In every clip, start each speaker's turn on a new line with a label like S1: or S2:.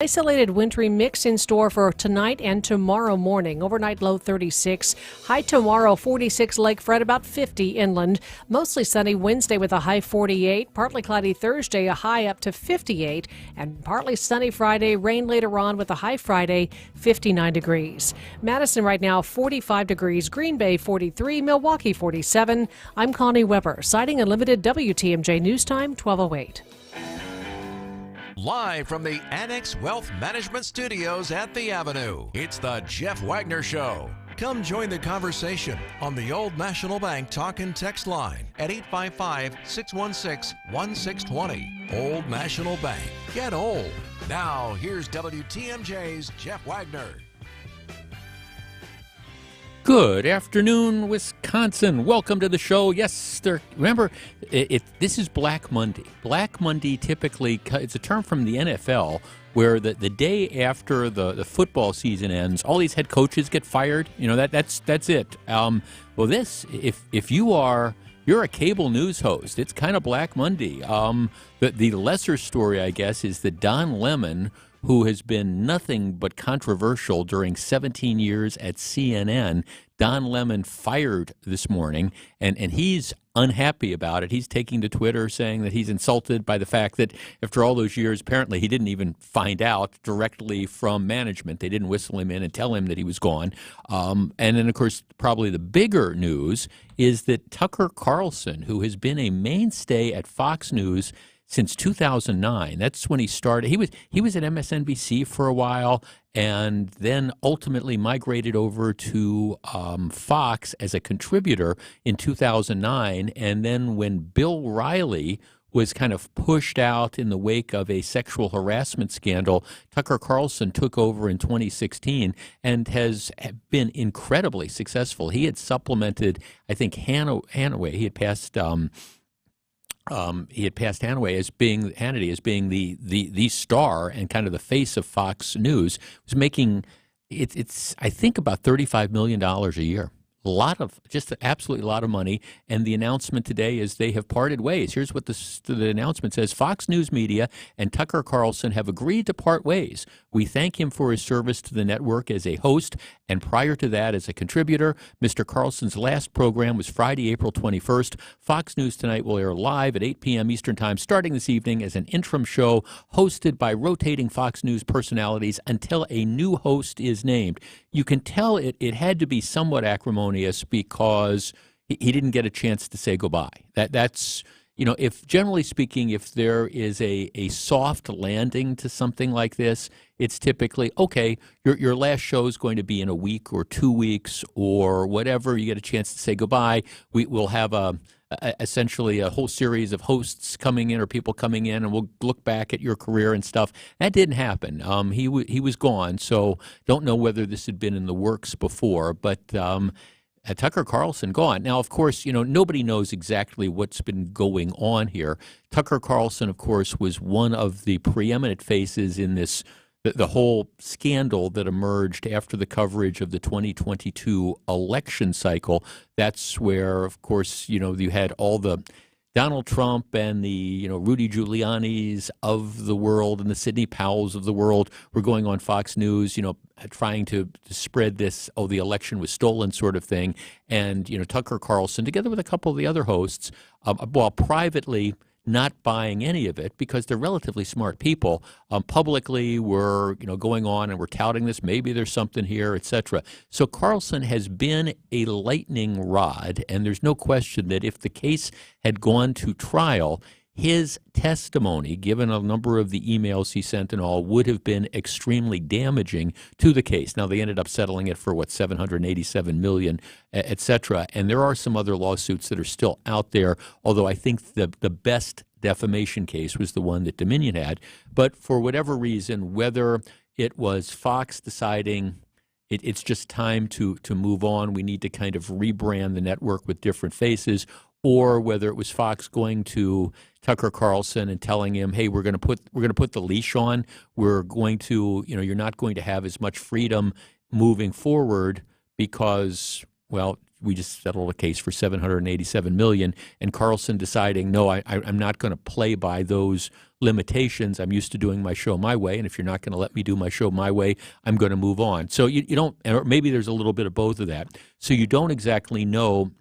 S1: Isolated wintry mix in store for tonight and tomorrow morning. Overnight low 36. High tomorrow 46 Lakefront, about 50 inland. Mostly sunny Wednesday with a high 48. Partly cloudy Thursday, a high up to 58. And partly sunny Friday. Rain later on with a high Friday, 59 degrees. Madison right now 45 degrees. Green Bay 43. Milwaukee 47. I'm Connie Weber. Citing Unlimited WTMJ News Time 12:08.
S2: Live from the Annex Wealth Management Studios at the Avenue, it's the Jeff Wagner Show. Come join the conversation on the Old National Bank talk and text line at 855-616-1620. Old National Bank. Get old. Now, here's WTMJ's Jeff Wagner.
S3: Good afternoon, Wisconsin. Welcome to the show. Yes, remember, this is Black Monday. Black Monday typically, it's a term from the NFL where the day after the football season ends, all these head coaches get fired. You know, that's it. Well, if you're a cable news host, it's kind of Black Monday. The lesser story, I guess, is that Don Lemon, who has been nothing but controversial during 17 years at CNN, Don Lemon fired this morning, and he's unhappy about it. He's taking to Twitter saying that he's insulted by the fact that after all those years, apparently he didn't even find out directly from management. They didn't whistle him in and tell him that he was gone. And then, of course, probably the bigger news is that Tucker Carlson, who has been a mainstay at Fox News since 2009. That's when he started. He was at MSNBC for a while, and then ultimately migrated over to Fox as a contributor in 2009. And then when Bill Riley was kind of pushed out in the wake of a sexual harassment scandal, Tucker Carlson took over in 2016 and has been incredibly successful. He had supplemented, I think, Hannaway. He had passed Hannity as being the star and kind of the face of Fox News. Was making it's I think about $35 million a year. Absolutely a lot of money. And the announcement today is they have parted ways. Here's what the announcement says. Fox News Media and Tucker Carlson have agreed to part ways. We thank him for his service to the network as a host and prior to that as a contributor. Mr. Carlson's last program was Friday, April 21st. Fox News Tonight will air live at 8 p.m. Eastern Time starting this evening as an interim show hosted by rotating Fox News personalities until a new host is named. You can tell it had to be somewhat acrimonious because he didn't get a chance to say goodbye. That's, if generally speaking, if there is a soft landing to something like this, it's typically, okay, your last show is going to be in a week or 2 weeks or whatever. You get a chance to say goodbye. We'll have essentially a whole series of hosts coming in or people coming in, and we'll look back at your career and stuff. That didn't happen. He was gone, so don't know whether this had been in the works before, but Tucker Carlson gone. Now, of course, nobody knows exactly what's been going on here. Tucker Carlson, of course, was one of the preeminent faces in the whole scandal that emerged after the coverage of the 2022 election cycle. That's where, of course, you had all the Donald Trump and the Rudy Giuliani's of the world and the Sidney Powells of the world were going on Fox News, trying to spread this, the election was stolen sort of thing. And, Tucker Carlson, together with a couple of the other hosts, while privately not buying any of it because they're relatively smart people, publicly were going on and we're touting this, maybe there's something here, etc. So Carlson has been a lightning rod, and there's no question that if the case had gone to trial, his testimony, given a number of the emails he sent and all, would have been extremely damaging to the case. Now, they ended up settling it for, $787 million, et cetera. And there are some other lawsuits that are still out there, although I think the best defamation case was the one that Dominion had. But for whatever reason, whether it was Fox deciding it's just time to move on, we need to kind of rebrand the network with different faces, or whether it was Fox going to Tucker Carlson and telling him, hey, we're going to put the leash on. We're going to, you're not going to have as much freedom moving forward because well, we just settled a case for $787 million, and Carlson deciding, no, I'm not going to play by those limitations. I'm used to doing my show my way, and if you're not going to let me do my show my way, I'm going to move on. So you don't, or maybe there's a little bit of both of that. So you don't exactly know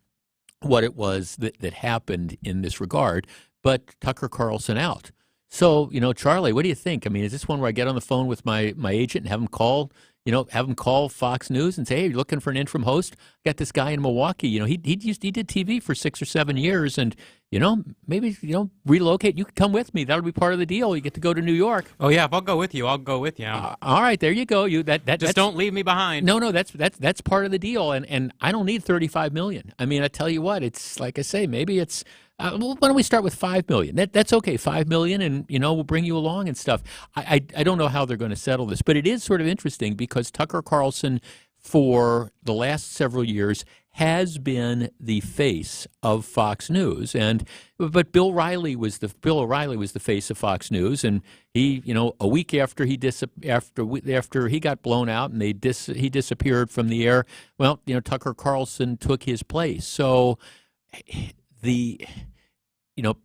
S3: what it was that happened in this regard, but Tucker Carlson out. So, Charlie, what do you think? I mean, is this one where I get on the phone with my agent and have him call Fox News and say, hey, you're looking for an interim host? I got this guy in Milwaukee. He did TV for 6 or 7 years, and maybe relocate. You can come with me. That'll be part of the deal. You get to go to New York.
S4: Oh yeah, if I'll go with you, I'll go with you.
S3: All right, there you go.
S4: Just don't leave me behind.
S3: No, that's part of the deal, and I don't need $35 million. I mean, I tell you what, it's like I say, maybe it's. Why don't we start with $5 million? That's okay, $5 million, and we'll bring you along and stuff. I don't know how they're going to settle this, but it is sort of interesting because Tucker Carlson, for the last several years, has been the face of Fox News, but Bill O'Reilly was the face of Fox News, and he, a week after he got blown out and he disappeared from the air. Well, Tucker Carlson took his place. So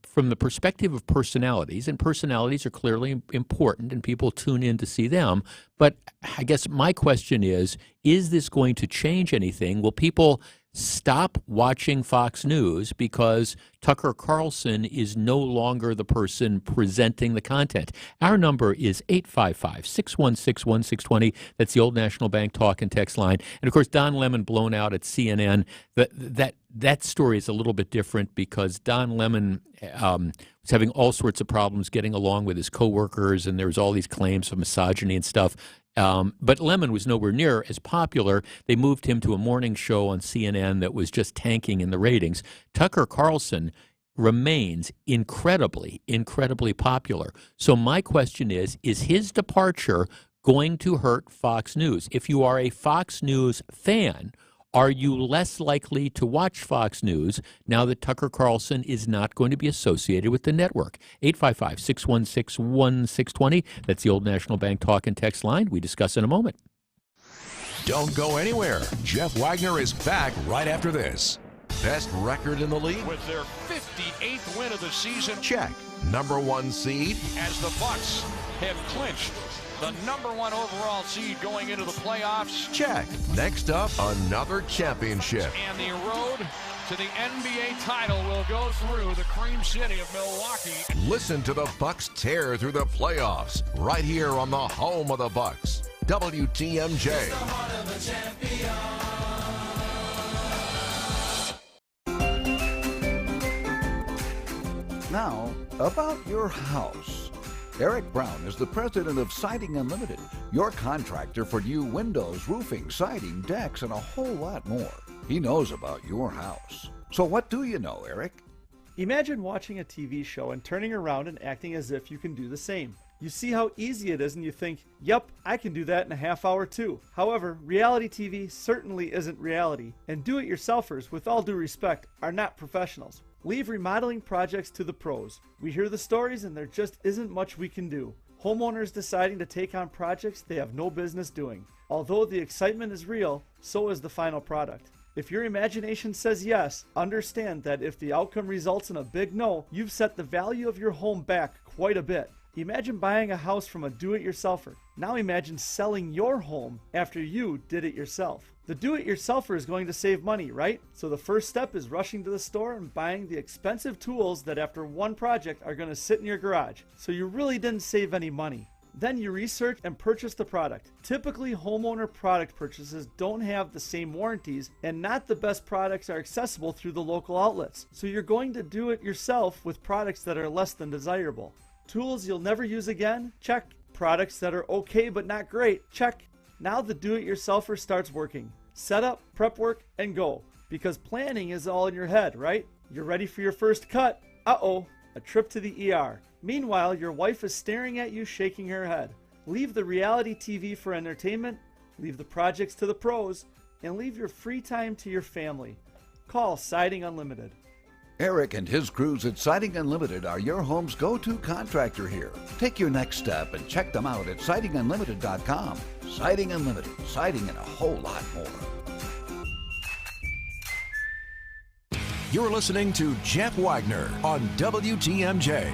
S3: from the perspective of personalities, and personalities are clearly important and people tune in to see them, but I guess my question is this going to change anything? Will people stop watching Fox News because Tucker Carlson is no longer the person presenting the content? Our number is 855-616-1620. That's the Old National Bank talk and text line. And, of course, Don Lemon blown out at CNN. That story is a little bit different because Don Lemon was having all sorts of problems getting along with his coworkers, and there was all these claims of misogyny and stuff. But Lemon was nowhere near as popular. They moved him to a morning show on CNN that was just tanking in the ratings. Tucker Carlson remains incredibly, incredibly popular. So my question is his departure going to hurt Fox News? If you are a Fox News fan, are you less likely to watch Fox News now that Tucker Carlson is not going to be associated with the network? 855-616-1620. That's the Old National Bank talk and text line. We discuss in a moment.
S2: Don't go anywhere. Jeff Wagner is back right after this. Best record in the league?
S5: With their 58th win of the season.
S2: Check. Number 1 seed?
S5: As the Bucks have clinched the number 1 overall seed going into the playoffs.
S2: Check. Next up, another championship.
S5: And the road to the NBA title will go through the Cream City of Milwaukee.
S2: Listen to the Bucks tear through the playoffs right here on the home of the Bucks, WTMJ.
S6: Now, about your house. Eric Brown is the president of Siding Unlimited, your contractor for new windows, roofing, siding, decks, and a whole lot more. He knows about your house. So what do you know, Eric?
S7: Imagine watching a TV show and turning around and acting as if you can do the same. You see how easy it is and you think, yep, I can do that in a half hour too. However, reality TV certainly isn't reality, and do-it-yourselfers, with all due respect, are not professionals. Leave remodeling projects to the pros. We hear the stories and there just isn't much we can do. Homeowners deciding to take on projects they have no business doing. Although the excitement is real, so is the final product. If your imagination says yes, understand that if the outcome results in a big no, you've set the value of your home back quite a bit. Imagine buying a house from a do-it-yourselfer. Now imagine selling your home after you did it yourself. The do-it-yourselfer is going to save money, right? So the first step is rushing to the store and buying the expensive tools that after one project are going to sit in your garage. So you really didn't save any money. Then you research and purchase the product. Typically, homeowner product purchases don't have the same warranties, and not the best products are accessible through the local outlets. So you're going to do it yourself with products that are less than desirable. Tools you'll never use again? Check. Products that are okay but not great? Check. Now the do-it-yourselfer starts working. Set up, prep work, and go. Because planning is all in your head, right? You're ready for your first cut. Uh-oh, a trip to the ER. Meanwhile, your wife is staring at you, shaking her head. Leave the reality TV for entertainment, leave the projects to the pros, and leave your free time to your family. Call Siding Unlimited.
S6: Eric and his crews at Siding Unlimited are your home's go-to contractor here. Take your next step and check them out at sidingunlimited.com. Siding Unlimited, siding and a whole lot more.
S2: You're listening to Jeff Wagner on WTMJ.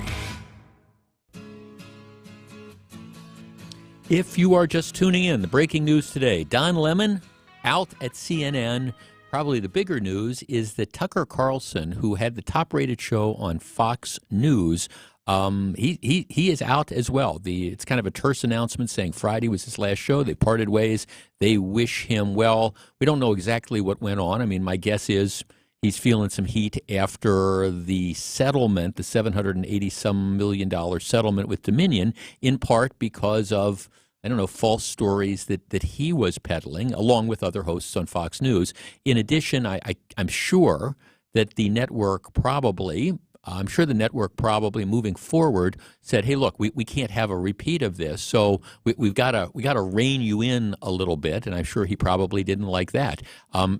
S3: If you are just tuning in, the breaking news today, Don Lemon out at CNN. Probably the bigger news is that Tucker Carlson, who had the top-rated show on Fox News, he is out as well. It's kind of a terse announcement saying Friday was his last show. They parted ways. They wish him well. We don't know exactly what went on. I mean, my guess is he's feeling some heat after the settlement, the $780-some million settlement with Dominion, in part because of, I don't know, false stories that he was peddling, along with other hosts on Fox News. In addition, I'm sure that the network probably moving forward said, hey, look, we can't have a repeat of this, so we've got to rein you in a little bit, and I'm sure he probably didn't like that.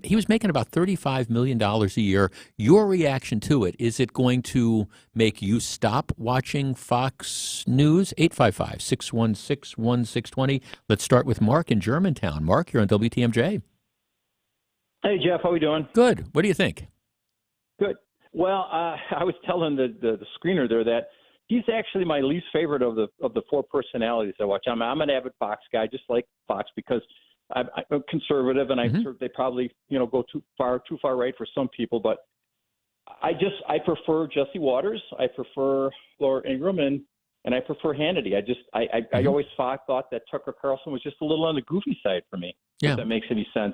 S3: He was making about $35 million a year. Your reaction to it, is it going to make you stop watching Fox News? 855-616-1620. Let's start with Mark in Germantown. Mark, you're on WTMJ.
S8: Hey, Jeff, how are we doing?
S3: Good. What do you think?
S8: Good. Well, I was telling the screener there that he's actually my least favorite of the four personalities I watch. I'm an avid Fox guy, just like Fox, because I'm conservative, and they probably go too far right for some people. But I prefer Jesse Waters, I prefer Laura Ingraham, and I prefer Hannity. I always thought that Tucker Carlson was just a little on the goofy side for me.
S3: Yeah.
S8: If that makes any sense.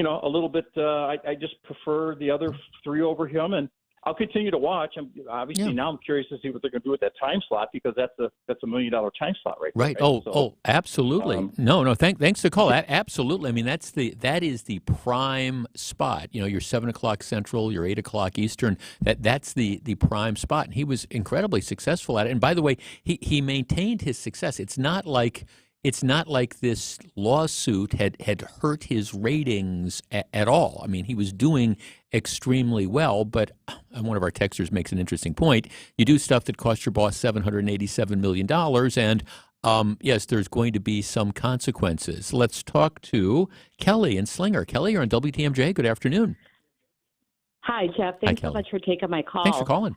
S8: A little bit. I just prefer the other three over him, and I'll continue to watch. Now I'm curious to see what they're going to do with that time slot, because that's a $1 million time slot right there.
S3: Right.
S8: So,
S3: Absolutely. No. Thanks for the call. Absolutely. I mean, that is the prime spot. You're 7:00 Central, you're 8:00 Eastern. That's the prime spot, and he was incredibly successful at it. And by the way, he maintained his success. It's not like this lawsuit had hurt his ratings at all. I mean, he was doing extremely well, but one of our texters makes an interesting point. You do stuff that cost your boss $787 million, and yes, there's going to be some consequences. Let's talk to Kelly in Slinger. Kelly, you're on WTMJ. Good afternoon.
S9: Hi, Jeff. Thanks so much for taking my call.
S3: Thanks for calling.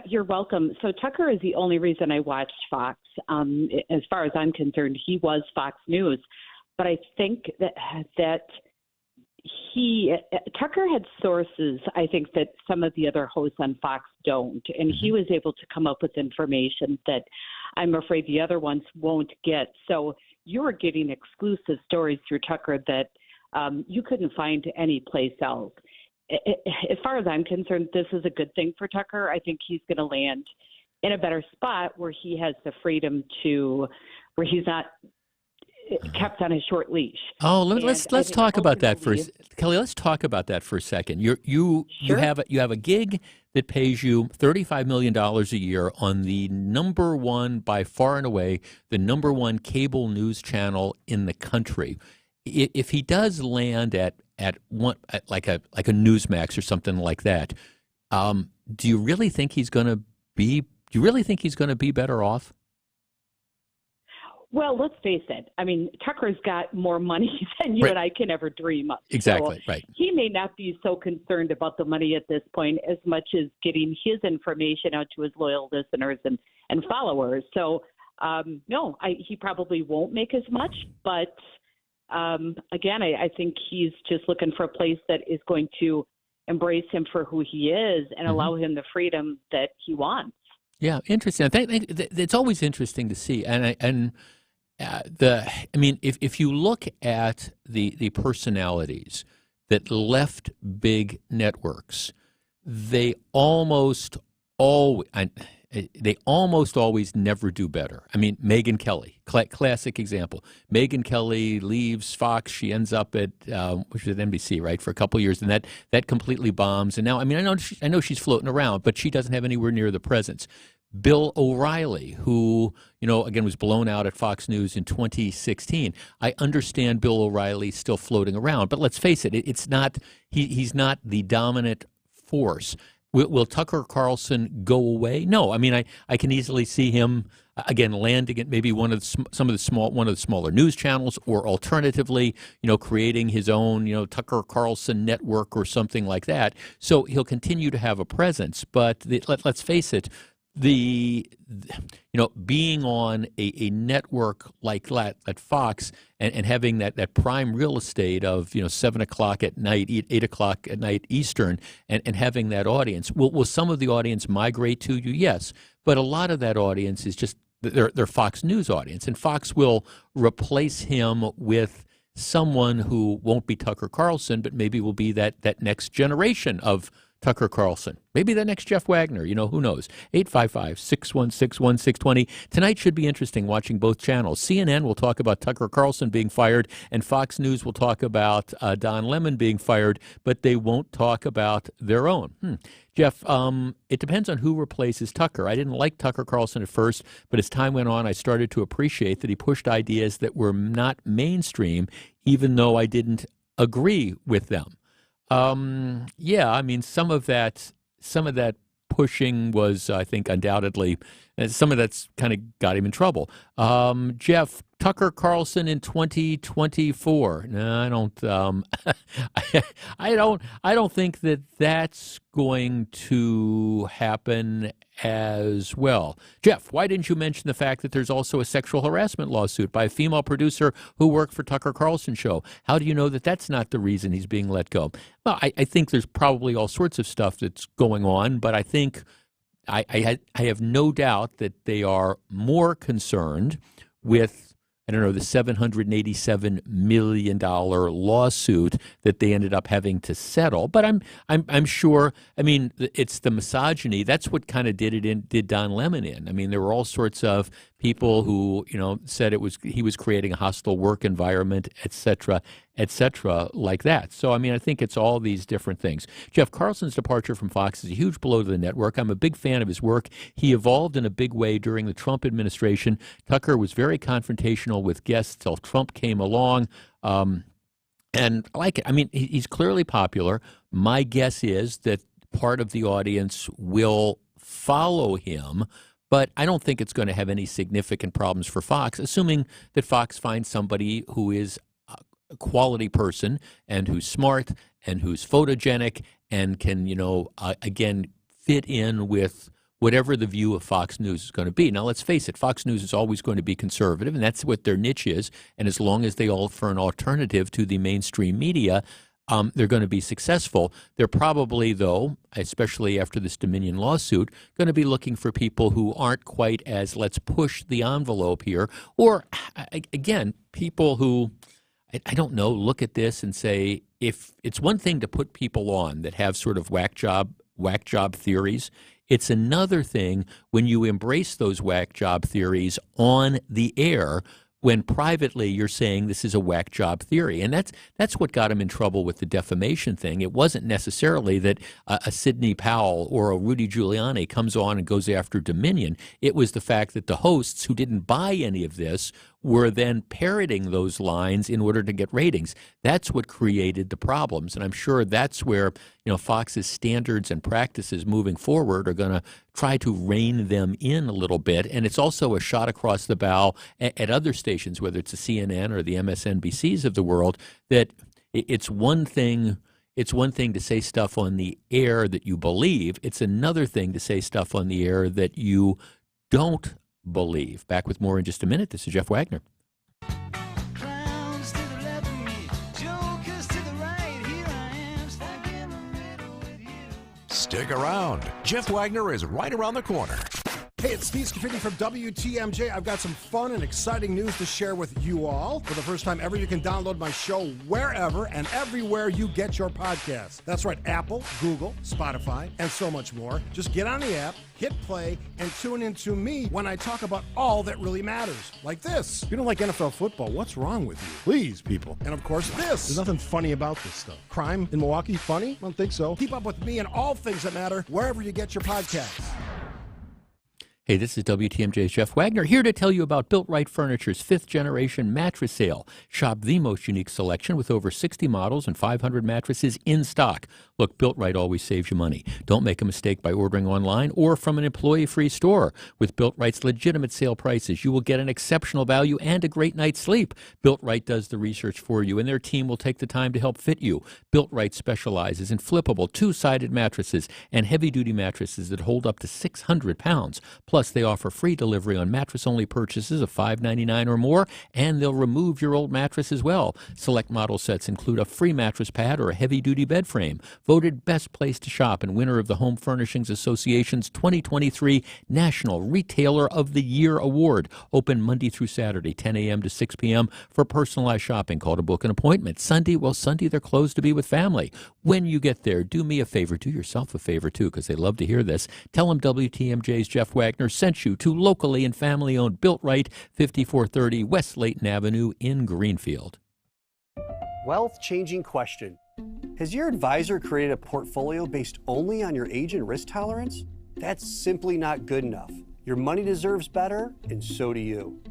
S9: You're welcome. So Tucker is the only reason I watched Fox. As far as I'm concerned, he was Fox News. But I think that Tucker had sources, I think, that some of the other hosts on Fox don't. And he was able to come up with information that I'm afraid the other ones won't get. So you were getting exclusive stories through Tucker that you couldn't find anyplace else. As far as I'm concerned, this is a good thing for Tucker. I think he's going to land in a better spot where he has the freedom where he's not kept on a short leash.
S3: Oh, let's talk about that for Kelly. Let's talk about that for a second. You have a gig that pays you $35 million a year on the number one, by far and away, the number one cable news channel in the country. If he does land at like a Newsmax or something like that, do you really think he's going to be better off?
S9: Well, let's face it. I mean, Tucker's got more money than you and I can ever dream of.
S3: Exactly,
S9: so
S3: right.
S9: He may not be so concerned about the money at this point as much as getting his information out to his loyal listeners and followers. So, no, he probably won't make as much, but again, I think he's just looking for a place that is going to embrace him for who he is and allow him the freedom that he wants.
S3: Yeah, interesting. It's always interesting to see, if you look at the personalities that left big networks, they almost always never do better. I mean, Megyn Kelly, classic example. Megyn Kelly leaves Fox. She ends up at which is at NBC, right, for a couple of years, and that completely bombs. And now, I mean, I know she's floating around, but she doesn't have anywhere near the presence. Bill O'Reilly, who, again, was blown out at Fox News in 2016. I understand Bill O'Reilly's still floating around, but let's face it, it's not. He's not the dominant force. Will Tucker Carlson go away? No. I mean, I can easily see him. again, landing at maybe one of the smaller news channels, or alternatively, creating his own, Tucker Carlson network or something like that. So he'll continue to have a presence. But let's face it, being on a network like that at Fox and having that prime real estate of 7 o'clock at night, 8 o'clock at night Eastern, and having that audience, will some of the audience migrate to you? Yes, but a lot of that audience is just their Fox News audience, and Fox will replace him with someone who won't be Tucker Carlson, but maybe will be that next generation of Tucker Carlson. Maybe the next Jeff Wagner, who knows? 855-616-1620. Tonight should be interesting watching both channels. CNN will talk about Tucker Carlson being fired, and Fox News will talk about Don Lemon being fired, but they won't talk about their own. Jeff, it depends on who replaces Tucker. I didn't like Tucker Carlson at first, but as time went on, I started to appreciate that he pushed ideas that were not mainstream, even though I didn't agree with them. Some of that pushing was, I think, undoubtedly, some of that's kind of got him in trouble. Jeff, Tucker Carlson in 2024. No, I don't think that's going to happen as well. Jeff, why didn't you mention the fact that there's also a sexual harassment lawsuit by a female producer who worked for Tucker Carlson show? How do you know that that's not the reason he's being let go? Well, I think there's probably all sorts of stuff that's going on, but I think I have no doubt that they are more concerned with the $787 million lawsuit that they ended up having to settle. But I'm sure. I mean, it's the misogyny. That's what kind of did Don Lemon in. I mean, there were all sorts of people who said he was creating a hostile work environment, et cetera, like that. So I mean, I think it's all these different things. Jeff, Carlson's departure from Fox is a huge blow to the network. I'm a big fan of his work. He evolved in a big way during the Trump administration. Tucker was very confrontational with guests till Trump came along. And I like it. I mean, he's clearly popular. My guess is that part of the audience will follow him, but I don't think it's going to have any significant problems for Fox, assuming that Fox finds somebody who is a quality person and who's smart and who's photogenic and can, again, fit in with whatever the view of Fox News is going to be. Now, let's face it, Fox News is always going to be conservative, and that's what their niche is. And as long as they offer an alternative to the mainstream media, they're going to be successful. They're probably, though, especially after this Dominion lawsuit, going to be looking for people who aren't quite as let's push the envelope here. Or, again, people who, I don't know, look at this and say, if it's one thing to put people on that have sort of whack job theories, it's another thing when you embrace those whack job theories on the air when privately you're saying this is a whack job theory. And that's what got him in trouble with the defamation thing. It wasn't necessarily that a Sidney Powell or a Rudy Giuliani comes on and goes after Dominion. It was the fact that the hosts who didn't buy any of this were then parroting those lines in order to get ratings. That's what created the problems. And I'm sure that's where Fox's standards and practices moving forward are going to try to rein them in a little bit. And it's also a shot across the bow at other stations, whether it's the CNN or the MSNBCs of the world, that it's one thing to say stuff on the air that you believe. It's another thing to say stuff on the air that you don't believe. Back with more in just a minute. This is Jeff Wagner.
S2: Stick around. Jeff Wagner is right around the corner.
S10: Hey, it's Steve Scafidi from WTMJ. I've got some fun and exciting news to share with you all. For the first time ever, you can download my show wherever and everywhere you get your podcasts. That's right, Apple, Google, Spotify, and so much more. Just get on the app, hit play, and tune in to me when I talk about all that really matters. Like this. You don't like NFL football. What's wrong with you? Please, people. And of course, this. There's nothing funny about this stuff. Crime in Milwaukee, funny? I don't think so. Keep up with me and all things that matter wherever you get your podcasts.
S3: Hey, this is WTMJ's Jeff Wagner here to tell you about Built Right Furniture's 5th generation mattress sale. Shop the most unique selection with over 60 models and 500 mattresses in stock. Look, Built Right always saves you money. Don't make a mistake by ordering online or from an employee-free store. With Built Right's legitimate sale prices, you will get an exceptional value and a great night's sleep. Built Right does the research for you, and their team will take the time to help fit you. Built Right specializes in flippable, two-sided mattresses and heavy-duty mattresses that hold up to 600 pounds. Plus, they offer free delivery on mattress-only purchases of $5.99 or more, and they'll remove your old mattress as well. Select model sets include a free mattress pad or a heavy-duty bed frame. Voted best place to shop and winner of the Home Furnishings Association's 2023 National Retailer of the Year Award. Open Monday through Saturday, 10 a.m. to 6 p.m. for personalized shopping. Call to book an appointment. Sunday they're closed to be with family. When you get there, do me a favor. Do yourself a favor, too, because they love to hear this. Tell them WTMJ's Jeff Wagner sent you to locally and family-owned Built Right, 5430 West Layton Avenue in Greenfield.
S11: Wealth-changing question. Has your advisor created a portfolio based only on your age and risk tolerance? That's simply not good enough. Your money deserves better, and so do you.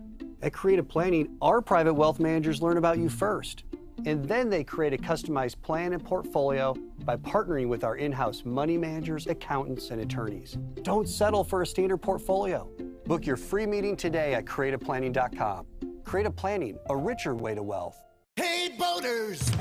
S11: At Creative Planning, our private wealth managers learn about you first, and then they create a customized plan and portfolio by partnering with our in-house money managers, accountants, and attorneys. Don't settle for a standard portfolio. Book your free meeting today at creativeplanning.com. Creative Planning, a richer way to wealth.
S12: Hey, boaters!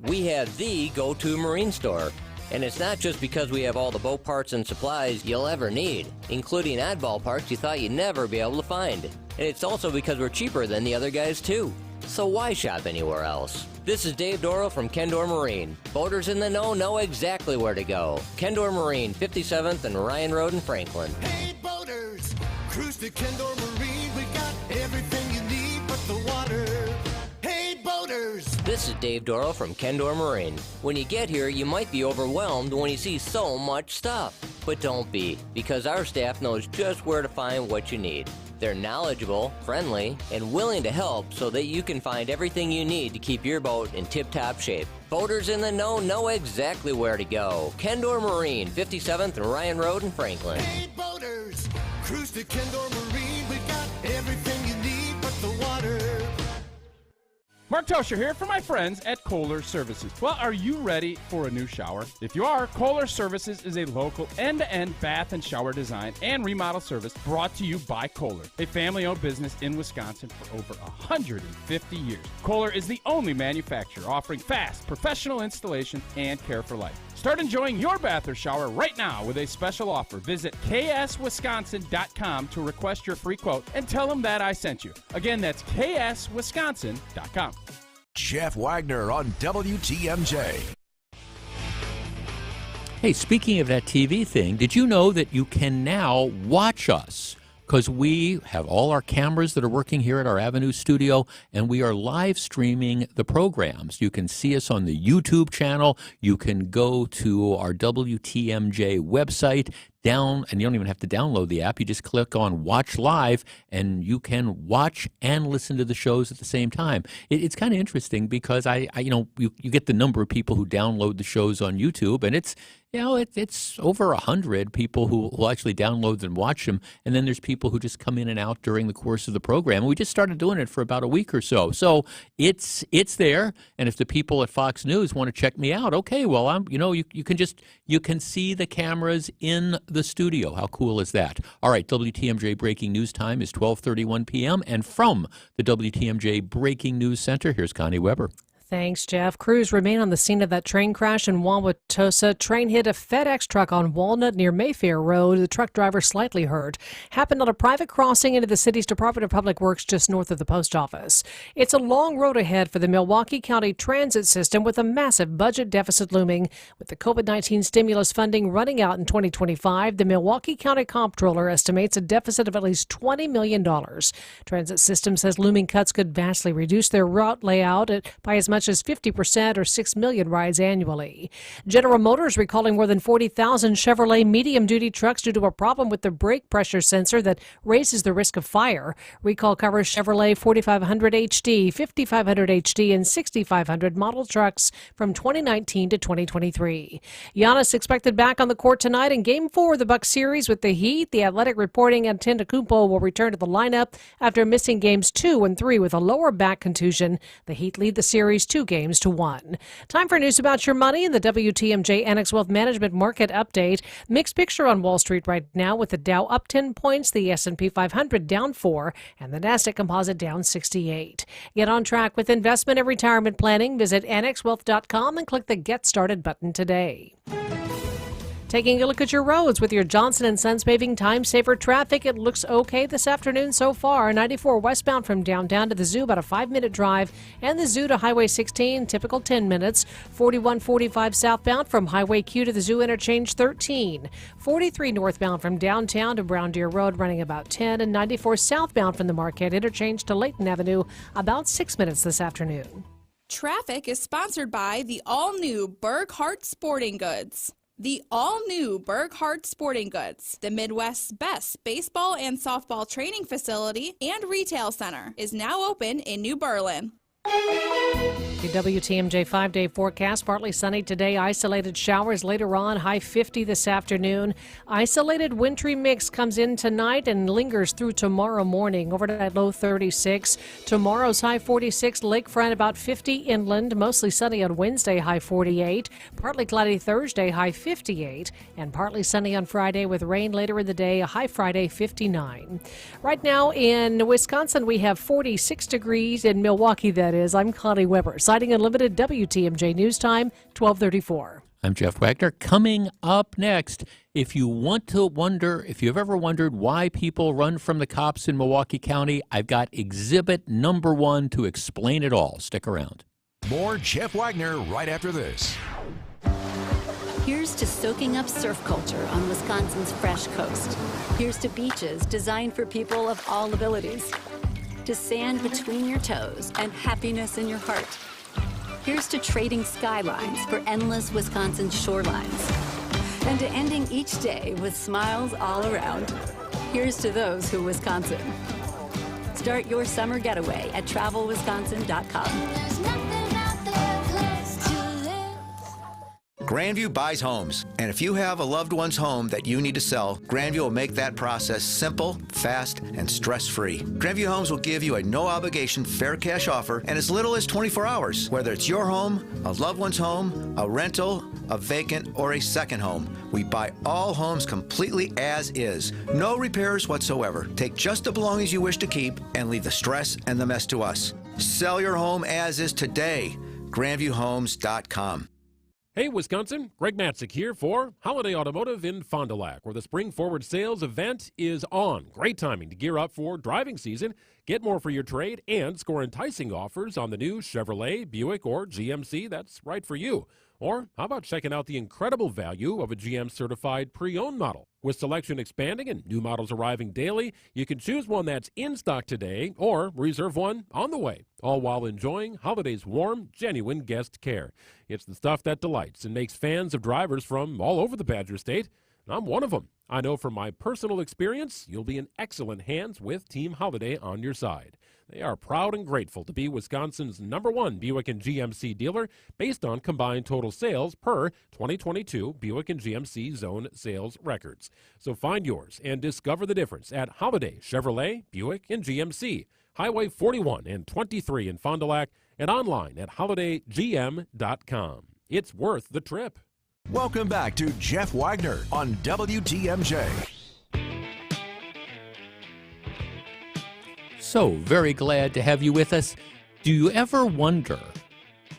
S12: We have the go-to marine store. And it's not just because we have all the boat parts and supplies you'll ever need, including oddball parts you thought you'd never be able to find. And it's also because we're cheaper than the other guys, too. So why shop anywhere else? This is Dave Dorrell from Kendor Marine. Boaters in the know exactly where to go. Kendor Marine, 57th and Ryan Road in Franklin.
S13: Hey, boaters! Cruise to Kendor Marine. We got everything you need but the water. Hey, boaters!
S12: This is Dave Dorrell from Kendor Marine. When you get here, you might be overwhelmed when you see so much stuff. But don't be, because our staff knows just where to find what you need. They're knowledgeable, friendly, and willing to help so that you can find everything you need to keep your boat in tip-top shape. Boaters in the know exactly where to go. Kendor Marine, 57th and Ryan Road in Franklin.
S13: Hey, boaters! Cruise to Kendor Marine. We got everything you need but the water.
S14: Mark Tosher here for my friends at Kohler Services. Well, are you ready for a new shower? If you are, Kohler Services is a local end-to-end bath and shower design and remodel service brought to you by Kohler, a family-owned business in Wisconsin for over 150 years. Kohler is the only manufacturer offering fast, professional installation and care for life. Start enjoying your bath or shower right now with a special offer. Visit kswisconsin.com to request your free quote and tell them that I sent you. Again, that's kswisconsin.com.
S2: Jeff Wagner on WTMJ.
S3: Hey, speaking of that TV thing, did you know that you can now watch us? Because we have all our cameras that are working here at our Avenue studio, and we are live streaming the programs. You can see us on the YouTube channel. You can go to our WTMJ website, and you don't even have to download the app. You just click on Watch Live, and you can watch and listen to the shows at the same time. It's kind of interesting because you get the number of people who download the shows on YouTube, and it's over 100 people who actually download and watch them, and then there's people who just come in and out during the course of the program. And we just started doing it for about a week or so. So it's there, and if the people at Fox News want to check me out, okay, well, you can see the cameras in the studio. How cool is that? All right, WTMJ Breaking News time is 12:31 p.m., and from the WTMJ Breaking News Center, here's Connie Weber.
S1: Thanks, Jeff. Crews remain on the scene of that train crash in Wauwatosa. Train hit a FedEx truck on Walnut near Mayfair Road. The truck driver slightly hurt. Happened on a private crossing into the city's Department of Public Works just north of the post office. It's a long road ahead for the Milwaukee County transit system with a massive budget deficit looming. With the COVID-19 stimulus funding running out in 2025, the Milwaukee County Comptroller estimates a deficit of at least $20 million. Transit system says looming cuts could vastly reduce their route layout by as much much as 50% or 6 million rides annually. General Motors recalling more than 40,000 Chevrolet medium-duty trucks due to a problem with the brake pressure sensor that raises the risk of fire. Recall covers Chevrolet 4500 HD, 5500 HD, and 6500 model trucks from 2019 to 2023. Giannis expected back on the court tonight in Game 4 of the Bucks series with the Heat. The Athletic reporting Antetokounmpo will return to the lineup after missing Games 2 and 3 with a lower back contusion. The Heat lead the series 2-1. Time for news about your money in the WTMJ Annex Wealth Management Market Update. Mixed picture on Wall Street right now with the Dow up 10 points, the S&P 500 down 4, and the Nasdaq Composite down 68. Get on track with investment and retirement planning. Visit annexwealth.com and click the Get Started button today. Taking a look at your roads with your Johnson & Sons Paving Time Saver traffic. It looks okay this afternoon so far. 94 westbound from downtown to the zoo, about a 5-minute drive. And the zoo to Highway 16, typical 10 minutes. 4145 southbound from Highway Q to the zoo interchange, 13. 43 northbound from downtown to Brown Deer Road, running about 10. And 94 southbound from the Marquette interchange to Layton Avenue, about 6 minutes this afternoon.
S15: Traffic is sponsored by the all-new Burghardt Sporting Goods. The all-new Burghardt Sporting Goods, the Midwest's best baseball and softball training facility and retail center, is now open in New Berlin.
S1: The WTMJ 5-day forecast, partly sunny today, isolated showers later on, high 50 this afternoon. Isolated wintry mix comes in tonight and lingers through tomorrow morning. Overnight low 36. Tomorrow's high 46, lakefront about 50 inland. Mostly sunny on Wednesday, high 48. Partly cloudy Thursday, high 58. And partly sunny on Friday with rain later in the day, a high Friday 59. Right now in Wisconsin, we have 46 degrees in Milwaukee, that is. I'm Connie Weber. Citing Unlimited, WTMJ News Time, 1234.
S3: I'm Jeff Wagner. Coming up next, if you've ever wondered why people run from the cops in Milwaukee County, I've got exhibit number 1 to explain it all. Stick around.
S2: More Jeff Wagner right after this.
S16: Here's to soaking up surf culture on Wisconsin's fresh coast. Here's to beaches designed for people of all abilities. To sand between your toes and happiness in your heart. Here's to trading skylines for endless Wisconsin shorelines. And to ending each day with smiles all around. Here's to those who Wisconsin. Start your summer getaway at travelwisconsin.com.
S17: Grandview buys homes, and if you have a loved one's home that you need to sell, Grandview will make that process simple, fast, and stress-free. Grandview Homes will give you a no-obligation fair cash offer in as little as 24 hours, whether it's your home, a loved one's home, a rental, a vacant, or a second home. We buy all homes completely as is. No repairs whatsoever. Take just the belongings you wish to keep and leave the stress and the mess to us. Sell your home as is today. GrandviewHomes.com.
S18: Hey, Wisconsin, Greg Matzik here for Holiday Automotive in Fond du Lac, where the Spring Forward Sales event is on. Great timing to gear up for driving season, get more for your trade, and score enticing offers on the new Chevrolet, Buick, or GMC that's right for you. Or how about checking out the incredible value of a GM-certified pre-owned model? With selection expanding and new models arriving daily, you can choose one that's in stock today or reserve one on the way, all while enjoying holidays' warm, genuine guest care. It's the stuff that delights and makes fans of drivers from all over the Badger State. And I'm one of them. I know from my personal experience, you'll be in excellent hands with Team Holiday on your side. They are proud and grateful to be Wisconsin's #1 Buick and GMC dealer based on combined total sales per 2022 Buick and GMC zone sales records. So find yours and discover the difference at Holiday Chevrolet, Buick, and GMC. Highway 41 and 23 in Fond du Lac and online at holidaygm.com. It's worth the trip.
S2: Welcome back to Jeff Wagner on WTMJ.
S3: So very glad to have you with us. Do you ever wonder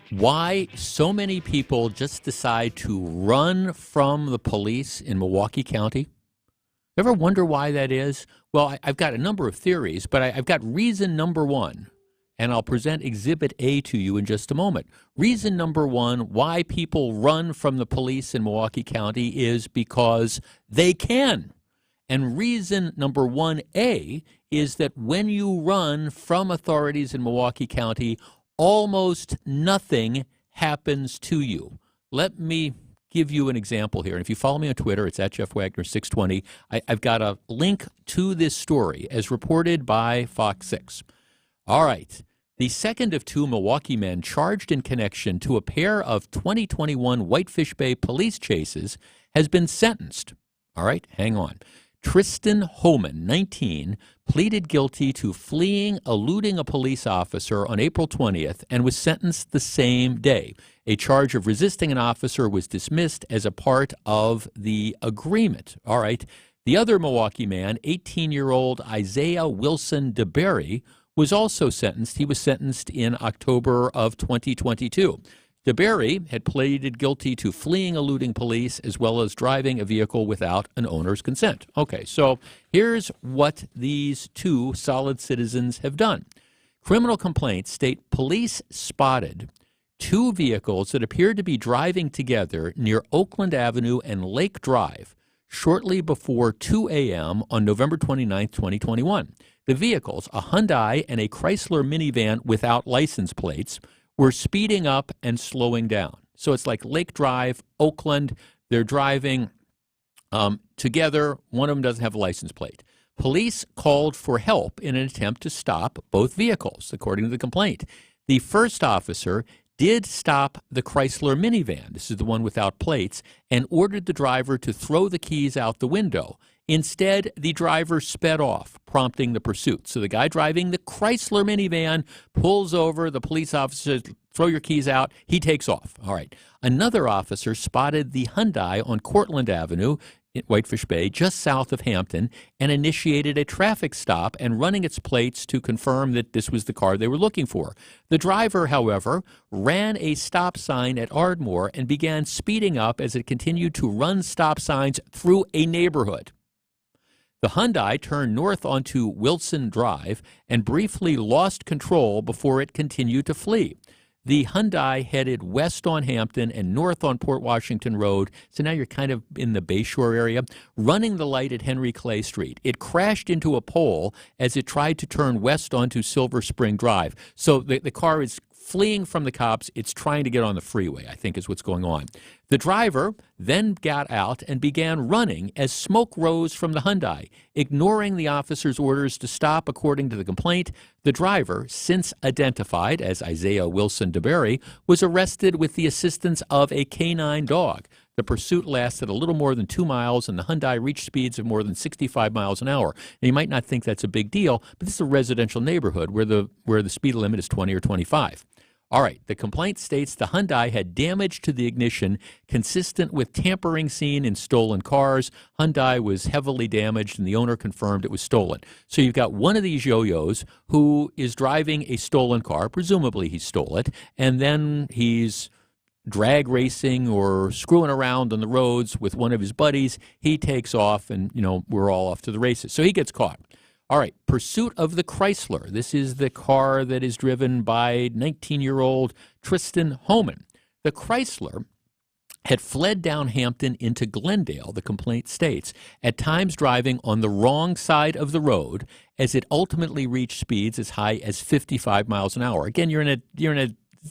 S3: why so many people just decide to run from the police in Milwaukee County? Ever wonder why that is? Well, I've got a number of theories, but I've got reason number 1, and I'll present Exhibit A to you in just a moment. Reason number 1 why people run from the police in Milwaukee County is because they can. And reason number 1A is that when you run from authorities in Milwaukee County, almost nothing happens to you. Let me give you an example here. And if you follow me on Twitter, it's at Jeff Wagner 620. I've got a link to this story as reported by Fox 6. All right. The second of two Milwaukee men charged in connection to a pair of 2021 Whitefish Bay police chases has been sentenced. All right, hang on. Tristan Homan, 19, pleaded guilty to eluding a police officer on April 20th and was sentenced the same day. A charge of resisting an officer was dismissed as a part of the agreement. All right. The other Milwaukee man, 18-year-old Isaiah Wilson DeBerry, was also sentenced. He was sentenced in October of 2022. DeBerry had pleaded guilty to eluding police, as well as driving a vehicle without an owner's consent. Okay, so here's what these two solid citizens have done. Criminal complaints state police spotted two vehicles that appeared to be driving together near Oakland Avenue and Lake Drive shortly before 2 a.m. on November 29, 2021. The vehicles, a Hyundai and a Chrysler minivan without license plates, were speeding up and slowing down. So it's like Lake Drive, Oakland. They're driving together. One of them doesn't have a license plate. Police called for help in an attempt to stop both vehicles, according to the complaint. The first officer did stop the Chrysler minivan, this is the one without plates, and ordered the driver to throw the keys out the window. Instead, the driver sped off, prompting the pursuit. So the guy driving the Chrysler minivan pulls over. The police officer says, throw your keys out. He takes off. All right. Another officer spotted the Hyundai on Cortlandt Avenue in Whitefish Bay, just south of Hampton, and initiated a traffic stop and running its plates to confirm that this was the car they were looking for. The driver, however, ran a stop sign at Ardmore and began speeding up as it continued to run stop signs through a neighborhood. The Hyundai turned north onto Wilson Drive and briefly lost control before it continued to flee. The Hyundai headed west on Hampton and north on Port Washington Road, so now you're kind of in the Bayshore area, running the light at Henry Clay Street. It crashed into a pole as it tried to turn west onto Silver Spring Drive. So the car is fleeing from the cops. It's trying to get on the freeway, I think is what's going on. The driver then got out and began running as smoke rose from the Hyundai, ignoring the officer's orders to stop, according to the complaint. The driver, since identified as Isaiah Wilson DeBerry, was arrested with the assistance of a canine dog. The pursuit lasted a little more than 2 miles, and the Hyundai reached speeds of more than 65 miles an hour. And you might not think that's a big deal, but this is a residential neighborhood where the speed limit is 20 or 25. All right, the complaint states the Hyundai had damage to the ignition consistent with tampering seen in stolen cars. Hyundai was heavily damaged, and the owner confirmed it was stolen. So you've got one of these yo-yos who is driving a stolen car. Presumably he stole it, and then he's drag racing or screwing around on the roads with one of his buddies. He takes off, and, we're all off to the races. So he gets caught. All right, pursuit of the Chrysler. This is the car that is driven by 19-year-old Tristan Homan. The Chrysler had fled down Hampton into Glendale, the complaint states, at times driving on the wrong side of the road as it ultimately reached speeds as high as 55 miles an hour. Again,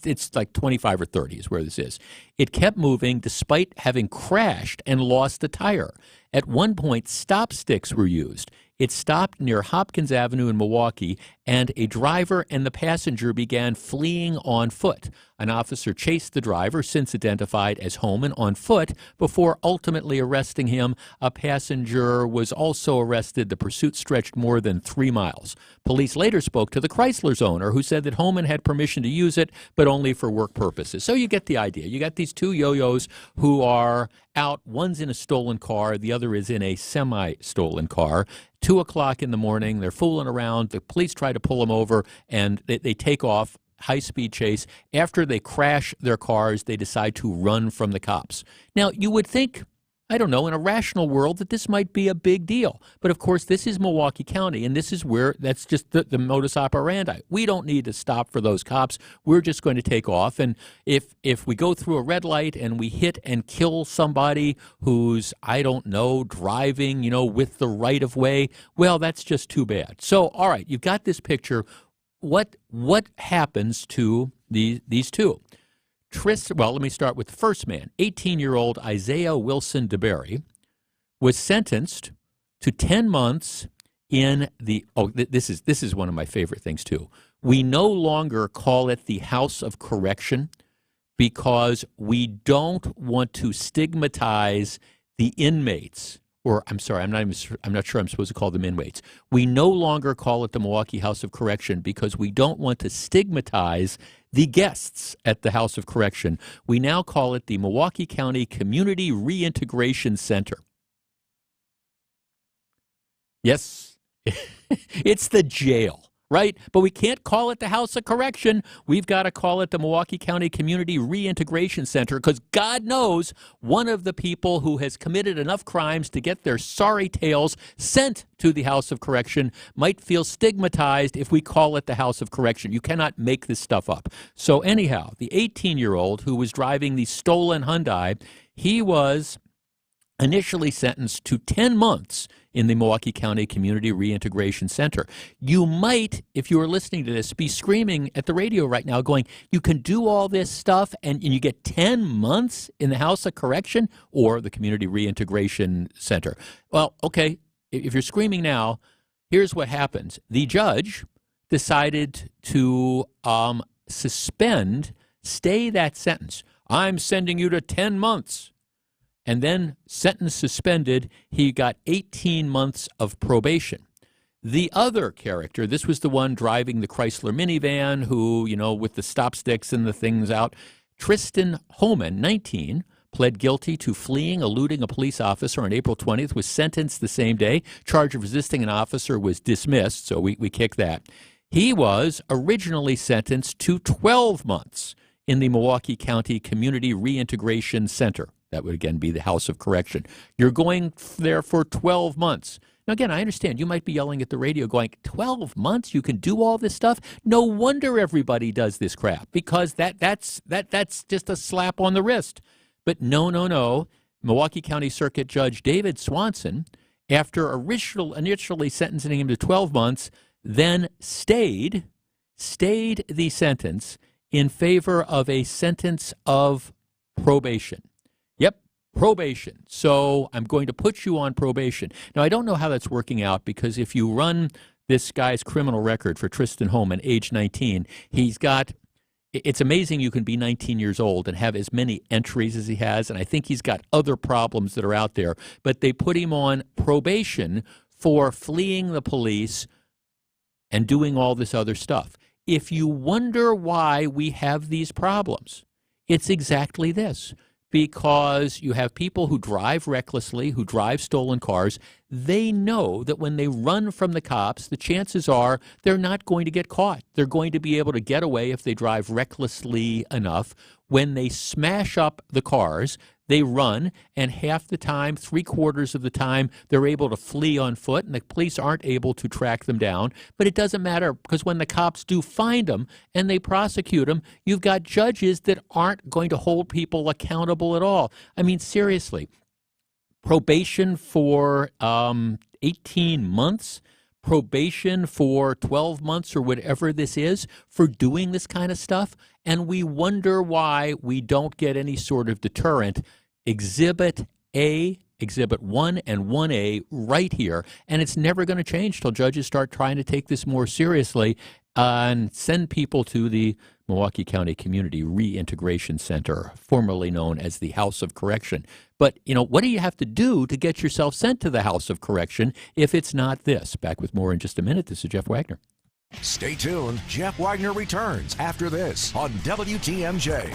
S3: it's like 25 or 30 is where this is. It kept moving despite having crashed and lost a tire. At one point, stop sticks were used. It stopped near Hopkins Avenue in Milwaukee, and a driver and the passenger began fleeing on foot. An officer chased the driver, since identified as Homan, on foot before ultimately arresting him. A passenger was also arrested. The pursuit stretched more than 3 miles. Police later spoke to the Chrysler's owner, who said that Homan had permission to use it, but only for work purposes. So you get the idea. You got these two yo-yos who are out. One's in a stolen car. The other is in a semi-stolen car. 2 o'clock in the morning, they're fooling around. The police try to pull them over, and they take off, high-speed chase. After they crash their cars, they decide to run from the cops. Now, you would think, I don't know, in a rational world that this might be a big deal. But, of course, this is Milwaukee County, and this is where that's just the modus operandi. We don't need to stop for those cops. We're just going to take off. And if we go through a red light and we hit and kill somebody who's, I don't know, driving, with the right-of-way, well, that's just too bad. So, all right, you've got this picture. What happens to these two. Well, let me start with the first man. 18-year-old Isaiah Wilson DeBerry was sentenced to 10 months in the, this is one of my favorite things too. We no longer call it the House of Correction because we don't want to stigmatize the inmates. Or I'm sorry, I'm not sure I'm supposed to call them inmates. We no longer call it the Milwaukee House of Correction because we don't want to stigmatize the guests at the House of Correction. We now call it the Milwaukee County Community Reintegration Center. Yes, it's the jail, right? But we can't call it the House of Correction. We've got to call it the Milwaukee County Community Reintegration Center because God knows one of the people who has committed enough crimes to get their sorry tales sent to the House of Correction might feel stigmatized if we call it the House of Correction. You cannot make this stuff up. So anyhow, the 18-year-old who was driving the stolen Hyundai, he was initially sentenced to 10 months in the Milwaukee County Community Reintegration Center. You might, if you were listening to this, be screaming at the radio right now going, you can do all this stuff and you get 10 months in the House of Correction or the Community Reintegration Center. Well, okay, if you're screaming now, here's what happens. The judge decided to stay that sentence. I'm sending you to 10 months. And then, sentence suspended, he got 18 months of probation. The other character, this was the one driving the Chrysler minivan who, with the stop sticks and the things out, Tristan Homan, 19, pled guilty to fleeing, eluding a police officer on April 20th, was sentenced the same day. Charge of resisting an officer was dismissed, so we kick that. He was originally sentenced to 12 months in the Milwaukee County Community Reintegration Center. That would, again, be the House of Correction. You're going there for 12 months. Now, again, I understand you might be yelling at the radio going, 12 months? You can do all this stuff? No wonder everybody does this crap, because that's just a slap on the wrist. But no. Milwaukee County Circuit Judge David Swanson, after initially sentencing him to 12 months, then stayed the sentence in favor of a sentence of probation. Yep, probation. So I'm going to put you on probation. Now, I don't know how that's working out because if you run this guy's criminal record for Tristan Homan, age 19, it's amazing you can be 19 years old and have as many entries as he has, and I think he's got other problems that are out there. But they put him on probation for fleeing the police and doing all this other stuff. If you wonder why we have these problems, it's exactly this. Because you have people who drive recklessly, who drive stolen cars. They know that when they run from the cops, the chances are they're not going to get caught. They're going to be able to get away if they drive recklessly enough. When they smash up the cars, they run, and half the time, 3/4 of the time, they're able to flee on foot, and the police aren't able to track them down. But it doesn't matter, because when the cops do find them and they prosecute them, you've got judges that aren't going to hold people accountable at all. I mean, seriously, probation for 18 months, probation for 12 months or whatever this is for doing this kind of stuff, and we wonder why we don't get any sort of deterrent. Exhibit 1 and 1A right here, and it's never going to change till judges start trying to take this more seriously and send people to the Milwaukee County Community Reintegration Center, formerly known as the House of Correction. But, what do you have to do to get yourself sent to the House of Correction if it's not this? Back with more in just a minute. This is Jeff Wagner.
S2: Stay tuned. Jeff Wagner returns after this on WTMJ.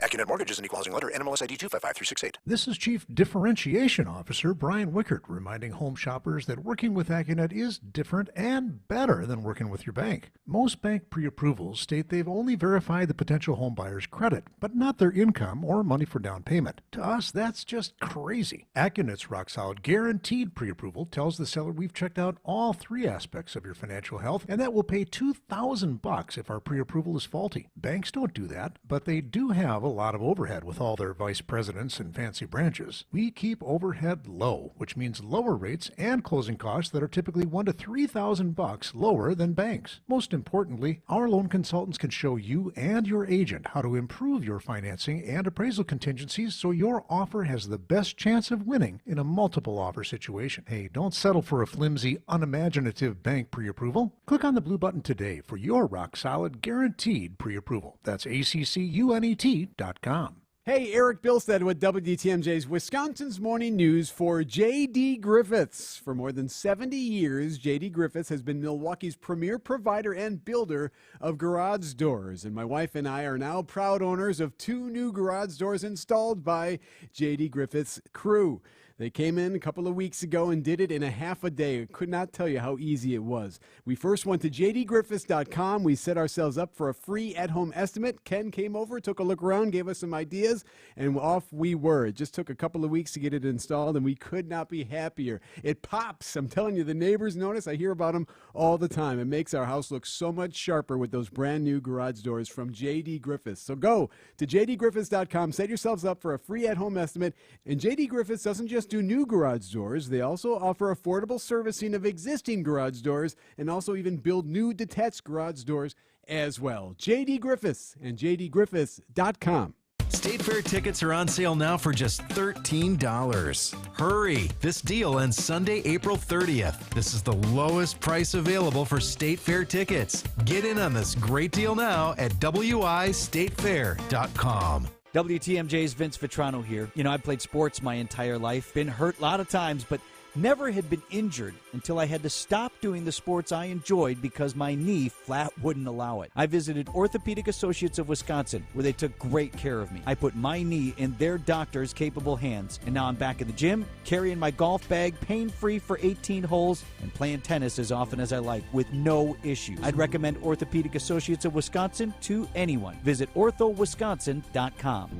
S19: AccuNet Mortgage is an equal housing lender. NMLS ID 255368.
S20: This is Chief Differentiation Officer Brian Wickert reminding home shoppers that working with AccuNet is different and better than working with your bank. Most bank pre-approvals state they've only verified the potential home buyer's credit, but not their income or money for down payment. To us, that's just crazy. AccuNet's rock-solid guaranteed pre-approval tells the seller we've checked out all 3 aspects of your financial health, and that we'll pay $2,000 if our pre-approval is faulty. Banks don't do that, but they do have a lot of overhead with all their vice presidents and fancy branches. We keep overhead low, which means lower rates and closing costs that are typically $1,000 to $3,000 lower than banks. Most importantly, our loan consultants can show you and your agent how to improve your financing and appraisal contingencies so your offer has the best chance of winning in a multiple offer situation. Hey, don't settle for a flimsy, unimaginative bank pre-approval. Click on the blue button today for your rock-solid, guaranteed pre-approval. That's ACCUNET.com.
S21: Hey, Eric Bilstead with WTMJ's Wisconsin's Morning News for J.D. Griffiths. For more than 70 years, J.D. Griffiths has been Milwaukee's premier provider and builder of garage doors. And my wife and I are now proud owners of 2 new garage doors installed by J.D. Griffiths' crew. They came in a couple of weeks ago and did it in a half a day. I could not tell you how easy it was. We first went to jdgriffiths.com. We set ourselves up for a free at-home estimate. Ken came over, took a look around, gave us some ideas, and off we were. It just took a couple of weeks to get it installed, and we could not be happier. It pops. I'm telling you, the neighbors notice. I hear about them all the time. It makes our house look so much sharper with those brand new garage doors from J.D. Griffiths. So go to jdgriffiths.com, set yourselves up for a free at-home estimate, and J.D. Griffiths doesn't just do new garage doors. They also offer affordable servicing of existing garage doors and also even build new detached garage doors as well. J.D. Griffiths and jdgriffiths.com.
S22: State Fair tickets are on sale now for just $13. Hurry! This deal ends Sunday, April 30th. This is the lowest price available for State Fair tickets. Get in on this great deal now at wistatefair.com.
S23: WTMJ's Vince Vitrano here. You know, I've played sports my entire life, been hurt a lot of times, but never had been injured until I had to stop doing the sports I enjoyed because my knee flat wouldn't allow it. I visited Orthopedic Associates of Wisconsin, where they took great care of me. I put my knee in their doctors' capable hands, and now I'm back in the gym, carrying my golf bag, pain-free for 18 holes, and playing tennis as often as I like with no issues. I'd recommend Orthopedic Associates of Wisconsin to anyone. Visit orthowisconsin.com.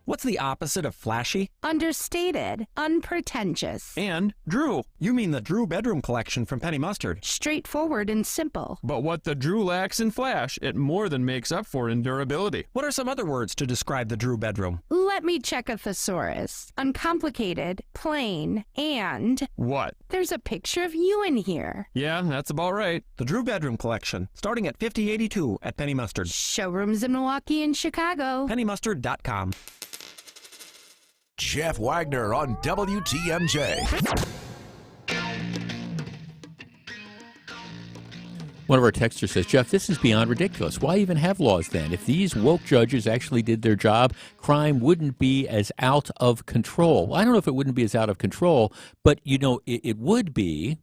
S24: What's the opposite of flashy?
S25: Understated, unpretentious.
S24: And Drew. You mean the Drew Bedroom Collection from Penny Mustard.
S25: Straightforward and simple.
S24: But what the Drew lacks in flash, it more than makes up for in durability. What are some other words to describe the Drew bedroom?
S25: Let me check a thesaurus. Uncomplicated, plain, and...
S24: What?
S25: There's a picture of you in here.
S24: Yeah, that's about right. The Drew Bedroom Collection, starting at $50.82 at Penny Mustard.
S25: Showrooms in Milwaukee and Chicago.
S24: PennyMustard.com.
S2: Jeff Wagner on WTMJ.
S3: One of our texters says, Jeff, this is beyond ridiculous. Why even have laws then? If these woke judges actually did their job, crime wouldn't be as out of control. Well, I don't know if it wouldn't be as out of control, but, you know, it would be,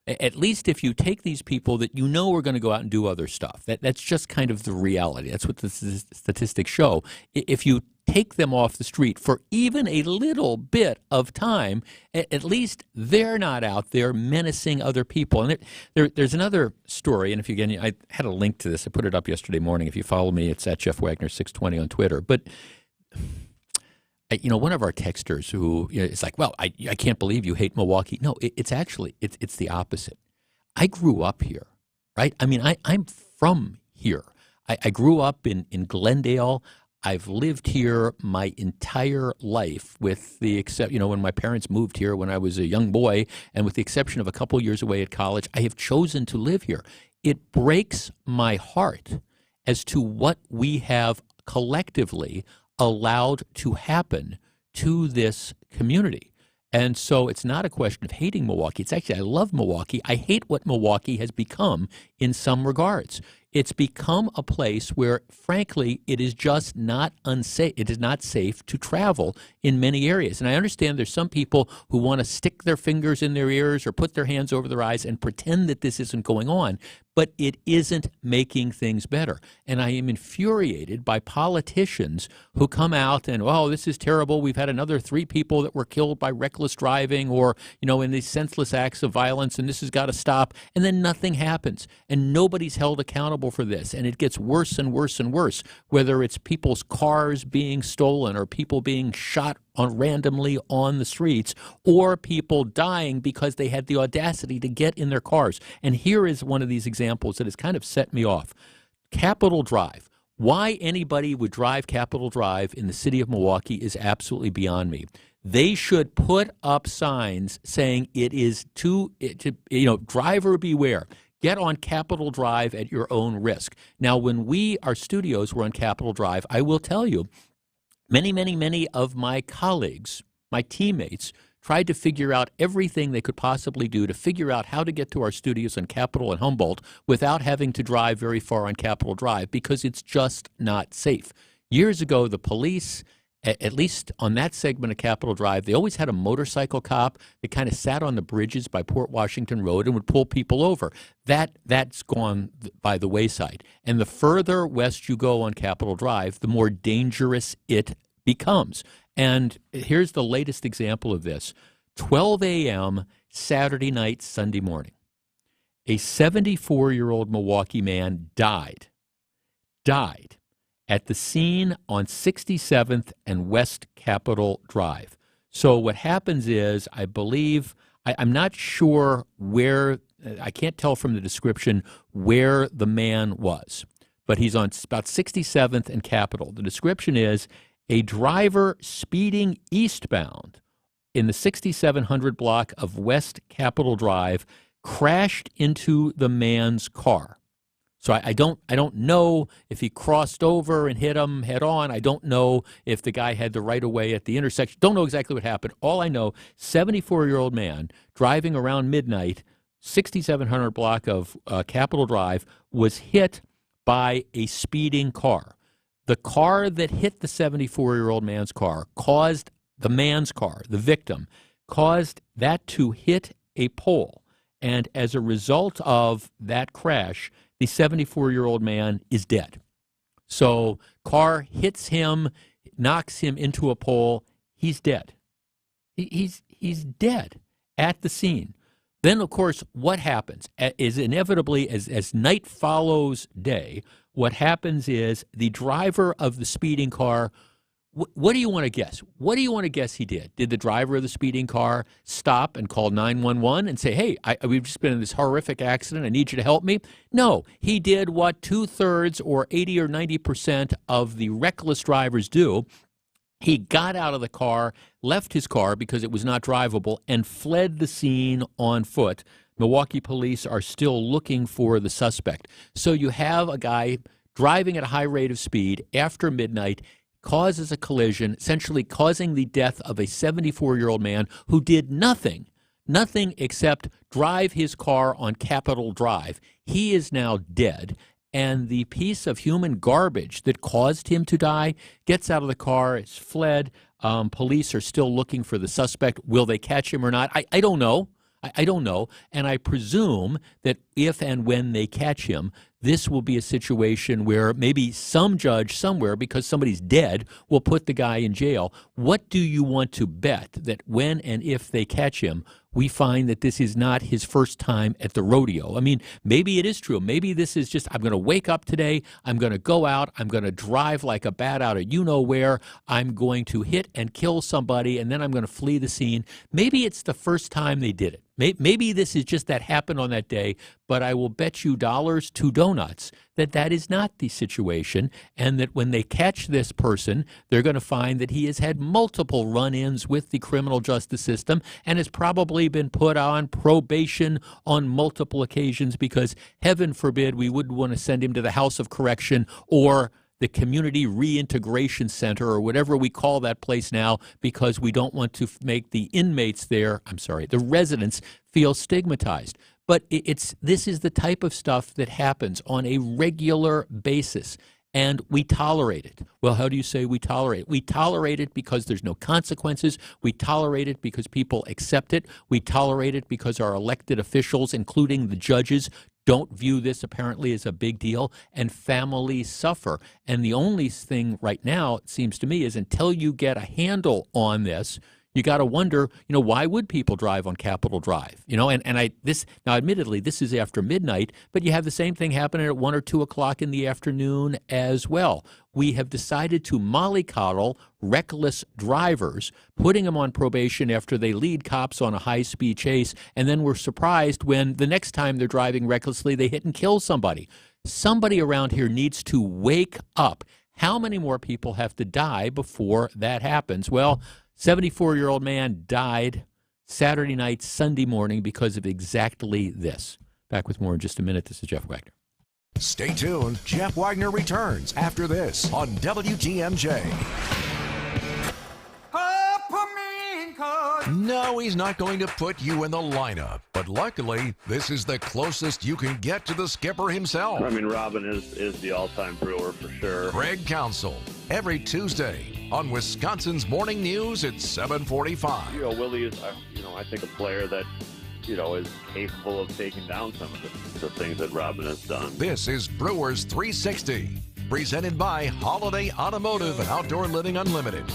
S3: at least if you take these people that you know are going to go out and do other stuff. That's just kind of the reality. That's what the statistics show. If you take them off the street for even a little bit of time, at least they're not out there menacing other people. And there's another story, and I had a link to this. I put it up yesterday morning. If you follow me, it's at Jeff Wagner 620 on Twitter. But you know, one of our texters who is like, well, I can't believe you hate Milwaukee. No, it's actually the opposite. I grew up here, right? I mean, I'm from here. I grew up in Glendale. I've lived here my entire life, with the exception, when my parents moved here when I was a young boy, and with the exception of a couple years away at college, I have chosen to live here. It breaks my heart as to what we have collectively allowed to happen to this community. And so it's not a question of hating Milwaukee. It's actually, I love Milwaukee. I hate what Milwaukee has become in some regards. It's become a place where, frankly, it is just not unsafe. It is not safe to travel in many areas. And I understand there's some people who want to stick their fingers in their ears or put their hands over their eyes and pretend that this isn't going on. But it isn't making things better. And I am infuriated by politicians who come out and, oh, this is terrible. We've had another 3 people that were killed by reckless driving or, in these senseless acts of violence, and this has got to stop. And then nothing happens. And nobody's held accountable for this. And it gets worse and worse and worse, whether it's people's cars being stolen or people being shot randomly on the streets, or people dying because they had the audacity to get in their cars. And here is one of these examples that has kind of set me off. Capitol Drive, Why anybody would drive Capitol Drive in the city of Milwaukee is absolutely beyond me. They should put up signs saying it is driver beware. Get on Capitol Drive at your own risk. Now, when our studios were on Capitol Drive, I will tell you, many of my colleagues, my teammates, tried to figure out everything they could possibly do to figure out how to get to our studios on Capitol and Humboldt without having to drive very far on Capitol Drive because it's just not safe. Years ago, the police, at least on that segment of Capitol Drive, they always had a motorcycle cop that kind of sat on the bridges by Port Washington Road and would pull people over. That's gone by the wayside. And the further west you go on Capitol Drive, the more dangerous it becomes. And here's the latest example of this. 12 a.m. Saturday night, Sunday morning. A 74-year-old Milwaukee man died at the scene on 67th and West Capitol Drive. So what happens is, I believe, I'm not sure where, I can't tell from the description where the man was, but he's on about 67th and Capitol. The description is, a driver speeding eastbound in the 6700 block of West Capitol Drive crashed into the man's car. So I don't know if he crossed over and hit him head on. I don't know if the guy had the right of way at the intersection. Don't know exactly what happened. All I know, 74-year-old man driving around midnight, 6700 block of Capitol Drive, was hit by a speeding car. The car that hit the 74-year-old man's car caused the man's car, the victim, caused that to hit a pole. And as a result of that crash, the 74-year-old man is dead. So car hits him, knocks him into a pole. He's dead. He's dead at the scene. Then, of course, what happens is inevitably, as night follows day, what happens is the driver of the speeding car, what do you want to guess? What do you want to guess he did? Did the driver of the speeding car stop and call 911 and say, hey, we've just been in this horrific accident. I need you to help me? No, he did what 2/3 or 80 or 90% of the reckless drivers do. He got out of the car, left his car because it was not drivable, and fled the scene on foot. Milwaukee police are still looking for the suspect. So you have a guy driving at a high rate of speed after midnight, causes a collision, essentially causing the death of a 74-year-old man who did nothing except drive his car on Capitol Drive. He is now dead. And the piece of human garbage that caused him to die gets out of the car, is fled. Police are still looking for the suspect. Will they catch him or not? I don't know. I don't know. And I presume that if and when they catch him, this will be a situation where maybe some judge somewhere, because somebody's dead, will put the guy in jail. What do you want to bet that when and if they catch him, we find that this is not his first time at the rodeo? I mean, maybe it is true. Maybe this is just, I'm going to wake up today, I'm going to go out, I'm going to drive like a bat out of you-know-where, I'm going to hit and kill somebody, and then I'm going to flee the scene. Maybe it's the first time they did it. Maybe this is just that happened on that day, but I will bet you dollars to donuts that that is not the situation, and that when they catch this person, they're going to find that he has had multiple run-ins with the criminal justice system and has probably been put on probation on multiple occasions because, heaven forbid, we wouldn't want to send him to the House of Correction or the Community Reintegration Center or whatever we call that place now, because we don't want to make the inmates there, the residents, feel stigmatized. But this is the type of stuff that happens on a regular basis, and we tolerate it. Well, how do you say we tolerate it? We tolerate it because there's no consequences. We tolerate it because people accept it. We tolerate it because our elected officials, including the judges, don't view this apparently as a big deal, and families suffer. And the only thing right now, it seems to me, is until you get a handle on this, you got to wonder, why would people drive on Capitol Drive? Now, admittedly, this is after midnight, but you have the same thing happening at 1 or 2 o'clock in the afternoon as well. We have decided to mollycoddle reckless drivers, putting them on probation after they lead cops on a high-speed chase, and then we're surprised when the next time they're driving recklessly, they hit and kill somebody. Somebody around here needs to wake up. How many more people have to die before that happens? Well, 74-year-old man died Saturday night, Sunday morning because of exactly this. Back with more in just a minute. This is Jeff Wagner.
S2: Stay tuned. Jeff Wagner returns after this on WTMJ. No, he's not going to put you in the lineup. But luckily, this is the closest you can get to the skipper himself.
S4: I mean, Robin is the all-time Brewer for sure.
S2: Greg Council, every Tuesday on Wisconsin's Morning News at 7:45.
S4: You know, Willie is, I think a player that, is capable of taking down some of the things that Robin has done.
S2: This is Brewers 360, presented by Holiday Automotive and Outdoor Living Unlimited.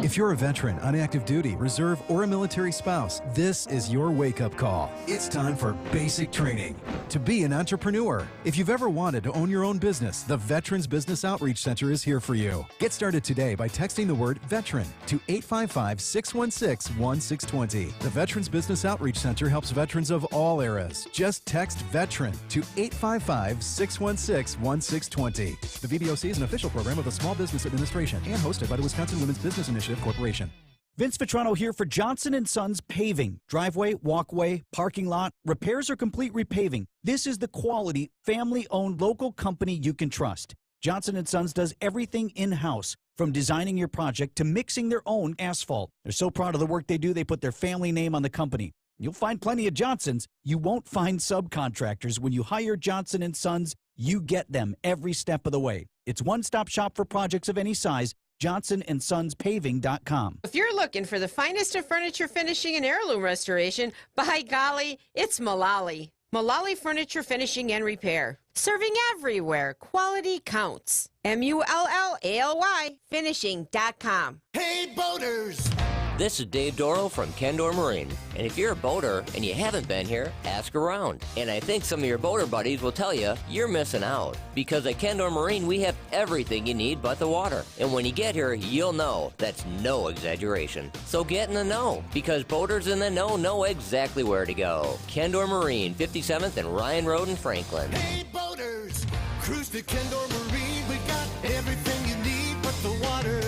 S22: If you're a veteran, on active duty, reserve, or a military spouse, this is your wake-up call. It's time for basic training to be an entrepreneur. If you've ever wanted to own your own business, the Veterans Business Outreach Center is here for you. Get started today by texting the word VETERAN to 855-616-1620. The Veterans Business Outreach Center helps veterans of all eras. Just text VETERAN to 855-616-1620. The VBOC is an official program of the Small Business Administration and hosted by the Wisconsin Women's Business Initiative Corporation.
S23: Vince Vitrano here for Johnson & Sons Paving. Driveway, walkway, parking lot, repairs or complete repaving. This is the quality, family-owned local company you can trust. Johnson & Sons does everything in-house, from designing your project to mixing their own asphalt. They're so proud of the work they do, they put their family name on the company. You'll find plenty of Johnsons. You won't find subcontractors. When you hire Johnson & Sons, you get them every step of the way. It's one-stop shop for projects of any size. JohnsonandSonsPaving.com.
S5: If you're looking for the finest of furniture finishing and heirloom restoration, by golly, it's Mullally. Mullally Furniture Finishing and Repair. Serving everywhere. Quality counts. MULLALY Finishing.com.
S13: Hey, boaters!
S12: This is Dave Doro from Kendor Marine. And if you're a boater and you haven't been here, ask around. And I think some of your boater buddies will tell you you're missing out. Because at Kendor Marine, we have everything you need but the water. And when you get here, you'll know that's no exaggeration. So get in the know, because boaters in the know exactly where to go. Kendor Marine, 57th and Ryan Road in Franklin.
S13: Hey, boaters! Cruise to Kendor Marine. We got everything you need but the water.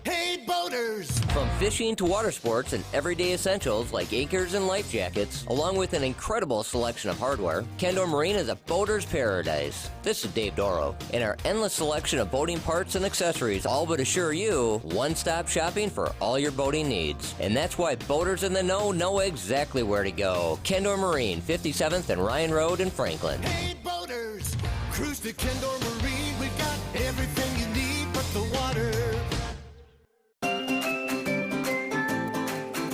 S13: Hey, boaters!
S12: From fishing to water sports and everyday essentials like anchors and life jackets, along with an incredible selection of hardware, Kendor Marine is a boater's paradise. This is Dave Doro, and our endless selection of boating parts and accessories all but assure you one-stop shopping for all your boating needs. And that's why boaters in the know exactly where to go. Kendor Marine, 57th and Ryan Road in Franklin.
S13: Hey, boaters! Cruise to Kendor Marine. We got everything you need but the water.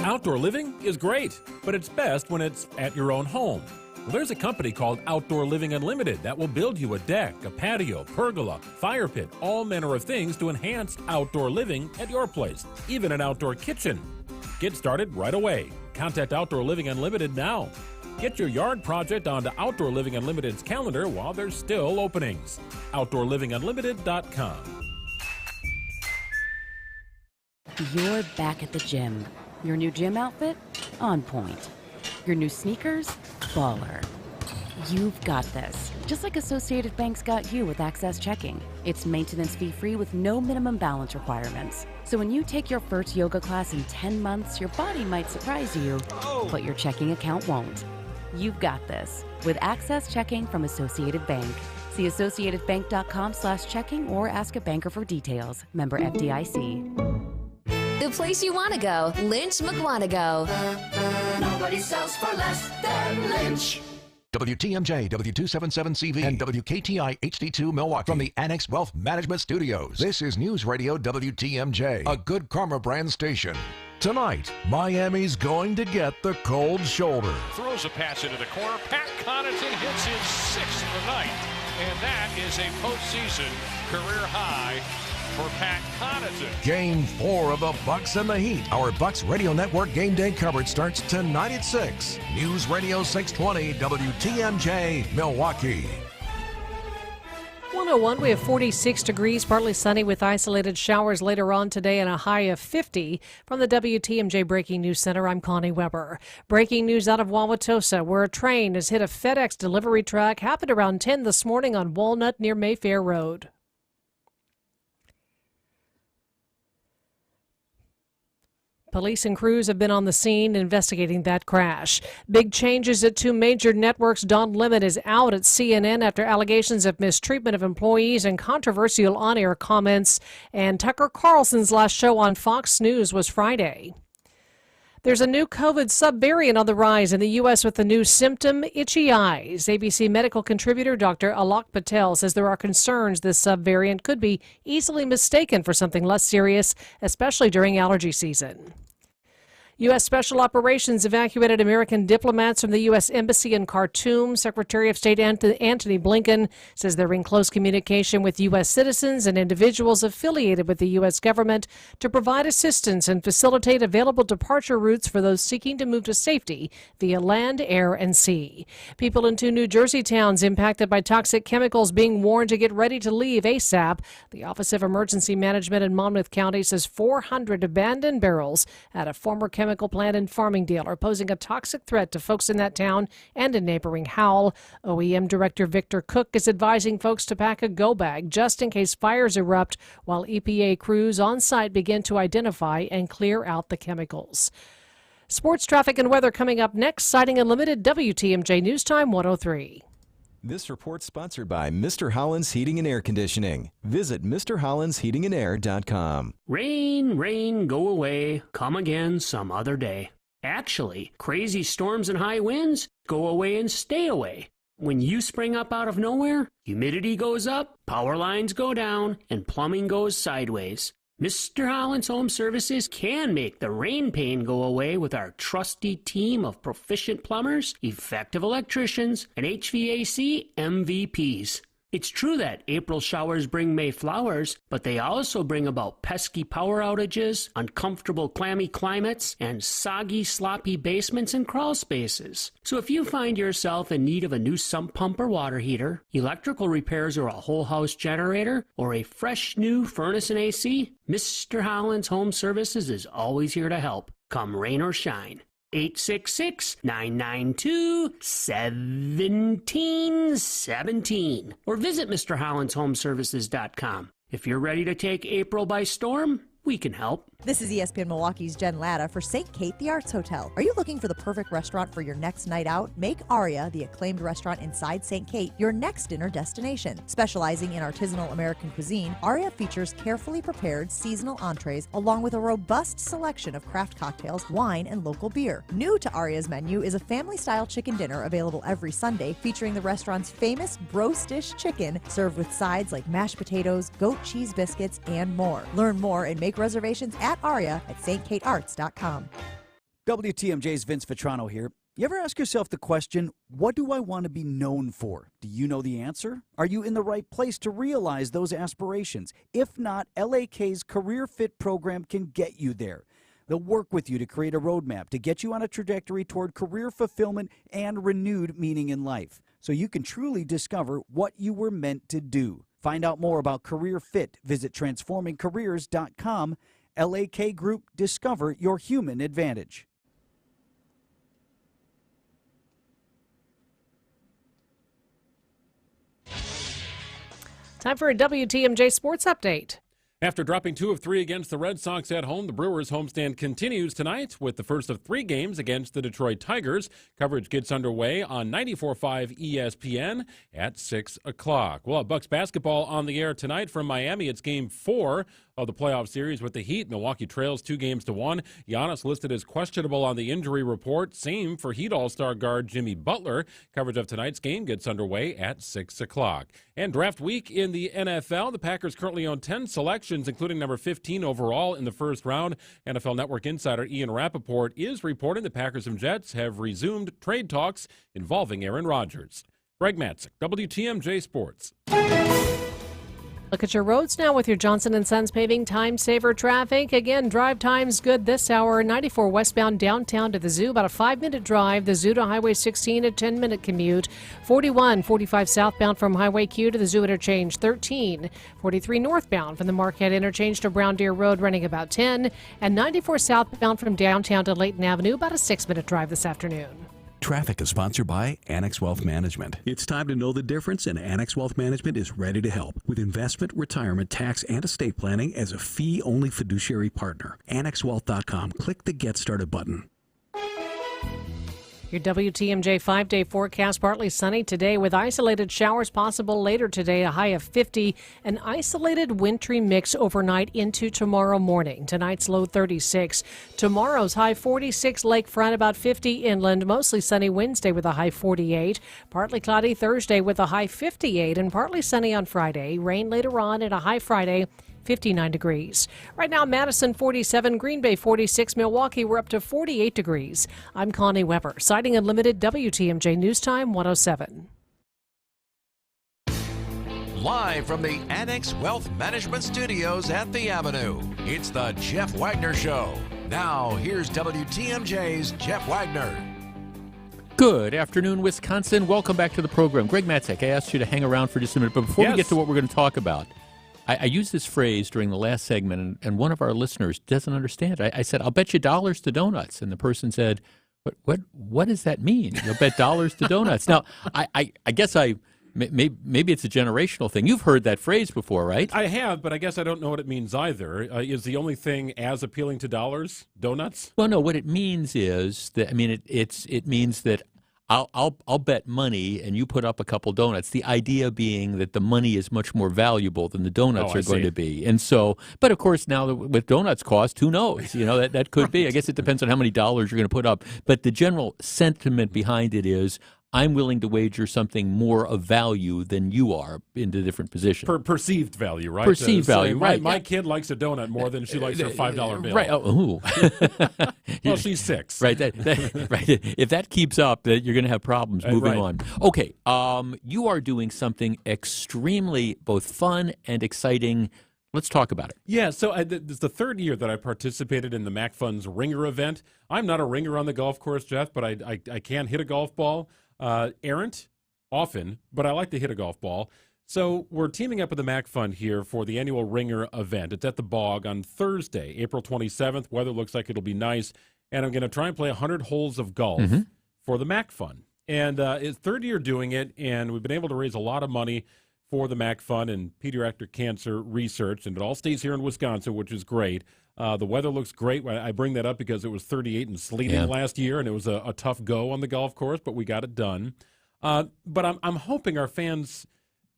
S18: Outdoor living is great, but it's best when it's at your own home. Well, there's a company called Outdoor Living Unlimited that will build you a deck, a patio, pergola, fire pit, all manner of things to enhance outdoor living at your place, even an outdoor kitchen. Get started right away. Contact Outdoor Living Unlimited now. Get your yard project onto Outdoor Living Unlimited's calendar while there's still openings. OutdoorLivingUnlimited.com.
S6: You're back at the gym. Your new gym outfit? On point. Your new sneakers? Baller. You've got this. Just like Associated Bank's got you with Access Checking. It's maintenance fee-free with no minimum balance requirements. So when you take your first yoga class in 10 months, your body might surprise you, but your checking account won't. You've got this with Access Checking from Associated Bank. See associatedbank.com/checking or ask a banker for details. Member FDIC.
S7: The place you want to go, Lynch McWanago.
S13: Nobody sells for less than Lynch.
S2: WTMJ, W277CV, and WKTI HD2 Milwaukee from the Annex Wealth Management Studios. This is News Radio WTMJ, a Good Karma brand station. Tonight, Miami's going to get the cold shoulder.
S8: Throws a pass into the corner. Pat Connaughton hits his 6th of the night. And that is a postseason career high for Pat Connaughton.
S2: Game 4 of the Bucks and the Heat. Our Bucks Radio Network game day coverage starts tonight at 6. News Radio 620 WTMJ, Milwaukee.
S1: 101, we have 46 degrees, partly sunny with isolated showers later on today and a high of 50. From the WTMJ Breaking News Center, I'm Connie Weber. Breaking news out of Wauwatosa, where a train has hit a FedEx delivery truck. Happened around 10 this morning on Walnut near Mayfair Road. Police and crews have been on the scene investigating that crash. Big changes at two major networks. Don Lemon is out at CNN after allegations of mistreatment of employees and controversial on-air comments. And Tucker Carlson's last show on Fox News was Friday. There's a new COVID subvariant on the rise in the U.S. with the new symptom, itchy eyes. ABC medical contributor Dr. Alok Patel says there are concerns this subvariant could be easily mistaken for something less serious, especially during allergy season. U.S. Special Operations evacuated American diplomats from the U.S. Embassy in Khartoum. Secretary of State Antony Blinken says they're in close communication with U.S. citizens and individuals affiliated with the U.S. government to provide assistance and facilitate available departure routes for those seeking to move to safety via land, air, and sea. People in two New Jersey towns impacted by toxic chemicals being warned to get ready to leave ASAP. The Office of Emergency Management in Monmouth County says 400 abandoned barrels at a former chemical plant in Farmingdale are posing a toxic threat to folks in that town and in neighboring Howell. OEM Director Victor Cook is advising folks to pack a go bag just in case fires erupt, while EPA crews on site begin to identify and clear out the chemicals. Sports traffic and weather coming up next. Sighting Unlimited, WTMJ News Time 103.
S22: This report sponsored by Mr. Holland's Heating and Air Conditioning. Visit MrHollandsHeatingandAir.com.
S9: Rain, rain, go away, come again some other day. Actually, crazy storms and high winds go away and stay away. When you spring up out of nowhere, humidity goes up, power lines go down, and plumbing goes sideways. Mr. Holland's Home Services can make the rain pain go away with our trusty team of proficient plumbers, effective electricians, and HVAC MVPs. It's true that April showers bring May flowers, but they also bring about pesky power outages, uncomfortable clammy climates, and soggy, sloppy basements and crawl spaces. So if you find yourself in need of a new sump pump or water heater, electrical repairs or a whole house generator, or a fresh new furnace and AC, Mr. Holland's Home Services is always here to help, come rain or shine. 866-992-1717 or visit MrHollandsHomeservices.com. If you're ready to take April by storm, we can help.
S10: This is ESPN Milwaukee's Jen Latta for St. Kate the Arts Hotel. Are you looking for the perfect restaurant for your next night out? Make Aria, the acclaimed restaurant inside St. Kate, your next dinner destination. Specializing in artisanal American cuisine, Aria features carefully prepared seasonal entrees along with a robust selection of craft cocktails, wine, and local beer. New to Aria's menu is a family-style chicken dinner available every Sunday featuring the restaurant's famous Bro-Stish chicken served with sides like mashed potatoes, goat cheese biscuits, and more. Learn more and make reservations at Aria at stkatearts.com.
S23: WTMJ's Vince Vitrano here. You ever ask yourself the question, what do I want to be known for? Do you know the answer? Are you in the right place to realize those aspirations? If not, LAK's Career Fit program can get you there. They'll work with you to create a roadmap to get you on a trajectory toward career fulfillment and renewed meaning in life, so you can truly discover what you were meant to do. Find out more about Career Fit. Visit transformingcareers.com. LAK Group, discover your human advantage.
S1: Time for a WTMJ Sports Update.
S18: After dropping 2 of 3 against the Red Sox at home, the Brewers homestand continues tonight with the first of 3 games against the Detroit Tigers. Coverage gets underway on 94.5 ESPN at 6 o'clock. We'll have Bucks basketball on the air tonight from Miami. It's Game 4 of the playoff series with the Heat. Milwaukee trails 2-1. Giannis listed as questionable on the injury report. Same for Heat All-Star guard Jimmy Butler. Coverage of tonight's game gets underway at 6 o'clock. And draft week in the NFL. The Packers currently own 10 selections, including number 15 overall in the first round. NFL Network insider Ian Rappaport is reporting the Packers and Jets have resumed trade talks involving Aaron Rodgers. Greg Matzik, WTMJ Sports.
S1: Look at your roads now with your Johnson & Sons Paving Time Saver traffic. Again, drive time's good this hour. 94 westbound downtown to the zoo, about a 5-minute drive. The zoo to Highway 16, a 10-minute commute. 41, 45 southbound from Highway Q to the zoo interchange, 13. 43 northbound from the Marquette interchange to Brown Deer Road, running about 10. And 94 southbound from downtown to Layton Avenue, about a 6-minute drive this afternoon.
S11: Traffic is sponsored by Annex Wealth Management. It's time to know the difference, and Annex Wealth Management is ready to help with investment, retirement, tax, and estate planning as a fee-only fiduciary partner. AnnexWealth.com. Click the Get Started button.
S1: Your WTMJ 5-day forecast, partly sunny today with isolated showers possible later today, a high of 50. An isolated wintry mix overnight into tomorrow morning. Tonight's low 36. Tomorrow's high 46 lakefront, about 50 inland. Mostly sunny Wednesday with a high 48. Partly cloudy Thursday with a high 58 and partly sunny on Friday. Rain later on and a high Friday. 59 degrees. Right now, Madison 47, Green Bay 46, Milwaukee, we're up to 48 degrees. I'm Connie Weber, Sighting Unlimited, WTMJ News Time 107.
S2: Live from the Annex Wealth Management Studios at the Avenue, it's the Jeff Wagner Show. Now, here's WTMJ's Jeff Wagner.
S3: Good afternoon, Wisconsin. Welcome back to the program. Greg Matzek, I asked you to hang around for just a minute, but before we get to what we're going to talk about, I used this phrase during the last segment, and one of our listeners doesn't understand. I said, I'll bet you dollars to donuts. And the person said, what does that mean? You'll bet dollars to donuts. Now, I guess maybe it's a generational thing. You've heard that phrase before, right?
S18: I have, but I guess I don't know what it means either. Is the only thing as appealing to dollars donuts?
S3: Well, no, what it means is that, it means that I'll bet money and you put up a couple donuts. The idea being that the money is much more valuable than the donuts are going to be. And so, but of course now with donuts cost, who knows? That could be. I guess it depends on how many dollars you're going to put up. But the general sentiment behind it is, I'm willing to wager something more of value than you are into different positions.
S18: Perceived value, right?
S3: Perceived value, right.
S18: My kid likes a donut more than she likes her $5 bill.
S3: Right. Oh,
S18: well, she's 6.
S3: Right. Right. If that keeps up, that you're going to have problems moving on. Okay. You are doing something extremely both fun and exciting. Let's talk about it.
S18: Yeah, so this is the third year that I participated in the Mac Fun's Ringer event. I'm not a ringer on the golf course, Jeff, but I can hit a golf ball. Errant, often, but I like to hit a golf ball. So we're teaming up with the Mac Fund here for the annual Ringer event. It's at the Bog on Thursday, April 27th. Weather looks like it'll be nice, and I'm going to try and play 100 holes of golf for the Mac Fund. And it's third year doing it, and we've been able to raise a lot of money for the Mac Fund and pediatric cancer research, and it all stays here in Wisconsin, which is great. The weather looks great. I bring that up because it was 38 and sleeting last year, and it was a tough go on the golf course, but we got it done. But I'm hoping our fans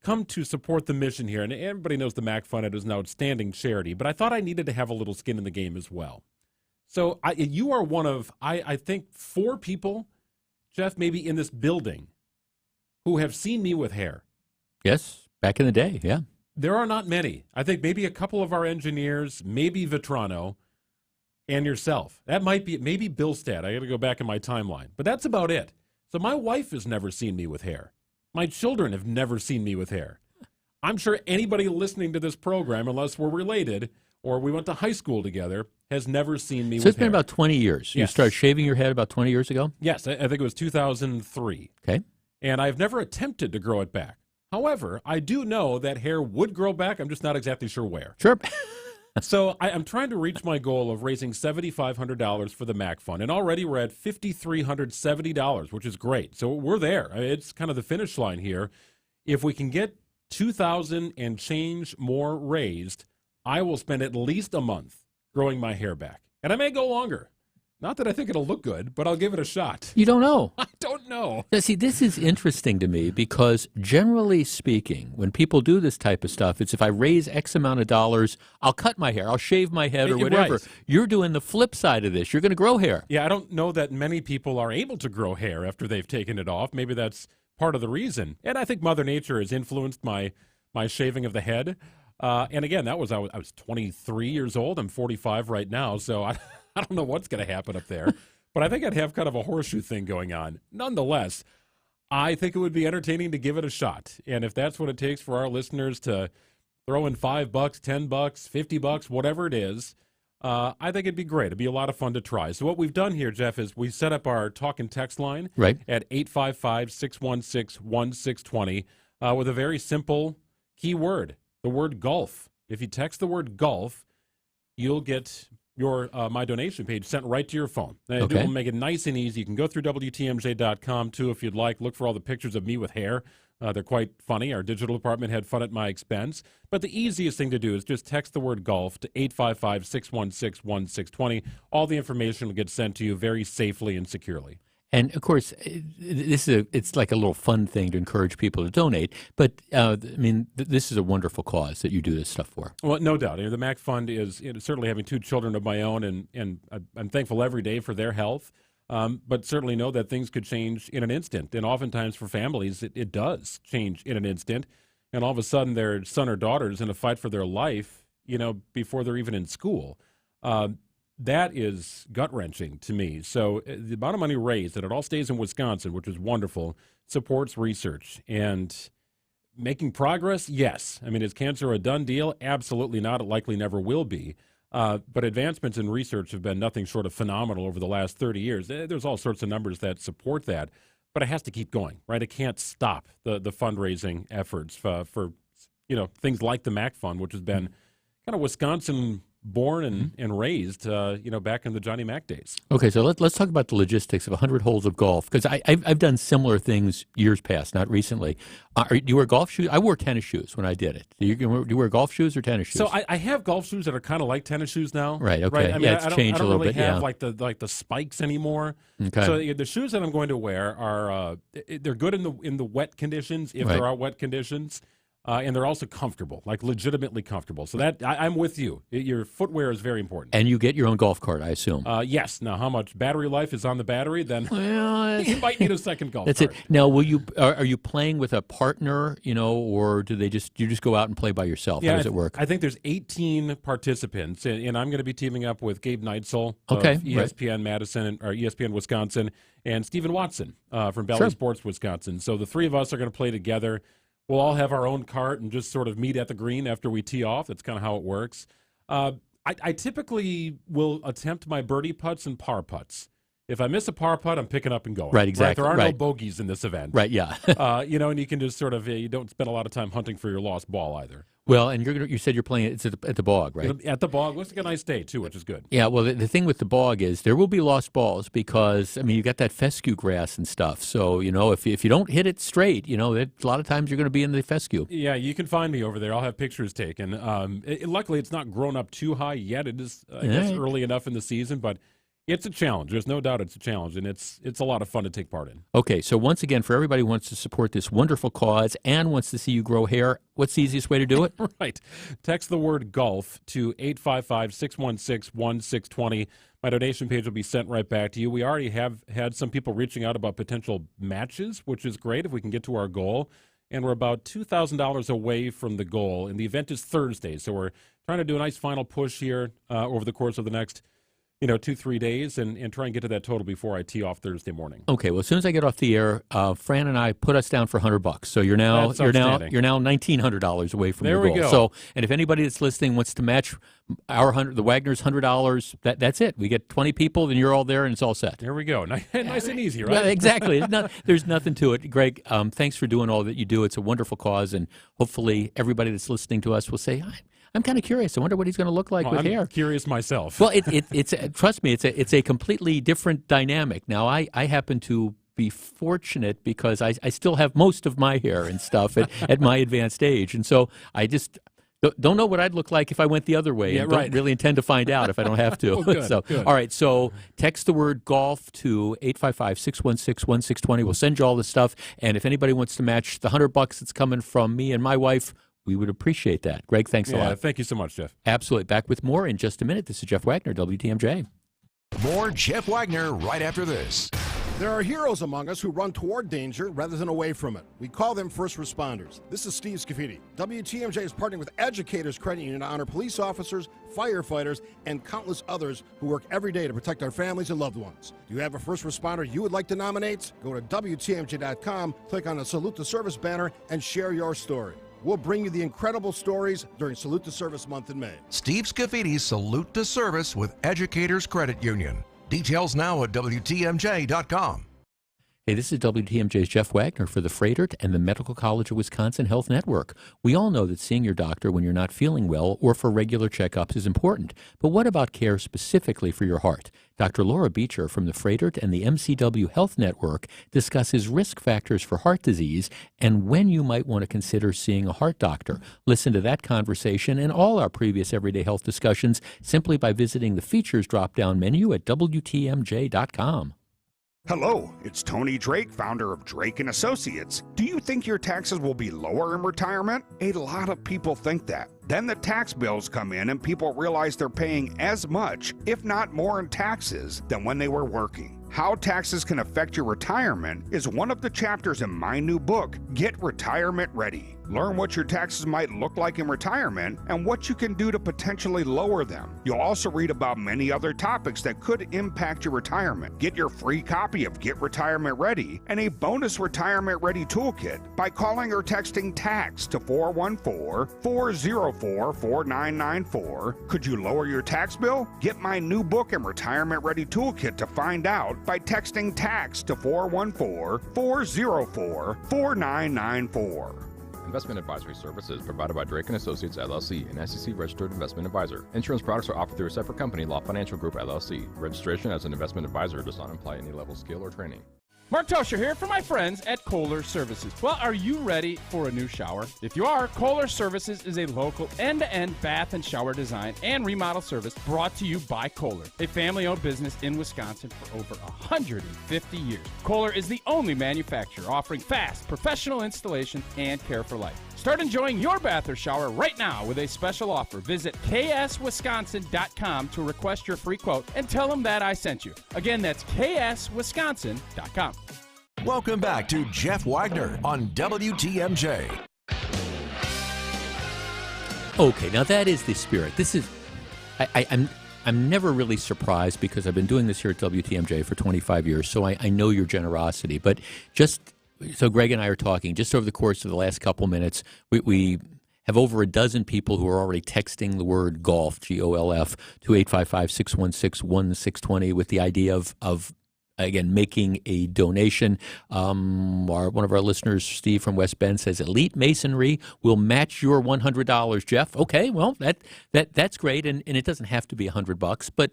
S18: come to support the mission here, and everybody knows the Mac Fund is an outstanding charity, but I thought I needed to have a little skin in the game as well. So you are one of, I think, 4 people, Jeff, maybe in this building, who have seen me with hair.
S3: Yes, back in the day, yeah.
S18: There are not many. I think maybe a couple of our engineers, maybe Vetrano, and yourself. That might be, maybe Billstad. I got to go back in my timeline. But that's about it. So my wife has never seen me with hair. My children have never seen me with hair. I'm sure anybody listening to this program, unless we're related or we went to high school together, has never seen me with hair.
S3: So it's been about 20 years. You started shaving your head about 20 years ago?
S18: Yes, I think it was 2003.
S3: Okay.
S18: And I've never attempted to grow it back. However, I do know that hair would grow back. I'm just not exactly sure where.
S3: Sure.
S18: So I'm trying to reach my goal of raising $7,500 for the Mac Fund. And already we're at $5,370, which is great. So we're there. It's kind of the finish line here. If we can get 2,000 and change more raised, I will spend at least a month growing my hair back. And I may go longer. Not that I think it'll look good, but I'll give it a shot.
S3: You don't know.
S18: I don't know.
S3: Now, see, this is interesting to me because generally speaking, when people do this type of stuff, it's if I raise X amount of dollars, I'll cut my hair, I'll shave my head or whatever.
S18: Right.
S3: You're doing the flip side of this. You're going to grow hair.
S18: Yeah, I don't know that many people are able to grow hair after they've taken it off. Maybe that's part of the reason. And I think Mother Nature has influenced my shaving of the head. And again, I was 23 years old. I'm 45 right now, so I don't know what's going to happen up there, but I think I'd have kind of a horseshoe thing going on. Nonetheless, I think it would be entertaining to give it a shot. And if that's what it takes for our listeners to throw in $5, $10, $50, whatever it is. I think it'd be great. It'd be a lot of fun to try. So what we've done here, Jeff, is we set up our talk and text line at 855-616-1620 with a very simple keyword, the word golf. If you text the word golf, you'll get your My Donation page sent right to your phone. It will make it nice and easy. You can go through WTMJ.com, too, if you'd like. Look for all the pictures of me with hair. They're quite funny. Our digital department had fun at my expense. But the easiest thing to do is just text the word golf to 855-616-1620. All the information will get sent to you very safely and securely.
S3: And, of course, it's like a little fun thing to encourage people to donate. But, this is a wonderful cause that you do this stuff for.
S18: Well, no doubt. The MAC Fund is certainly having 2 children of my own, and I'm thankful every day for their health. But certainly know that things could change in an instant. And oftentimes for families, it does change in an instant. And all of a sudden, their son or daughter's in a fight for their life, before they're even in school. That is gut-wrenching to me. So the amount of money raised, and it all stays in Wisconsin, which is wonderful, supports research. And making progress, yes. Is cancer a done deal? Absolutely not. It likely never will be. But advancements in research have been nothing short of phenomenal over the last 30 years. There's all sorts of numbers that support that, but it has to keep going, right? It can't stop the fundraising efforts for things like the MAC Fund, which has been kind of Wisconsin born and raised, back in the Johnny Mac days.
S3: Okay, so let's talk about the logistics of 100 holes of golf, because I've done similar things years past, not recently. Do you wear golf shoes? I wore tennis shoes when I did it. Do you wear golf shoes or tennis shoes?
S18: So I have golf shoes that are kind of like tennis shoes now.
S3: Right, okay.
S18: Right?
S3: It's changed a little bit,
S18: I don't really have like the spikes anymore.
S3: Okay.
S18: So the shoes that I'm going to wear are they're good in the wet conditions, if there are wet conditions. And they're also comfortable, like legitimately comfortable. So that I'm with you. Your footwear is very important.
S3: And you get your own golf cart, I assume.
S18: Yes. Now, how much battery life is on the battery? Then you might need a second golf cart.
S3: That's it. Now, are you playing with a partner? Or do you just go out and play by yourself?
S18: Yeah,
S3: How does it work?
S18: I think there's 18 participants, and I'm going to be teaming up with Gabe Neitzel of ESPN Madison or ESPN Wisconsin, and Stephen Watson from Bally Sports Wisconsin. So the 3 of us are going to play together. We'll all have our own cart and just sort of meet at the green after we tee off. That's kind of how it works. I typically will attempt my birdie putts and par putts. If I miss a par putt, I'm picking up and going.
S3: Right, exactly.
S18: There are no bogeys in this event.
S3: Right, yeah.
S18: And you can just sort of, you don't spend a lot of time hunting for your lost ball either.
S3: Well, and you said you're playing at the Bog, right?
S18: At the Bog. Looks like a nice day, too, which is good.
S3: Yeah, well, the thing with the Bog is there will be lost balls because, you got that fescue grass and stuff. So, if you don't hit it straight, a lot of times you're going to be in the fescue.
S18: Yeah, you can find me over there. I'll have pictures taken. Luckily, it's not grown up too high yet. It is, I guess, early enough in the season, but it's a challenge. There's no doubt it's a challenge, and it's a lot of fun to take part in.
S3: Okay, so once again, for everybody who wants to support this wonderful cause and wants to see you grow hair, what's the easiest way to do it?
S18: Right. Text the word golf to 855-616-1620. My donation page will be sent right back to you. We already have had some people reaching out about potential matches, which is great if we can get to our goal. And we're about $2,000 away from the goal. And the event is Thursday, so we're trying to do a nice final push here over the course of the next 2-3 days and try and get to that total before I tee off Thursday morning.
S3: Okay, well, as soon as I get off the air, Fran and I put us down for $100. So you're now $1,900 away from your goal.
S18: There we go.
S3: So, and if anybody that's listening wants to match the Wagner's $100, that's it. We get 20 people, then you're all there, and it's all set.
S18: There we go. Nice and easy, right?
S3: Yeah, exactly. There's nothing to it. Greg, thanks for doing all that you do. It's a wonderful cause, and hopefully everybody that's listening to us will say, I'm kind of curious. I wonder what he's going to look like with hair.
S18: I'm curious myself.
S3: Well, it's trust me, it's a completely different dynamic. Now, I happen to be fortunate because I still have most of my hair and stuff at my advanced age, and so I just don't know what I'd look like if I went the other way.
S18: Yeah,
S3: and
S18: right.
S3: Don't really intend to find out if I don't have to.
S18: Oh, good, good.
S3: All right, so text the word golf to 855-616-1620. We'll send you all the stuff, and if anybody wants to match the $100 that's coming from me and my wife, we would appreciate that. Greg, thanks a lot.
S18: Thank you so much, Jeff.
S3: Absolutely. Back with more in just a minute. This is Jeff Wagner, WTMJ.
S2: More Jeff Wagner right after this.
S14: There are heroes among us who run toward danger rather than away from it. We call them first responders. This is Steve Scafidi. WTMJ is partnering with Educators Credit Union to honor police officers, firefighters, and countless others who work every day to protect our families and loved ones. Do you have a first responder you would like to nominate? Go to WTMJ.com, click on the Salute the Service banner, and share your story. We'll bring you the incredible stories during Salute to Service Month in May.
S2: Steve Scaffidi's Salute to Service with Educators Credit Union. Details now at WTMJ.com.
S3: Hey, this is WTMJ's Jeff Wagner for the Freighter and the Medical College of Wisconsin Health Network. We all know that seeing your doctor when you're not feeling well or for regular checkups is important. But what about care specifically for your heart? Dr. Laura Beecher from the Freighter and the MCW Health Network discusses risk factors for heart disease and when you might want to consider seeing a heart doctor. Listen to that conversation and all our previous everyday health discussions simply by visiting the features drop-down menu at WTMJ.com.
S15: Hello, it's Tony Drake, founder of Drake & Associates. Do you think your taxes will be lower in retirement? A lot of people think that. Then the tax bills come in and people realize they're paying as much, if not more in taxes, than when they were working. How taxes can affect your retirement is one of the chapters in my new book, Get Retirement Ready. Learn what your taxes might look like in retirement and what you can do to potentially lower them. You'll also read about many other topics that could impact your retirement. Get your free copy of Get Retirement Ready and a bonus Retirement Ready toolkit by calling or texting TAX to 414-404-4994. Could you lower your tax bill? Get my new book and Retirement Ready toolkit to find out by texting TAX to 414-404-4994.
S16: Investment advisory services provided by Drake & Associates, LLC, an SEC-registered investment advisor. Insurance products are offered through a separate company, Law Financial Group, LLC. Registration as an investment advisor does not imply any level of skill or training.
S17: Mark Tosher here for my friends at Kohler Services. Well, are you ready for a new shower? If you are, Kohler Services is a local end-to-end bath and shower design and remodel service brought to you by Kohler, a family-owned business in Wisconsin for over 150 years. Kohler is the only manufacturer offering fast, professional installation and care for life. Start enjoying your bath or shower right now with a special offer. Visit kswisconsin.com to request your free quote and tell them that I sent you. Again, that's kswisconsin.com.
S2: Welcome back to Jeff Wagner on WTMJ.
S3: Okay, now that is the spirit. This is, I'm never really surprised because I've been doing this here at WTMJ for 25 years, so I know your generosity. But so Greg and I are talking just over the course of the last couple minutes. We have over a dozen people who are already texting the word golf, GOLF, to 855-616-1620 with the idea of again, making a donation. One of our listeners, Steve from West Bend, says Elite Masonry will match your $100, Jeff. Okay, well, that's great, and it doesn't have to be $100, but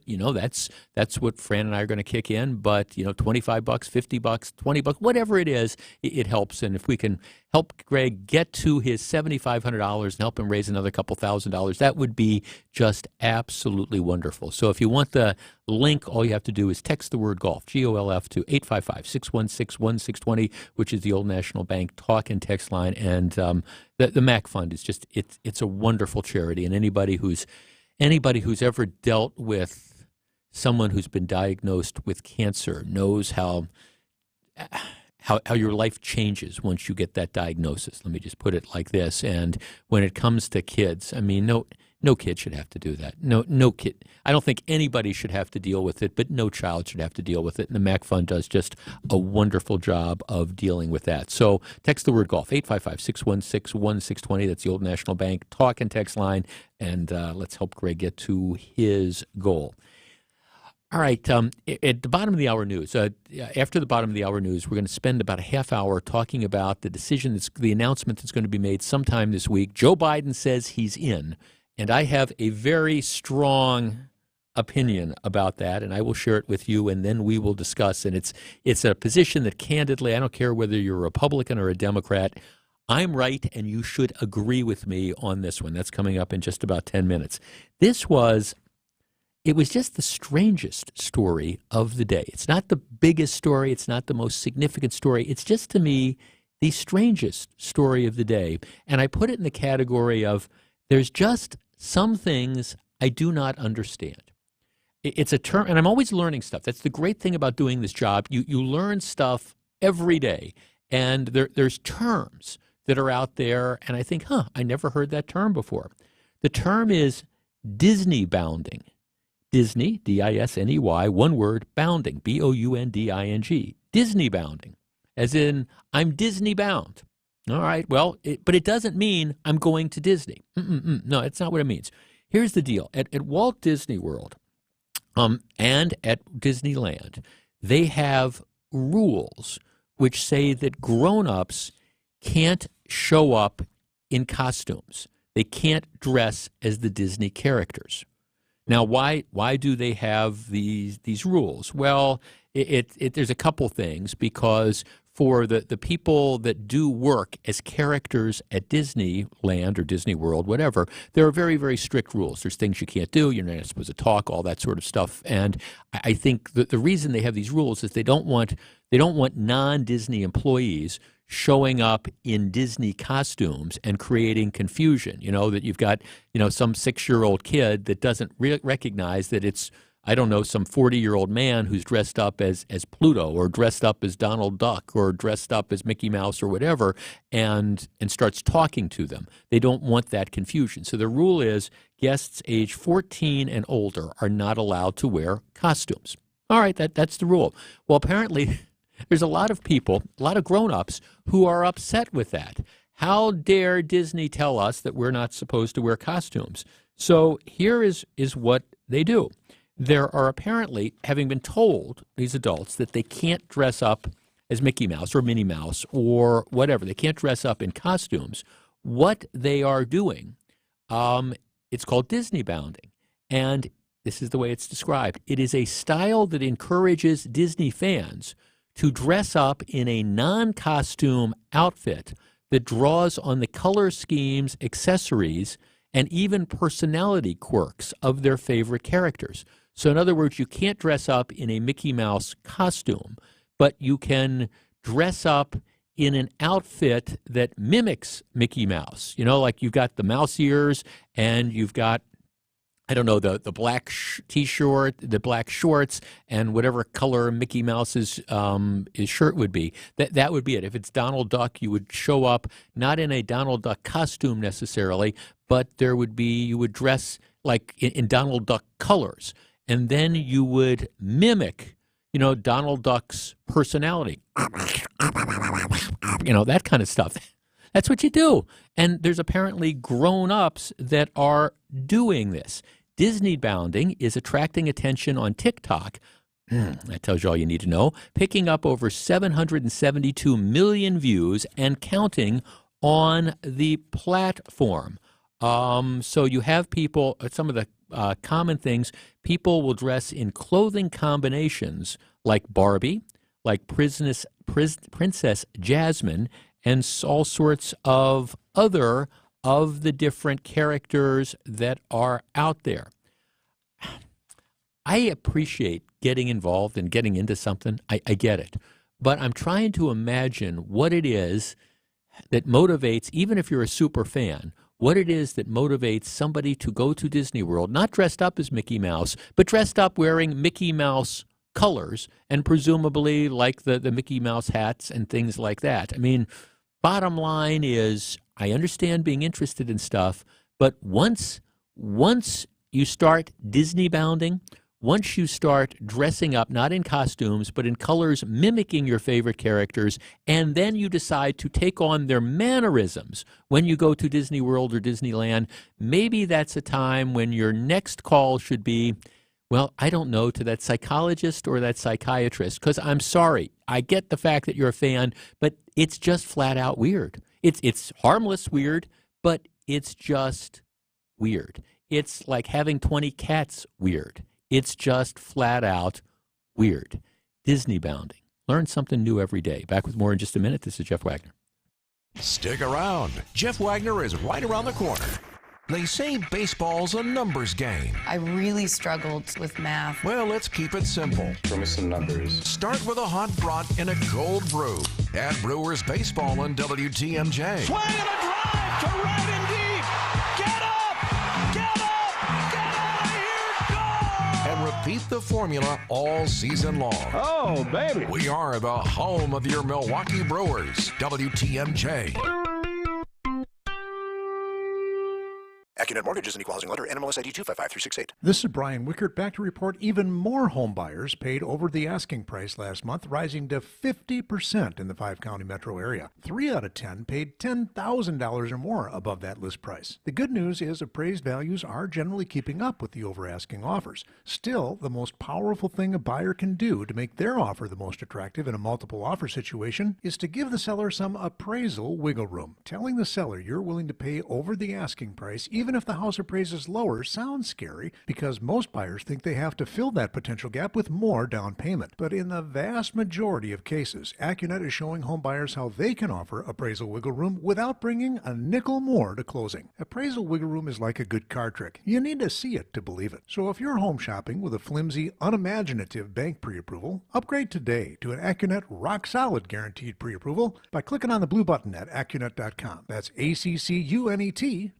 S3: that's what Fran and I are going to kick in. But $25, $50, $20, whatever it is, it helps. And if we can help Greg get to his $7,500 and help him raise another couple $1,000, that would be just absolutely wonderful. So if you want the link, all you have to do is text the word golf, GOLF, to 855-616-1620, which is the Old National Bank talk and text line. And the MAC Fund is just it's a wonderful charity, and anybody who's ever dealt with someone who's been diagnosed with cancer knows how your life changes once you get that diagnosis. Let me just put it like this. And when it comes to kids, I mean, no kid should have to do that. No kid. I don't think anybody should have to deal with it, but no child should have to deal with it. And the MAC Fund does just a wonderful job of dealing with that. So text the word golf, 855-616-1620. That's the Old National Bank talk and text line. And let's help Greg get to his goal. All right, at the bottom of the hour news, after the bottom of the hour news, we're going to spend about a half hour talking about the announcement that's going to be made sometime this week. Joe Biden says he's in, and I have a very strong opinion about that, and I will share it with you, and then we will discuss. And it's a position that, candidly, I don't care whether you're a Republican or a Democrat, I'm right, and you should agree with me on this one. That's coming up in just about 10 minutes. It was just the strangest story of the day. It's not the biggest story. It's not the most significant story. It's just, to me, the strangest story of the day. And I put it in the category of there's just some things I do not understand. It's a term, and I'm always learning stuff. That's the great thing about doing this job. You learn stuff every day, and there's terms that are out there, and I think, I never heard that term before. The term is Disney bounding. Disney, D-I-S-N-E-Y, one word, bounding, B-O-U-N-D-I-N-G. Disney bounding, as in I'm Disney bound. All right. Well, but it doesn't mean I'm going to Disney. No, that's not what it means. Here's the deal. At Walt Disney World and at Disneyland, they have rules which say that grown-ups can't show up in costumes. They can't dress as the Disney characters. Now, why do they have these rules? Well, there's a couple things, because for the people that do work as characters at Disneyland or Disney World, whatever, there are very, very strict rules. There's things you can't do. You're not supposed to talk, all that sort of stuff. And I think the reason they have these rules is they don't want non-Disney employees showing up in Disney costumes and creating confusion. That you've got some 6-year-old kid that doesn't recognize that it's, I don't know, some 40-year-old man who's dressed up as Pluto or dressed up as Donald Duck or dressed up as Mickey Mouse or whatever, and starts talking to them. They don't want that confusion. So the rule is guests age 14 and older are not allowed to wear costumes. All right, that's the rule. Well, apparently there's a lot of people, a lot of grown-ups who are upset with that. How dare Disney tell us that we're not supposed to wear costumes? So here is what they do. There are apparently, having been told, these adults, that they can't dress up as Mickey Mouse or Minnie Mouse or whatever. They can't dress up in costumes. What they are doing, it's called Disney bounding. And this is the way it's described. It is a style that encourages Disney fans to dress up in a non-costume outfit that draws on the color schemes, accessories, and even personality quirks of their favorite characters. So in other words, you can't dress up in a Mickey Mouse costume, but you can dress up in an outfit that mimics Mickey Mouse. Like you've got the mouse ears and you've got, I don't know, the black T-shirt, the black shorts, and whatever color Mickey Mouse's his shirt would be. That would be it. If it's Donald Duck, you would show up not in a Donald Duck costume necessarily, but you would dress like in Donald Duck colors. And then you would mimic, Donald Duck's personality. That kind of stuff. That's what you do. And there's apparently grown-ups that are doing this. Disney bounding is attracting attention on TikTok. That tells you all you need to know. Picking up over 772 million views and counting on the platform. So you have people, some of the common things, people will dress in clothing combinations like Barbie, like Princess Jasmine, and all sorts of other of the different characters that are out there. I appreciate getting involved and getting into something. I get it. But I'm trying to imagine what it is that motivates, even if you're a super fan, what it is that motivates somebody to go to Disney World, not dressed up as Mickey Mouse, but dressed up wearing Mickey Mouse colors and presumably like the Mickey Mouse hats and things like that. I mean, bottom line is I understand being interested in stuff, but once you start Disney bounding, once you start dressing up, not in costumes, but in colors mimicking your favorite characters, and then you decide to take on their mannerisms when you go to Disney World or Disneyland, maybe that's a time when your next call should be, well, I don't know, to that psychologist or that psychiatrist, because I'm sorry, I get the fact that you're a fan, but it's just flat out weird. It's harmless weird, but it's just weird. It's like having 20 cats weird. It's just flat out weird. Disney bounding. Learn something new every day. Back with more in just a minute. This is Jeff Wagner.
S2: Stick around. Jeff Wagner is right around the corner. They say baseball's a numbers game.
S19: I really struggled with math.
S2: Well, let's keep it simple.
S20: Throw me some numbers.
S2: Start with a hot brat and a cold brew. Add Brewers baseball on WTMJ.
S13: Swing and a drive to right and deep. Get up! Get up! Get out of here! Go!
S2: And repeat the formula all season long.
S20: Oh, baby.
S2: We are the home of your Milwaukee Brewers. WTMJ.
S4: AccuNet Mortgage is an equal housing lender. NMLS ID 255368.
S5: This is Brian Wickert back to report even more home buyers paid over the asking price last month, rising to 50% in the 5-county metro area. 3 out of 10 paid $10,000 or more above that list price. The good news is appraised values are generally keeping up with the over-asking offers. Still, the most powerful thing a buyer can do to make their offer the most attractive in a multiple offer situation is to give the seller some appraisal wiggle room. Telling the seller you're willing to pay over the asking price, even if the house appraises lower, sounds scary because most buyers think they have to fill that potential gap with more down payment. But in the vast majority of cases, AccuNet is showing home buyers how they can offer appraisal wiggle room without bringing a nickel more to closing. Appraisal wiggle room is like a good card trick. You need to see it to believe it. So if you're home shopping with a flimsy, unimaginative bank pre-approval, upgrade today to an AccuNet rock-solid guaranteed pre-approval by clicking on the blue button at AccuNet.com. That's ACCUNET.com.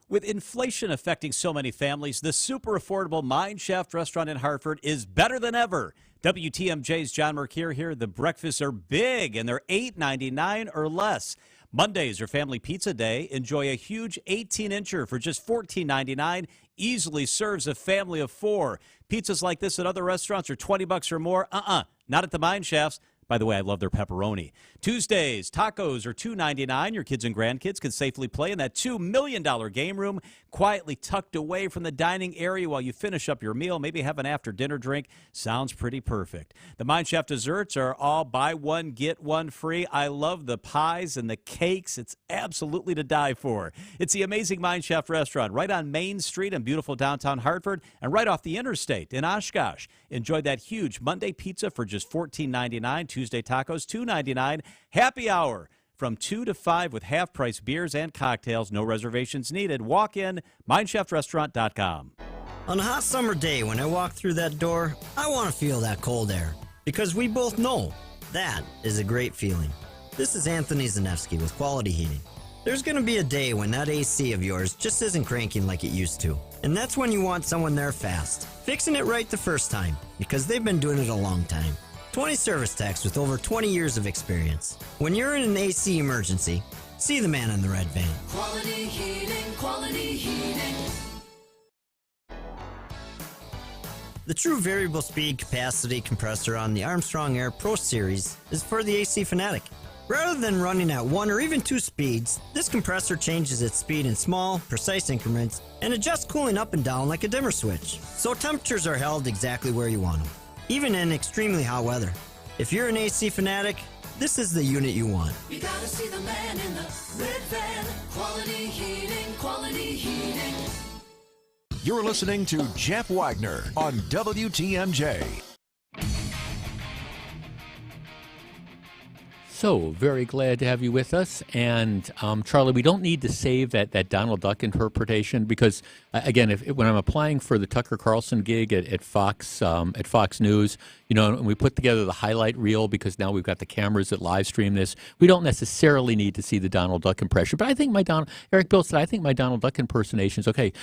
S21: With inflation affecting so many families, the super affordable Mine Shaft restaurant in Hartford is better than ever. WTMJ's John Mercure here. The breakfasts are big and they're $8.99 or less. Mondays are family pizza day. Enjoy a huge 18-incher for just $14.99. Easily serves a family of 4. Pizzas like this at other restaurants are $20 or more. Not at the Mine Shafts. By the way, I love their pepperoni. Tuesdays, tacos are $2.99. Your kids and grandkids can safely play in that $2 million game room, quietly tucked away from the dining area while you finish up your meal, maybe have an after-dinner drink. Sounds pretty perfect. The Mine Shaft desserts are all buy one, get one free. I love the pies and the cakes. It's absolutely to die for. It's the amazing Mine Shaft restaurant right on Main Street in beautiful downtown Hartford and right off the interstate in Oshkosh. Enjoy that huge Monday pizza for just $14.99. Tuesday tacos, $2.99. Happy hour from 2 to 5 with half-price beers and cocktails. No reservations needed. Walk in, mineshaftRestaurant.com.
S24: On a hot summer day, when I walk through that door, I want to feel that cold air. Because we both know that is a great feeling. This is Anthony Zanevsky with Quality Heating. There's going to be a day when that AC of yours just isn't cranking like it used to. And that's when you want someone there fast, fixing it right the first time, because they've been doing it a long time. 20 service techs with over 20 years of experience. When you're in an AC emergency, see the man in the red van.
S13: Quality heating, quality heating.
S24: The true variable speed capacity compressor on the Armstrong Air Pro Series is for the AC fanatic. Rather than running at 1 or even 2 speeds, this compressor changes its speed in small, precise increments and adjusts cooling up and down like a dimmer switch. So temperatures are held exactly where you want them, even in extremely hot weather. If you're an AC fanatic, this is the unit you want.
S13: You gotta see the man in the red van. Quality heating, quality heating.
S2: You're listening to Jeff Wagner on WTMJ.
S3: So, very glad to have you with us. And, Charlie, we don't need to save that Donald Duck interpretation because, again, when I'm applying for the Tucker Carlson gig at Fox News, and we put together the highlight reel because now we've got the cameras that live stream this, we don't necessarily need to see the Donald Duck impression. But I think Eric Bill said, I think my Donald Duck impersonation is okay.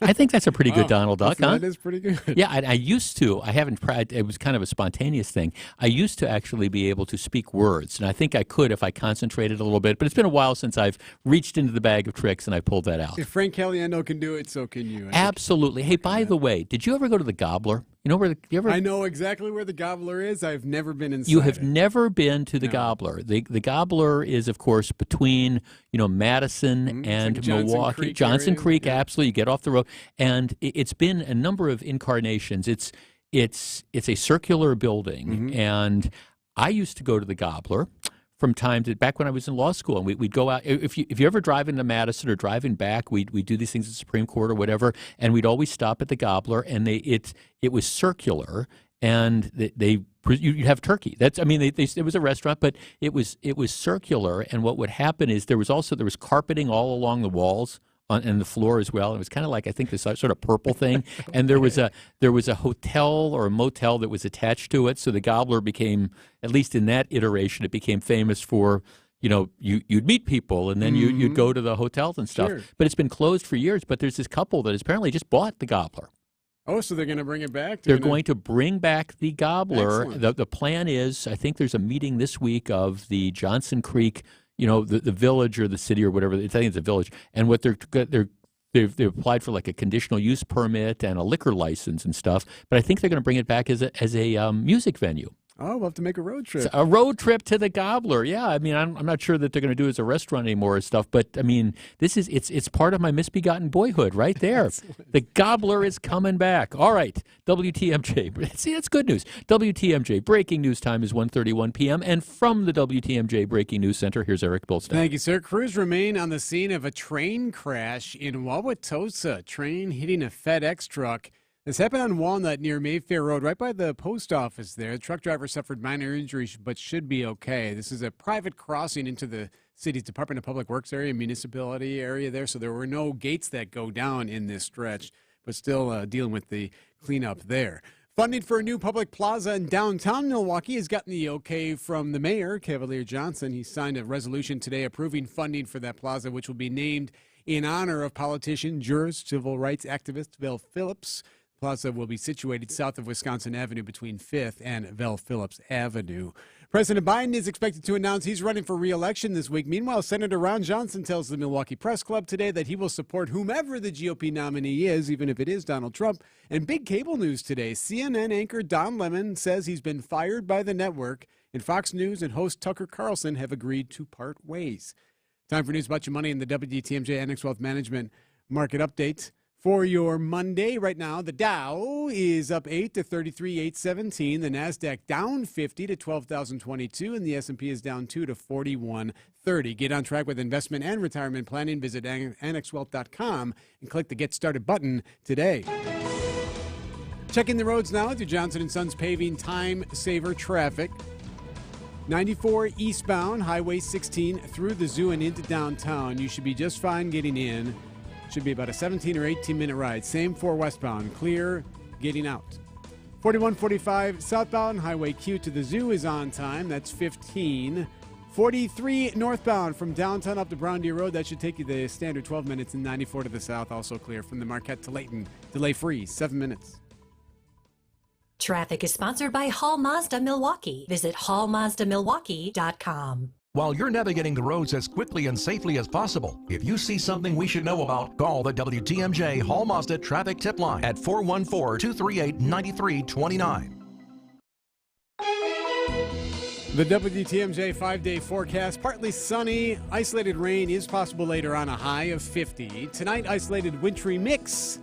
S3: I think that's a pretty good Donald Duck, huh?
S25: That is pretty good.
S3: Yeah, I used to. I haven't. It was kind of a spontaneous thing. I used to actually be able to speak words, and I think I could if I concentrated a little bit. But it's been a while since I've reached into the bag of tricks and I pulled that out.
S25: If Frank Caliendo can do it, so can you.
S3: Absolutely. Hey, by the way, did you ever go to the Gobbler? You know where
S25: I know exactly where the Gobbler is. I've never been inside.
S3: You have never been to the Gobbler. The Gobbler is, of course, between Madison and
S25: like
S3: Milwaukee. Johnson Creek, absolutely. You get off the road, and it's been a number of incarnations. It's a circular building, and I used to go to the Gobbler from time to back when I was in law school, and we'd go out. If you ever drive into Madison or driving back, we'd do these things at the Supreme Court or whatever, and we'd always stop at the Gobbler, and it was circular, and you'd have turkey. It was a restaurant, but it was circular, and what would happen is there was carpeting all along the walls and the floor as well. It was kind of like, I think, this sort of purple thing. And there was a hotel or a motel that was attached to it. So the Gobbler became, at least in that iteration, it became famous for, you'd meet people and then you'd go to the hotels and stuff.
S25: Sure.
S3: But it's been closed for years. But there's this couple that has apparently just bought the Gobbler.
S25: Oh, so they're going to bring it back?
S3: They're going to bring back the Gobbler.
S25: Excellent.
S3: The plan is, I think there's a meeting this week of the Johnson Creek the village or the city or whatever. I think it's a village, and what they've applied for like a conditional use permit and a liquor license and stuff. But I think they're going to bring it back as a music venue.
S25: Oh, we'll have to make a road trip.
S3: A road trip to the Gobbler. Yeah, I mean, I'm not sure that they're going to do it as a restaurant anymore and stuff, but I mean, it's part of my misbegotten boyhood right there. The Gobbler is coming back. All right, WTMJ. See, that's good news. WTMJ breaking news time is 1:31 p.m. And from the WTMJ Breaking News Center, here's Eric Bilstein.
S25: Thank you, sir. Crews remain on the scene of a train crash in Wauwatosa. Train hitting a FedEx truck. This happened on Walnut near Mayfair Road, right by the post office there. The truck driver suffered minor injuries but should be okay. This is a private crossing into the city's Department of Public Works area, municipality area there, so there were no gates that go down in this stretch, but still dealing with the cleanup there. Funding for a new public plaza in downtown Milwaukee has gotten the okay from the mayor, Cavalier Johnson. He signed a resolution today approving funding for that plaza, which will be named in honor of politician, jurist, civil rights activist Vel Phillips. Plaza will be situated south of Wisconsin Avenue between 5th and Vel Phillips Avenue. President Biden is expected to announce he's running for re-election this week. Meanwhile, Senator Ron Johnson tells the Milwaukee Press Club today that he will support whomever the GOP nominee is, even if it is Donald Trump. And big cable news today, CNN anchor Don Lemon says he's been fired by the network, and Fox News and host Tucker Carlson have agreed to part ways. Time for news about your money in the WTMJ Annex Wealth Management Market Update. For your Monday, right now, the Dow is up 8 to 33,817. The NASDAQ down 50 to 12,022. And the S&P is down 2 to 4130. Get on track with investment and retirement planning. Visit annexwealth.com and click the Get Started button today. Checking the roads now through Johnson & Sons Paving Time Saver Traffic. 94 eastbound, Highway 16 through the zoo and into downtown. You should be just fine getting in. Should be about a 17 or 18-minute ride. Same for westbound. Clear getting out. 4145 southbound. Highway Q to the zoo is on time. That's 15. 43 northbound from downtown up to Brown Deer Road. That should take you the standard 12 minutes. And 94 to the south, also clear from the Marquette to Layton. Delay-free, 7 minutes.
S6: Traffic is sponsored by Hall Mazda Milwaukee. Visit hallmazdamilwaukee.com.
S2: While you're navigating the roads as quickly and safely as possible, if you see something we should know about, call the WTMJ Hall Mazda Traffic Tip Line at 414-238-9329.
S25: The WTMJ 5-day forecast, partly sunny. Isolated rain is possible later on, a high of 50. Tonight, isolated wintry mix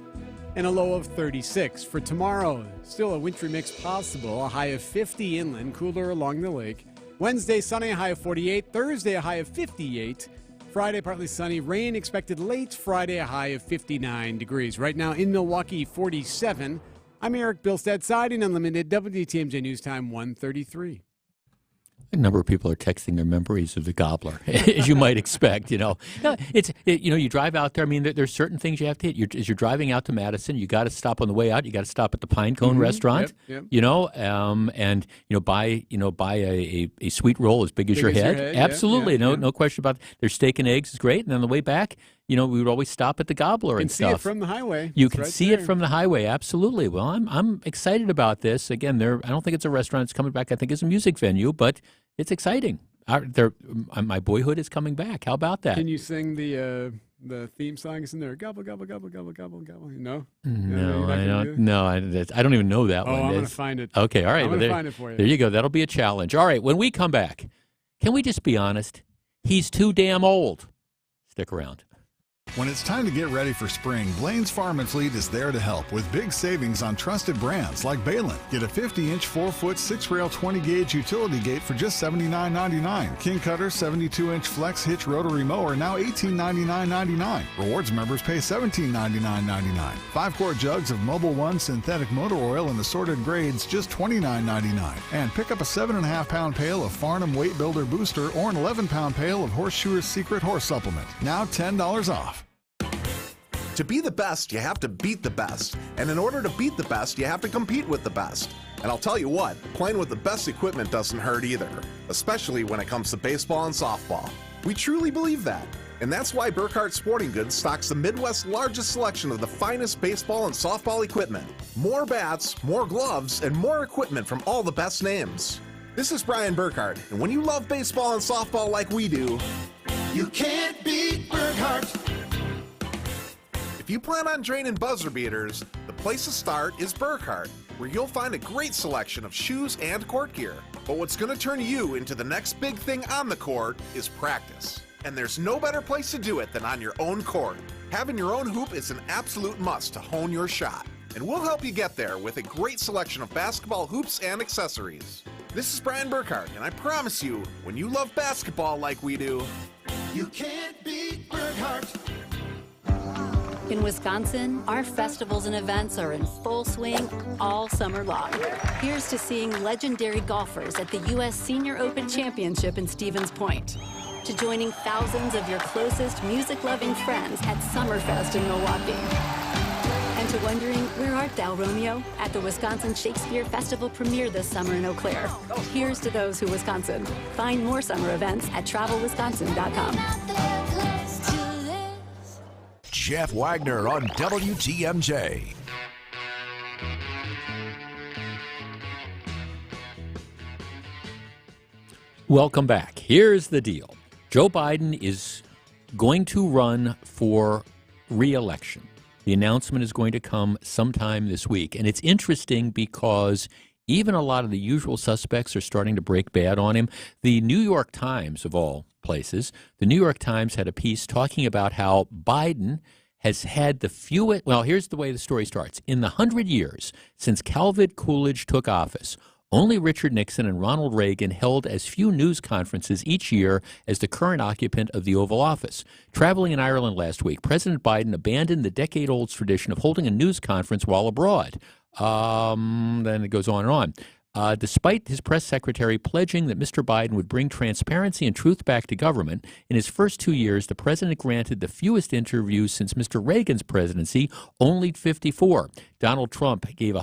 S25: and a low of 36. For tomorrow, still a wintry mix possible, a high of 50 inland, cooler along the lake. Wednesday, sunny, a high of 48. Thursday, a high of 58. Friday, partly sunny. Rain expected late Friday, a high of 59 degrees. Right now in Milwaukee, 47. I'm Eric Bilstead, Siding Unlimited, WTMJ News Time 1:33.
S3: A number of people are texting their memories of the Gobbler, as you might expect. You drive out there. I mean, there's certain things you have to hit. As you're driving out to Madison, you got to stop on the way out. You got to stop at the Pine Cone restaurant.
S25: Yep.
S3: Buy a sweet roll as big as your head. Absolutely, no question about it. Their steak and eggs is great, and on the way back, we would always stop at the Gobbler and stuff.
S25: You can see it from the highway.
S3: You can see it from the highway, absolutely. Well, I'm excited about this. Again, I don't think it's a restaurant. It's coming back. I think it's a music venue, but it's exciting. My boyhood is coming back. How about that?
S25: Can you sing the theme song? Is in there? Gobble, gobble, gobble, gobble, gobble, gobble. No?
S3: No, I don't. No, I don't even know that one.
S25: I'm going to find it.
S3: Okay, all right.
S25: I'm going to find it for you.
S3: There you go. That'll be a challenge. All right, when we come back, can we just be honest? He's too damn old. Stick around.
S7: When it's time to get ready for spring, Blaine's Farm and Fleet is there to help with big savings on trusted brands like Balin. Get a 50-inch, 4-foot, 6-rail, 20-gauge utility gate for just $79.99. King Cutter 72-inch flex hitch rotary mower now $1899.99. Rewards members pay $1799.99. 5-quart jugs of Mobil 1 synthetic motor oil in assorted grades just $29.99. And pick up a 7.5-pound pail of Farnham Weight Builder Booster or an 11-pound pail of Horseshoer's Secret Horse Supplement. Now $10 off.
S8: To be the best, you have to beat the best. And in order to beat the best, you have to compete with the best. And I'll tell you what, playing with the best equipment doesn't hurt either, especially when it comes to baseball and softball. We truly believe that. And that's why Burkhart Sporting Goods stocks the Midwest's largest selection of the finest baseball and softball equipment. More bats, more gloves, and more equipment from all the best names. This is Brian Burkhart, and when you love baseball and softball like we do,
S13: You can't beat Burkhart.
S8: if you plan on draining buzzer beaters, the place to start is Burkhart, where you'll find a great selection of shoes and court gear. But what's going to turn you into the next big thing on the court is practice. And there's no better place to do it than on your own court. Having your own hoop is an absolute must to hone your shot. And we'll help you get there with a great selection of basketball hoops and accessories. This is Brian Burkhart, and I promise you, when you love basketball like we do,
S13: You can't beat Burkhart.
S9: In Wisconsin, our festivals and events are in full swing all summer long. Here's to seeing legendary golfers at the U.S. Senior Open Championship in Stevens Point, to joining thousands of your closest music-loving friends at Summerfest in Milwaukee, and to wondering, where art thou, Romeo, at the Wisconsin Shakespeare Festival premiere this summer in Eau Claire. Here's to those who Wisconsin. Find more summer events at travelwisconsin.com.
S2: Jeff Wagner on WTMJ.
S3: Welcome back. Here's the deal. Joe Biden is going to run for re-election. The announcement is going to come sometime this week. And it's interesting because even a lot of the usual suspects are starting to break bad on him. The New York Times, of all places, the New York Times had a piece talking about how Biden has had the fewest, well, here's the way the story starts. In the 100 years since Calvin Coolidge took office, only Richard Nixon and Ronald Reagan held as few news conferences each year as the current occupant of the Oval Office. Traveling in Ireland last week, President Biden abandoned the decade-old tradition of holding a news conference while abroad. Then it goes on and on. Despite his press secretary pledging that Mr. Biden would bring transparency and truth back to government, in his first 2 years, the president granted the fewest interviews since Mr. Reagan's presidency, only 54. Donald Trump gave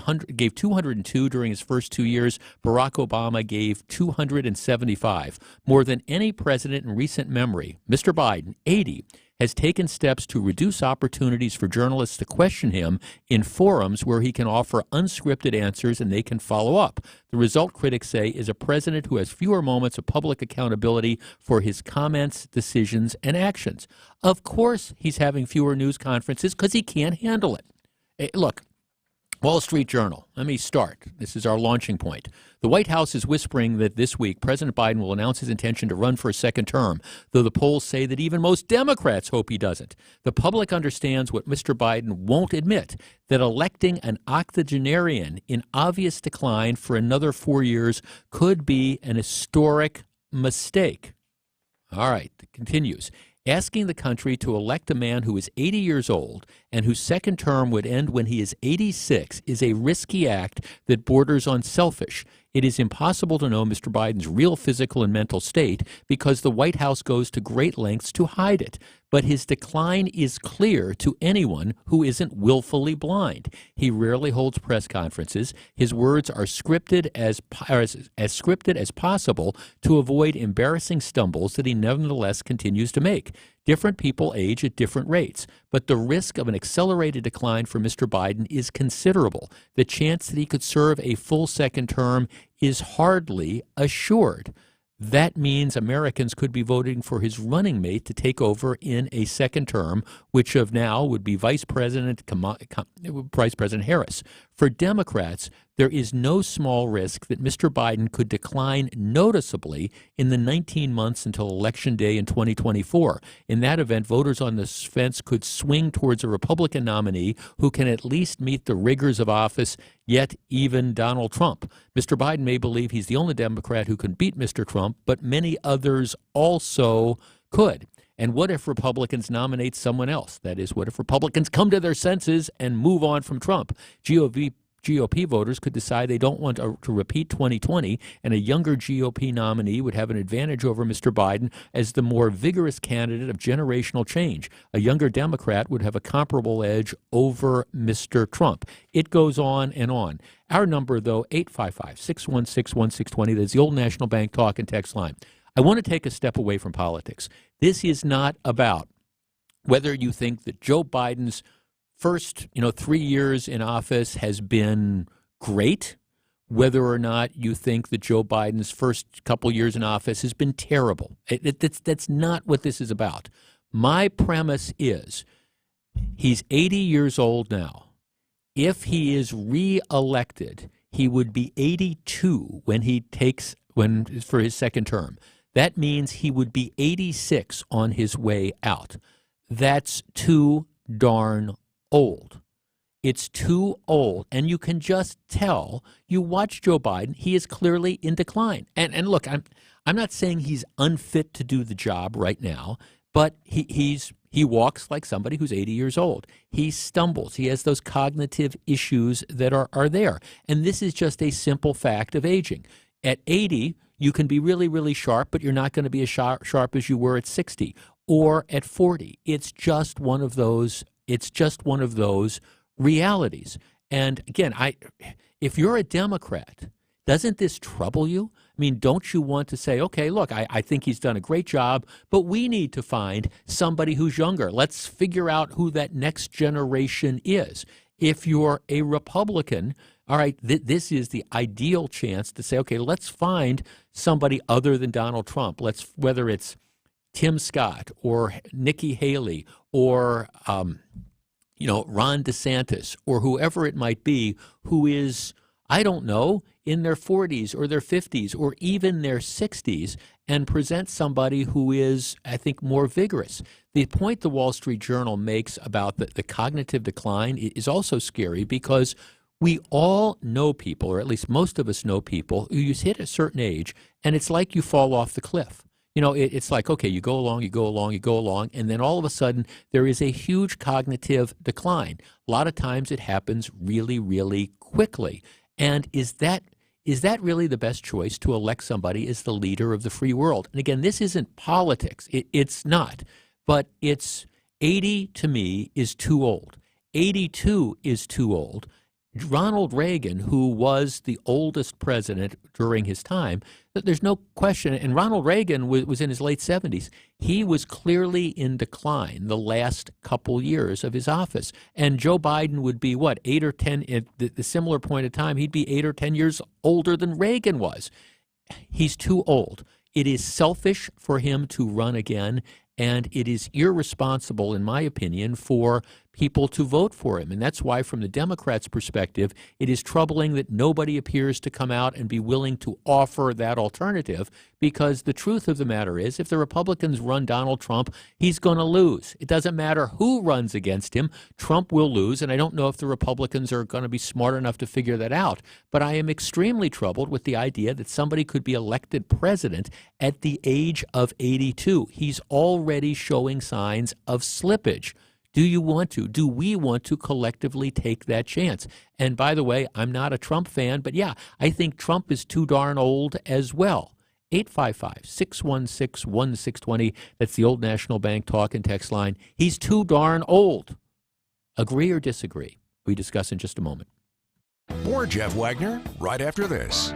S3: 202 during his first 2 years. Barack Obama gave 275. More than any president in recent memory. Mr. Biden, 80. Has taken steps to reduce opportunities for journalists to question him in forums where he can offer unscripted answers and they can follow up. The result, critics say, is a president who has fewer moments of public accountability for his comments, decisions, and actions. Of course he's having fewer news conferences because he can't handle it. Hey, look, Wall Street Journal, let me start. This is our launching point. The White House is whispering that this week President Biden will announce his intention to run for a second term, though the polls say that even most Democrats hope he doesn't. The public understands what Mr. Biden won't admit, that electing an octogenarian in obvious decline for another 4 years could be an historic mistake. All right, it continues. Asking the country to elect a man who is 80 years old and whose second term would end when he is 86 is a risky act that borders on selfish. It is impossible to know Mr. Biden's real physical and mental state because the White House goes to great lengths to hide it. But his decline is clear to anyone who isn't willfully blind. He rarely holds press conferences. His words are scripted as scripted as possible to avoid embarrassing stumbles that he nevertheless continues to make. Different people age at different rates, but the risk of an accelerated decline for Mr. Biden is considerable. The chance that he could serve a full second term is hardly assured. That means Americans could be voting for his running mate to take over in a second term, which of now would be Vice President Harris. For Democrats, there is no small risk that Mr. Biden could decline noticeably in the 19 months until Election Day in 2024. In that event, voters on the fence could swing towards a Republican nominee who can at least meet the rigors of office, yet even Donald Trump. Mr. Biden may believe he's the only Democrat who can beat Mr. Trump, but many others also could. And what if Republicans nominate someone else? That is, what if Republicans come to their senses and move on from Trump? GOP voters could decide they don't want to repeat 2020, and a younger GOP nominee would have an advantage over Mr. Biden as the more vigorous candidate of generational change. A younger Democrat would have a comparable edge over Mr. Trump. It goes on and on. Our number, though, 855-616-1620. That's the old National Bank talk and text line. I want to take a step away from politics. This is not about whether you think that Joe Biden's first, 3 years in office has been great, whether or not you think that Joe Biden's first couple years in office has been terrible. That's not what this is about. My premise is he's 80 years old now. If he is re-elected, he would be 82 for his second term. That means he would be 86 on his way out. That's too darn old. It's too old, and you can just tell. You watch Joe Biden; he is clearly in decline. And look, I'm not saying he's unfit to do the job right now, but he walks like somebody who's 80 years old. He stumbles. He has those cognitive issues that are there, and this is just a simple fact of aging. At 80, you can be really, really sharp, but you're not going to be as sharp as you were at 60 or at 40. It's just one of those. It's just one of those realities. And again, if you're a Democrat, doesn't this trouble you? I mean, don't you want to say, okay, look, I think he's done a great job, but we need to find somebody who's younger. Let's figure out who that next generation is. If you're a Republican, all right, this is the ideal chance to say, okay, let's find somebody other than Donald Trump. Whether it's Tim Scott or Nikki Haley or Ron DeSantis or whoever it might be, who is, I don't know, in their 40s or their 50s or even their 60s, and present somebody who is, I think, more vigorous. The point the Wall Street Journal makes about the cognitive decline is also scary, because we all know people, or at least most of us know people, who you hit a certain age and it's like you fall off the cliff. It's like, okay, you go along, and then all of a sudden there is a huge cognitive decline. A lot of times it happens really, really quickly. And is that really the best choice, to elect somebody as the leader of the free world? And again, this isn't politics. It's not. But 80 to me is too old. 82 is too old. Ronald Reagan, who was the oldest president during his time, there's no question, and Ronald Reagan was in his late 70s. He was clearly in decline the last couple years of his office. And Joe Biden would be, 8 or 10, at the similar point of time, he'd be 8 or 10 years older than Reagan was. He's too old. It is selfish for him to run again, and it is irresponsible, in my opinion, for people to vote for him. And that's why, from the Democrats' perspective, it is troubling that nobody appears to come out and be willing to offer that alternative, because the truth of the matter is, if the Republicans run Donald Trump, he's going to lose. It doesn't matter who runs against him, Trump will lose, and I don't know if the Republicans are going to be smart enough to figure that out. But I am extremely troubled with the idea that somebody could be elected president at the age of 82. He's already showing signs of slippage. Do you want to? Do we want to collectively take that chance? And by the way, I'm not a Trump fan, but yeah, I think Trump is too darn old as well. 855-616-1620. That's the Old National Bank talk and text line. He's too darn old. Agree or disagree? We discuss in just a moment.
S2: More Jeff Wagner right after this.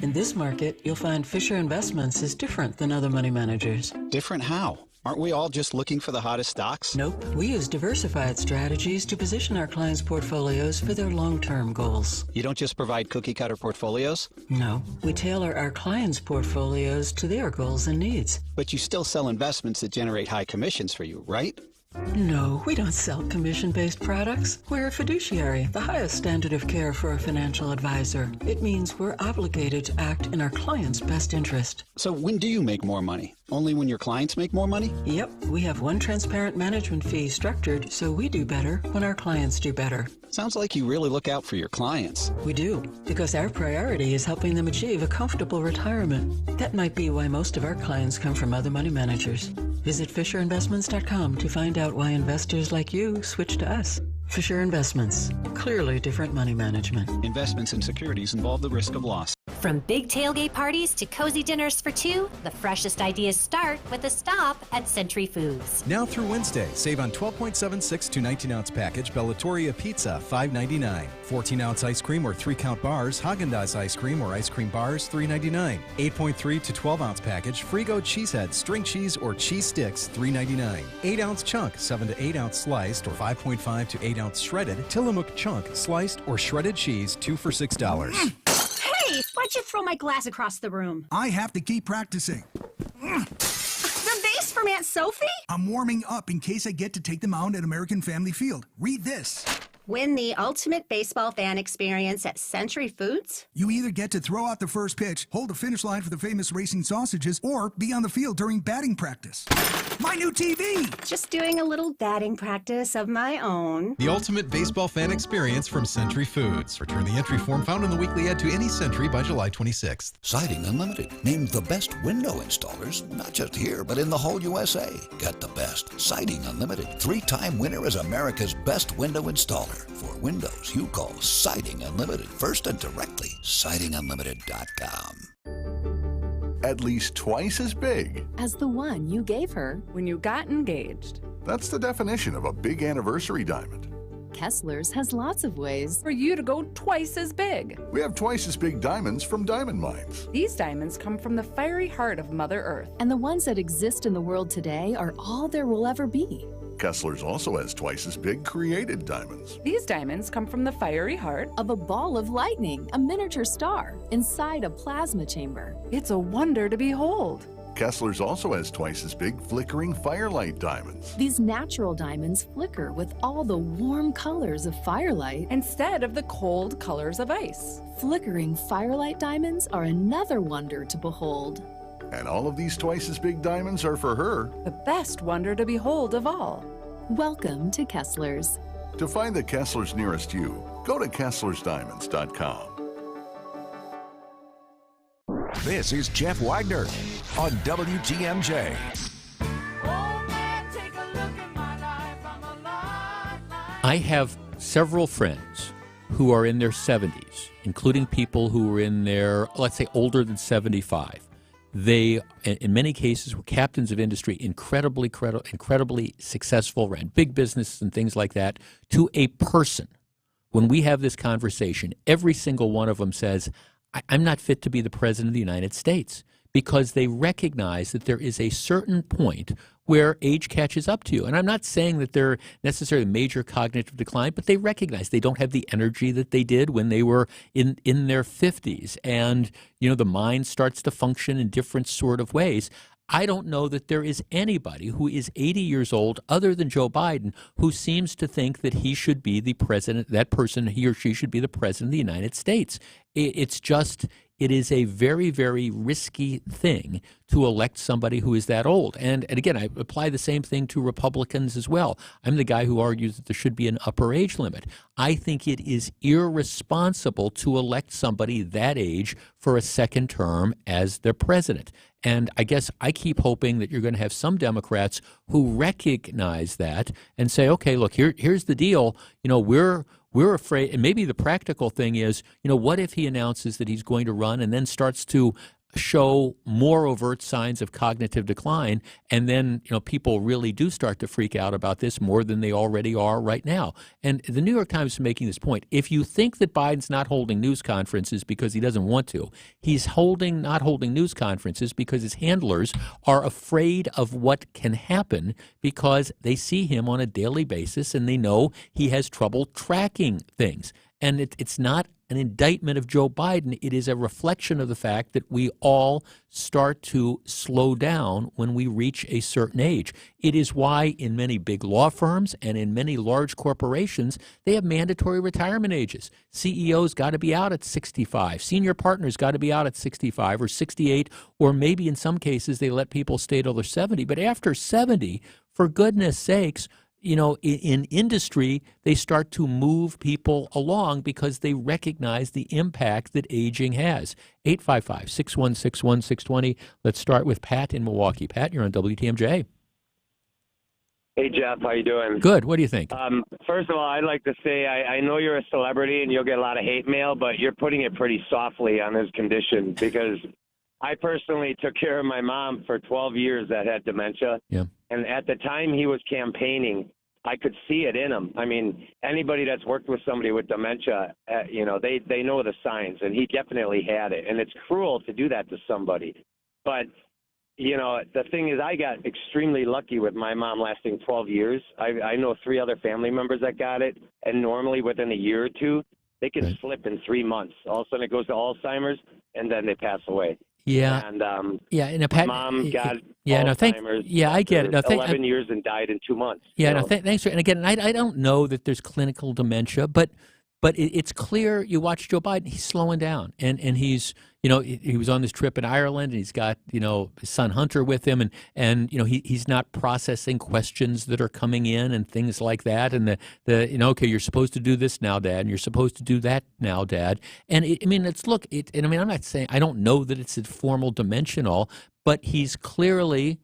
S10: In this market, you'll find Fisher Investments is different than other money managers.
S11: Different how? Aren't we all just looking for the hottest stocks?
S10: Nope. We use diversified strategies to position our clients' portfolios for their long-term goals.
S11: You don't just provide cookie-cutter portfolios?
S10: No. We tailor our clients' portfolios to their goals and needs.
S11: But you still sell investments that generate high commissions for you, right?
S10: No, we don't sell commission-based products. We're a fiduciary, the highest standard of care for a financial advisor. It means we're obligated to act in our client's best interest.
S11: So when do you make more money? Only when your clients make more money?
S10: Yep, we have one transparent management fee structured so we do better when our clients do better.
S11: Sounds like you really look out for your clients.
S10: We do, because our priority is helping them achieve a comfortable retirement. That might be why most of our clients come from other money managers. Visit FisherInvestments.com to find out why investors like you switch to us. Fisher Investments, clearly different money management.
S11: Investments in securities involve the risk of loss.
S6: From big tailgate parties to cozy dinners for two, the freshest ideas start with a stop at Century Foods.
S12: Now through Wednesday, save on 12.76 to 19-ounce package Bellatoria pizza, $5.99. 14-ounce ice cream or 3-count bars, Häagen-Dazs ice cream or ice cream bars, $3.99. 8.3 to 12-ounce package Frigo cheesehead, string cheese or cheese sticks, $3.99. 8-ounce chunk, 7 to 8-ounce sliced or 5.5 to 8 8-ounce shredded Tillamook chunk, sliced, or shredded cheese, 2 for $6.
S1: Hey, why'd you throw my glass across the room?
S14: I have to keep practicing.
S1: The vase from Aunt Sophie?
S14: I'm warming up in case I get to take the mound at American Family Field. Read this.
S1: Win the ultimate baseball fan experience at Century Foods?
S14: You either get to throw out the first pitch, hold the finish line for the famous racing sausages, or be on the field during batting practice. My new TV!
S1: Just doing a little batting practice of my own.
S12: The ultimate baseball fan experience from Century Foods. Return the entry form found in the weekly ad to any Century by July 26th.
S18: Siding Unlimited, named the best window installers, not just here, but in the whole USA. Get the best. Siding Unlimited, 3-time winner as America's best window installer. For windows, you call Siding Unlimited first and directly. SidingUnlimited.com.
S22: At least twice as big
S23: as the one you gave her when you got engaged.
S22: That's the definition of a big anniversary diamond.
S23: Kessler's has lots of ways for you to go twice as big.
S22: We have twice as big diamonds from diamond mines.
S19: These diamonds come from the fiery heart of Mother Earth.
S23: And the ones that exist in the world today are all there will ever be.
S22: Kessler's also has twice as big created diamonds.
S19: These diamonds come from the fiery heart
S23: of a ball of lightning, a miniature star, inside a plasma chamber.
S19: It's a wonder to behold.
S22: Kessler's also has twice as big flickering firelight diamonds.
S23: These natural diamonds flicker with all the warm colors of firelight
S19: instead of the cold colors of ice.
S23: Flickering firelight diamonds are another wonder to behold.
S22: And all of these twice as big diamonds are for her.
S19: The best wonder to behold of all.
S23: Welcome to Kessler's.
S22: To find the Kessler's nearest you, go to Kessler'sDiamonds.com.
S2: This is Jeff Wagner on WTMJ.
S3: I have several friends who are in their 70s, including people who are in their, let's say, older than 75. They, in many cases, were captains of industry, incredibly successful, ran big businesses and things like that. To a person, when we have this conversation, every single one of them says, I'm not fit to be the president of the United States, because they recognize that there is a certain point where age catches up to you. And I'm not saying that they're necessarily major cognitive decline, but they recognize they don't have the energy that they did when they were in their 50s. And, you know, the mind starts to function in different sort of ways. I don't know that there is anybody who is 80 years old other than Joe Biden who seems to think that he should be the president, that person, he or she should be the president of the United States. It's just, it is a very, very risky thing to elect somebody who is that old. And again, I apply the same thing to Republicans as well. I'm the guy who argues that there should be an upper age limit. I think it is irresponsible to elect somebody that age for a second term as their president. And I guess I keep hoping that you're going to have some Democrats who recognize that and say, okay, look, here's the deal. You know, we're afraid, and maybe the practical thing is, you know, what if he announces that he's going to run and then starts to show more overt signs of cognitive decline, and then, you know, people really do start to freak out about this more than they already are right now. And the New York Times is making this point. If you think that Biden's not holding news conferences because he doesn't want to, he's not holding news conferences because his handlers are afraid of what can happen because they see him on a daily basis and they know he has trouble tracking things. And it's not an indictment of Joe Biden. It is a reflection of the fact that we all start to slow down when we reach a certain age. It is why in many big law firms and in many large corporations, they have mandatory retirement ages. CEOs got to be out at 65. Senior partners got to be out at 65 or 68, or maybe in some cases they let people stay till they're 70. But after 70, for goodness sakes, you know, in industry, they start to move people along because they recognize the impact that aging has. 855-616-1620. Let's start with Pat in Milwaukee. Pat, you're on WTMJ.
S26: Hey, Jeff. How you doing?
S3: Good. What do you think?
S26: First of all, I'd like to say I know you're a celebrity and you'll get a lot of hate mail, but you're putting it pretty softly on his condition because I personally took care of my mom for 12 years that had dementia.
S3: Yeah. And
S26: at the time he was campaigning, I could see it in him. I mean, anybody that's worked with somebody with dementia, you know, they know the signs, and he definitely had it. And it's cruel to do that to somebody. But The thing is, I got extremely lucky with my mom lasting 12 years. I know 3 other family members that got it, and normally within a year or two, they can slip in 3 months. All of a sudden, it goes to Alzheimer's, and then they pass away.
S3: Yeah.
S26: And
S3: and
S26: mom got
S3: Alzheimer's. I get it. No,
S26: 11 years and died in 2 months.
S3: Thanks for. And again, I don't know that there's clinical dementia, but it's clear. You watch Joe Biden; he's slowing down, and he's he was on this trip in Ireland, and he's got his son Hunter with him, and he's not processing questions that are coming in and things like that, and the okay, you're supposed to do this now, Dad, and you're supposed to do that now, Dad, and I'm not saying I don't know that it's a formal dimensional, but he's clearly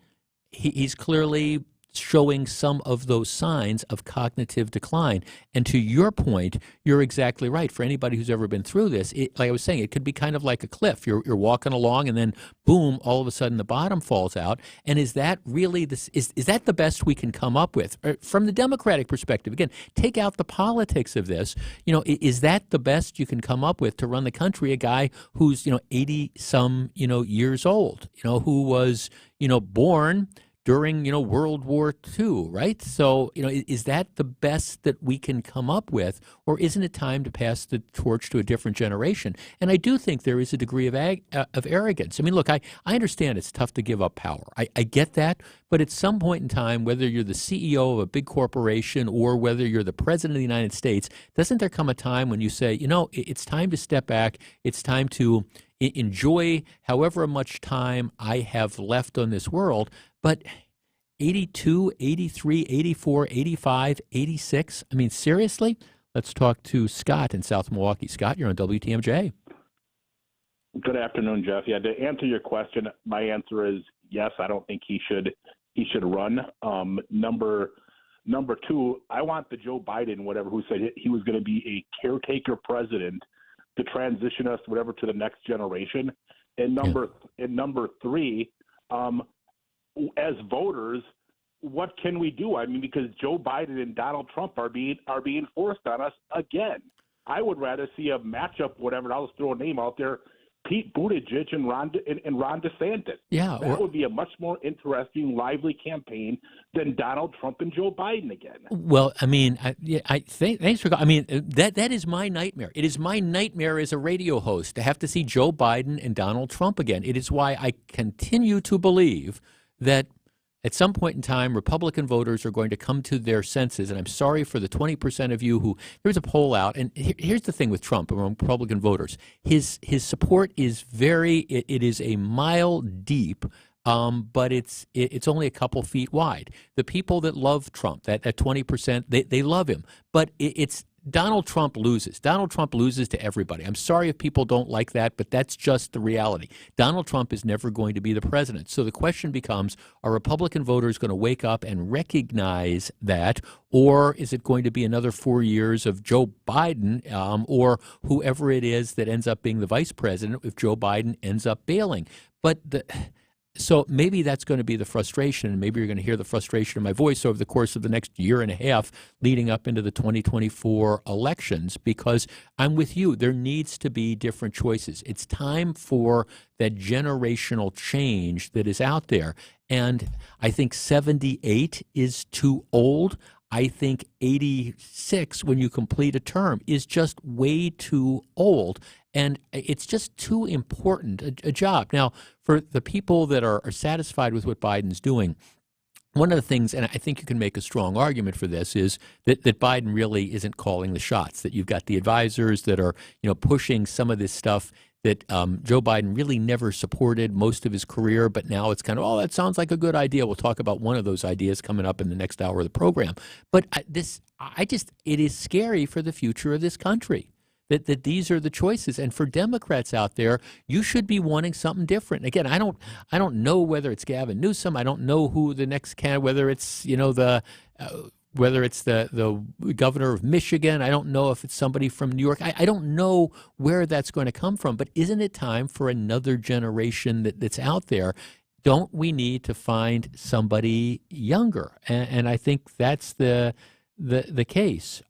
S3: showing some of those signs of cognitive decline. And to your point, you're exactly right. For anybody who's ever been through this, like I was saying, it could be kind of like a cliff. You're walking along, and then boom, all of a sudden the bottom falls out. And is that really is that the best we can come up with from the Democratic perspective? Again, take out the politics of this. Is that the best you can come up with to run the country? A guy who's 80 some years old, who was born during World War II, right? So is that the best that we can come up with, or isn't it time to pass the torch to a different generation? And I do think there is a degree of arrogance. I mean, look, I understand it's tough to give up power. I get that, but at some point in time, whether you're the CEO of a big corporation or whether you're the president of the United States, doesn't there come a time when you say, it's time to step back, it's time to enjoy however much time I have left on this world? But 82, 83, 84, 85, 86, I mean, seriously? Let's talk to Scott in South Milwaukee. Scott, you're on WTMJ.
S4: Good afternoon, Jeff. Yeah, to answer your question, my answer is yes. I don't think he should run. Number two, I want the Joe Biden, who said he was going to be a caretaker president to transition us, to the next generation. And number three, as voters, what can we do? I mean, because Joe Biden and Donald Trump are being forced on us again. I would rather see a matchup, I'll just throw a name out there, Pete Buttigieg and Ron DeSantis.
S3: Yeah,
S4: that would be a much more interesting, lively campaign than Donald Trump and Joe Biden again.
S3: Well, I mean, thanks for. I mean, that is my nightmare. It is my nightmare as a radio host to have to see Joe Biden and Donald Trump again. It is why I continue to believe that at some point in time, Republican voters are going to come to their senses. And I'm sorry for the 20% of you who, there's a poll out. And here's the thing with Trump among Republican voters. His support is it is a mile deep, but it's only a couple feet wide. The people that love Trump, that 20%, they love him. But it's Donald Trump loses. Donald Trump loses to everybody. I'm sorry if people don't like that, but that's just the reality. Donald Trump is never going to be the president. So the question becomes, are Republican voters going to wake up and recognize that, or is it going to be another 4 years of Joe Biden or whoever it is that ends up being the vice president if Joe Biden ends up bailing? So maybe that's going to be the frustration, and maybe you're going to hear the frustration in my voice over the course of the next year and a half leading up into the 2024 elections, because I'm with you. There needs to be different choices. It's time for that generational change that is out there. And I think 78 is too old. I think 86, when you complete a term, is just way too old. And it's just too important a job. Now, for the people that are satisfied with what Biden's doing, one of the things, and I think you can make a strong argument for this, is that Biden really isn't calling the shots, that you've got the advisors that are pushing some of this stuff that Joe Biden really never supported most of his career, but now it's kind of, that sounds like a good idea. We'll talk about one of those ideas coming up in the next hour of the program. But it is scary for the future of this country. That these are the choices, and for Democrats out there, you should be wanting something different. Again, I don't know whether it's Gavin Newsom. I don't know who the next candidate, whether it's whether it's the governor of Michigan. I don't know if it's somebody from New York. I don't know where that's going to come from. But isn't it time for another generation that's out there? Don't we need to find somebody younger? And I think that's the case.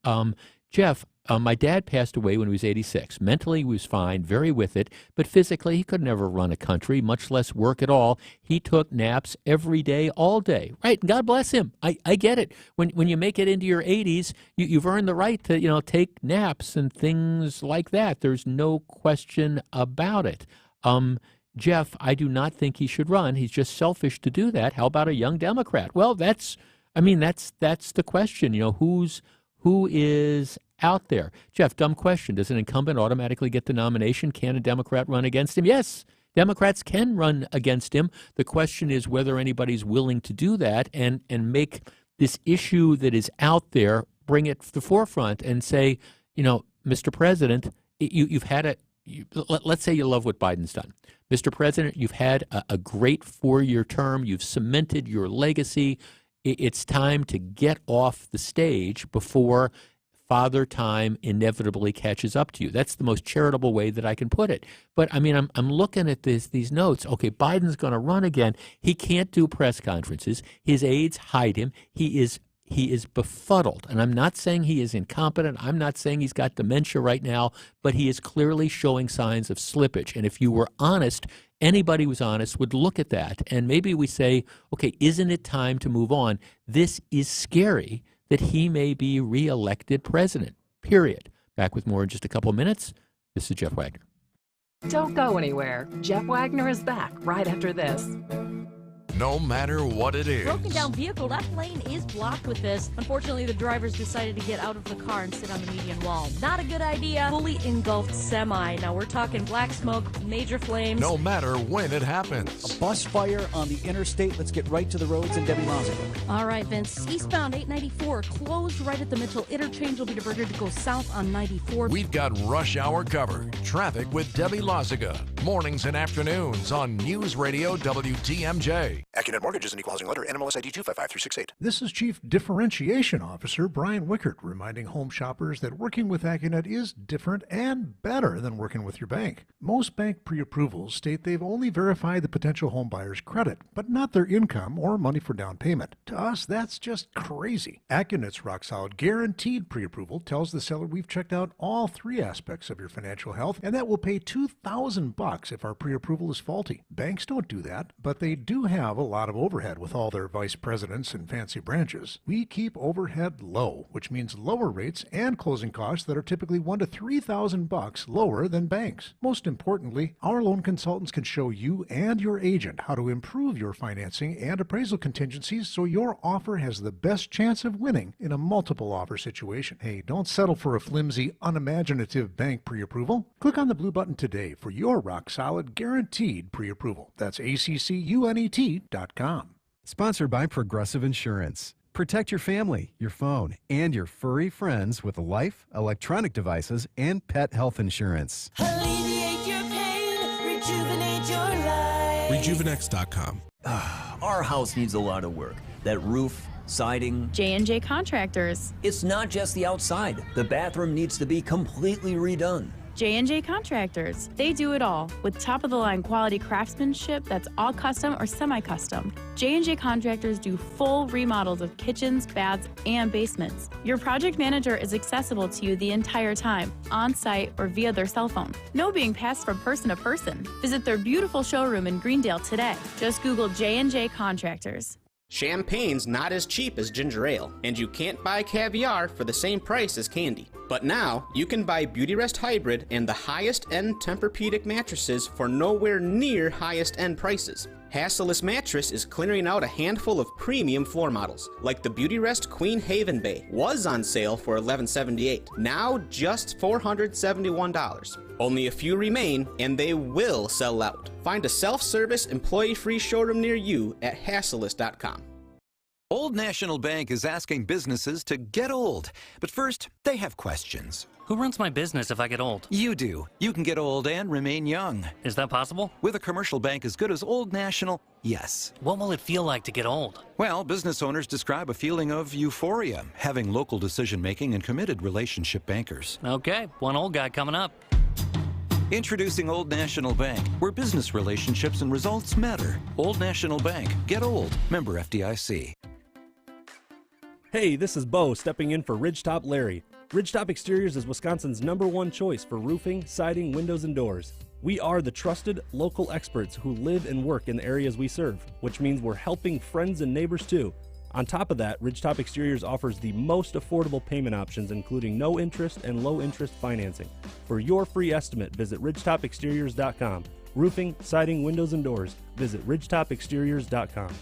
S3: Jeff, My dad passed away when he was 86. Mentally, he was fine, very with it, but physically, he could never run a country, much less work at all. He took naps every day, all day. Right, and God bless him. I get it. When you make it into your 80s, you've earned the right to take naps and things like that. There's no question about it. Jeff, I do not think he should run. He's just selfish to do that. How about a young Democrat? Well, that's the question. Who is out there? Jeff, dumb question. Does an incumbent automatically get the nomination? Can a Democrat run against him? Yes, Democrats can run against him. The question is whether anybody's willing to do that and make this issue that is out there, bring it to the forefront and say, Mr. President, you've had let's say you love what Biden's done. Mr. President, you've had a great 4-year term. You've cemented your legacy. It's time to get off the stage before Father Time inevitably catches up to you. That's the most charitable way that I can put it. But I'm looking at these notes. Okay, Biden's going to run again. He can't do press conferences. His aides hide him. He is befuddled. And I'm not saying he is incompetent. I'm not saying he's got dementia right now, but he is clearly showing signs of slippage. And if you were honest, anybody who's honest would look at that. And maybe we say, okay, isn't it time to move on? This is scary that he may be reelected president, period. Back with more in just a couple minutes. This is Jeff Wagner.
S5: Don't go anywhere. Jeff Wagner is back right after this.
S2: No matter what it is.
S15: Broken down vehicle, that lane is blocked with this. Unfortunately, the drivers decided to get out of the car and sit on the median wall. Not a good idea. Fully engulfed semi. Now we're talking black smoke, major flames.
S2: No matter when it happens.
S16: A bus fire on the interstate. Let's get right to the roads in Debbie Loziger.
S15: All right, Vince. Eastbound 894 closed right at the Mitchell interchange. Will be diverted to go south on 94.
S2: We've got rush hour covered. Traffic with Debbie Loziger. Mornings and afternoons on News Radio WTMJ.
S17: AccuNet Mortgage is an equal housing lender. NMLS ID 255368.
S20: This is Chief Differentiation Officer Brian Wickert reminding home shoppers that working with AccuNet is different and better than working with your bank. Most bank pre-approvals state they've only verified the potential home buyer's credit, but not their income or money for down payment. To us, that's just crazy. AccuNet's rock-solid guaranteed pre-approval tells the seller we've checked out all 3 aspects of your financial health, and that will pay $2,000 if our pre-approval is faulty. Banks don't do that, but they do have a lot of overhead with all their vice presidents and fancy branches. We keep overhead low, which means lower rates and closing costs that are typically $1,000 to $3,000 lower than banks. Most importantly, our loan consultants can show you and your agent how to improve your financing and appraisal contingencies so your offer has the best chance of winning in a multiple offer situation. Hey, don't settle for a flimsy, unimaginative bank pre-approval. Click on the blue button today for your rock-solid guaranteed pre-approval. That's ACCUNET.com.
S12: Sponsored by Progressive Insurance. Protect your family, your phone, and your furry friends with life, electronic devices, and pet health insurance.
S13: Alleviate your pain, rejuvenate your life.
S21: Rejuvenex.com.
S27: Our house needs a lot of work. That roof, siding.
S28: J&J Contractors.
S27: It's not just the outside. The bathroom needs to be completely redone.
S28: J&J Contractors. They do it all with top-of-the-line quality craftsmanship that's all custom or semi-custom. J&J Contractors do full remodels of kitchens, baths, and basements. Your project manager is accessible to you the entire time, on-site or via their cell phone. No being passed from person to person. Visit their beautiful showroom in Greendale today. Just Google J&J Contractors.
S29: Champagne's not as cheap as ginger ale, and you can't buy caviar for the same price as candy. But now, you can buy Beautyrest Hybrid and the highest-end Tempur-Pedic mattresses for nowhere near highest-end prices. Hasseless Mattress is clearing out a handful of premium floor models, like the Beautyrest Queen Haven Bay, was on sale for $1,178, now just $471. Only a few remain, and they will sell out. Find a self-service, employee-free showroom near you at Hasseless.com.
S30: Old National Bank is asking businesses to get old. But first, they have questions.
S31: Who runs my business if I get old?
S30: You do. You can get old and remain young.
S31: Is that possible?
S30: With a commercial bank as good as Old National, yes.
S31: What will it feel like to get old?
S30: Well, business owners describe a feeling of euphoria, having local decision-making and committed relationship bankers.
S31: Okay, one old guy coming up.
S30: Introducing Old National Bank, where business relationships and results matter. Old National Bank. Get old. Member FDIC.
S32: Hey, this is Bo stepping in for Ridgetop Larry.
S1: Ridgetop Exteriors is Wisconsin's #1 choice for roofing, siding, windows, and doors. We are the trusted local experts who live and work in the areas we serve, which means we're helping friends and neighbors too. On top of that, Ridgetop Exteriors offers the most affordable payment options, including no interest and low interest financing. For your free estimate, visit ridgetopexteriors.com. Roofing, siding, windows, and doors. Visit ridgetopexteriors.com.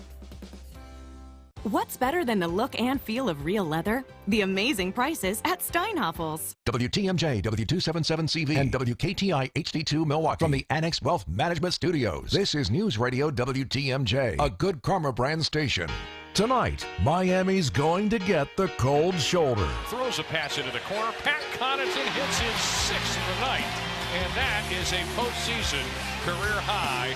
S6: What's better than the look and feel of real leather? The amazing prices at Steinhoffel's.
S2: WTMJ, W277CV, and WKTI HD2 Milwaukee from the Annex Wealth Management Studios. This is News Radio WTMJ, a good karma brand station. Tonight, Miami's going to get the cold shoulder.
S7: Throws a pass into the corner. Pat Connaughton hits his 6th of the night. And that is a postseason career high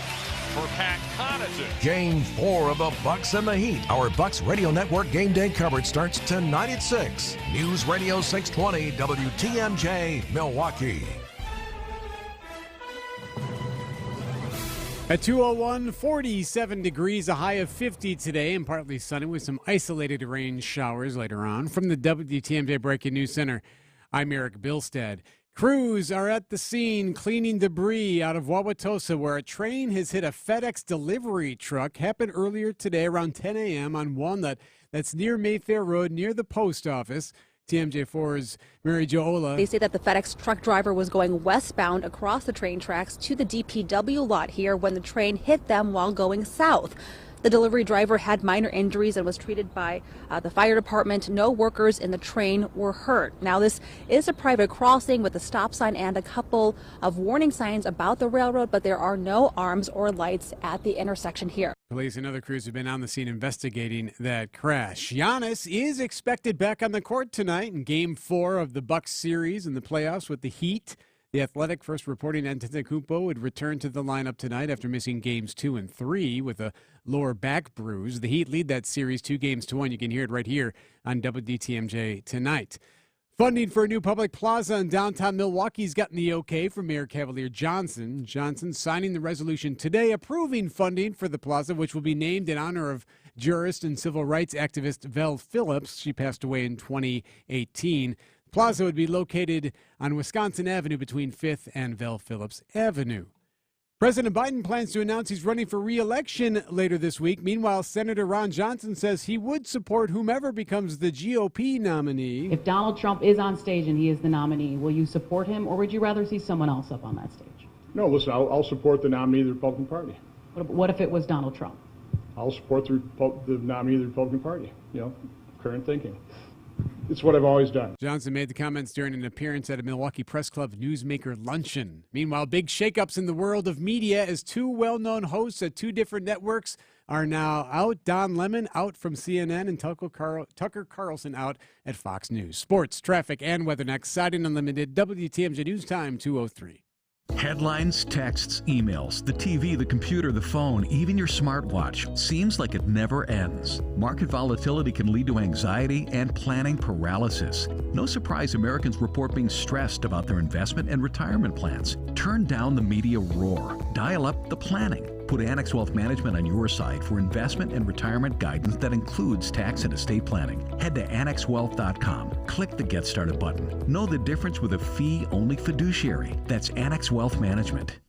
S7: for Pat Connaughton.
S2: Game 4 of the Bucks and the Heat. Our Bucks Radio Network game day coverage starts tonight at 6. News Radio 620 WTMJ, Milwaukee.
S8: At 2:01, 47 degrees, a high of 50 today, and partly sunny with some isolated rain showers later on. From the WTMJ Breaking News Center, I'm Eric Bilstead. Crews are at the scene cleaning debris out of Wauwatosa, where a train has hit a FedEx delivery truck. Happened earlier today around 10 a.m. on Walnut. That's near Mayfair Road, near the post office. TMJ4's Mary Jo Ola.
S9: They say that the FedEx truck driver was going westbound across the train tracks to the DPW lot here when the train hit them while going south. The delivery driver had minor injuries and was treated by the fire department. No workers in the train were hurt. Now, this is a private crossing with a stop sign and a couple of warning signs about the railroad, but there are no arms or lights at the intersection here.
S8: Police and other crews have been on the scene investigating that crash. Giannis is expected back on the court tonight in Game 4 of the Bucks series in the playoffs with the Heat. The Athletic first reporting Antetokounmpo would return to the lineup tonight after missing games 2 and 3 with a lower back bruise. The Heat lead that series 2-1. You can hear it right here on WDTMJ tonight. Funding for a new public plaza in downtown Milwaukee's gotten the okay from Mayor Cavalier Johnson. Johnson signing the resolution today approving funding for the plaza, which will be named in honor of jurist and civil rights activist Vel Phillips. She passed away in 2018. Plaza would be located on Wisconsin Avenue between 5th and Vel Phillips Avenue. President Biden plans to announce he's running for re-election later this week. Meanwhile, Senator Ron Johnson says he would support whomever becomes the GOP nominee.
S10: If Donald Trump is on stage and he is the nominee, will you support him, or would you rather see someone else up on that stage?
S11: No, listen, I'll support the nominee of the Republican Party.
S10: What if it was Donald Trump?
S11: I'll support the nominee of the Republican Party. Current thinking. It's what I've always done.
S8: Johnson made the comments during an appearance at a Milwaukee Press Club newsmaker luncheon. Meanwhile, big shakeups in the world of media as 2 well-known hosts at 2 different networks are now out. Don Lemon out from CNN and Tucker Carlson out at Fox News. Sports, traffic, and weather next. Siding Unlimited, WTMJ News Time 2:03.
S14: Headlines, texts, emails, the TV, the computer, the phone, even your smartwatch. Seems like it never ends. Market volatility can lead to anxiety and planning paralysis. No surprise Americans report being stressed about their investment and retirement plans. Turn down the media roar. Dial up the planning. Put Annex Wealth Management on your side for investment and retirement guidance that includes tax and estate planning. Head to annexwealth.com. Click the Get Started button. Know the difference with a fee-only fiduciary. That's Annex Wealth Management.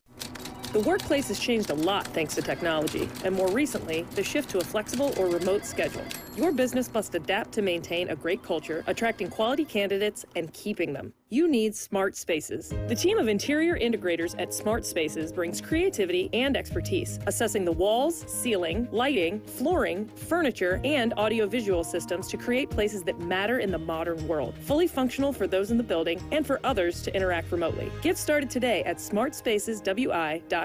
S21: The workplace has changed a lot thanks to technology, and more recently, the shift to a flexible or remote schedule. Your business must adapt to maintain a great culture, attracting quality candidates and keeping them. You need Smart Spaces. The team of interior integrators at Smart Spaces brings creativity and expertise, assessing the walls, ceiling, lighting, flooring, furniture, and audiovisual systems to create places that matter in the modern world. Fully functional for those in the building and for others to interact remotely. Get started today at smartspaceswi.com.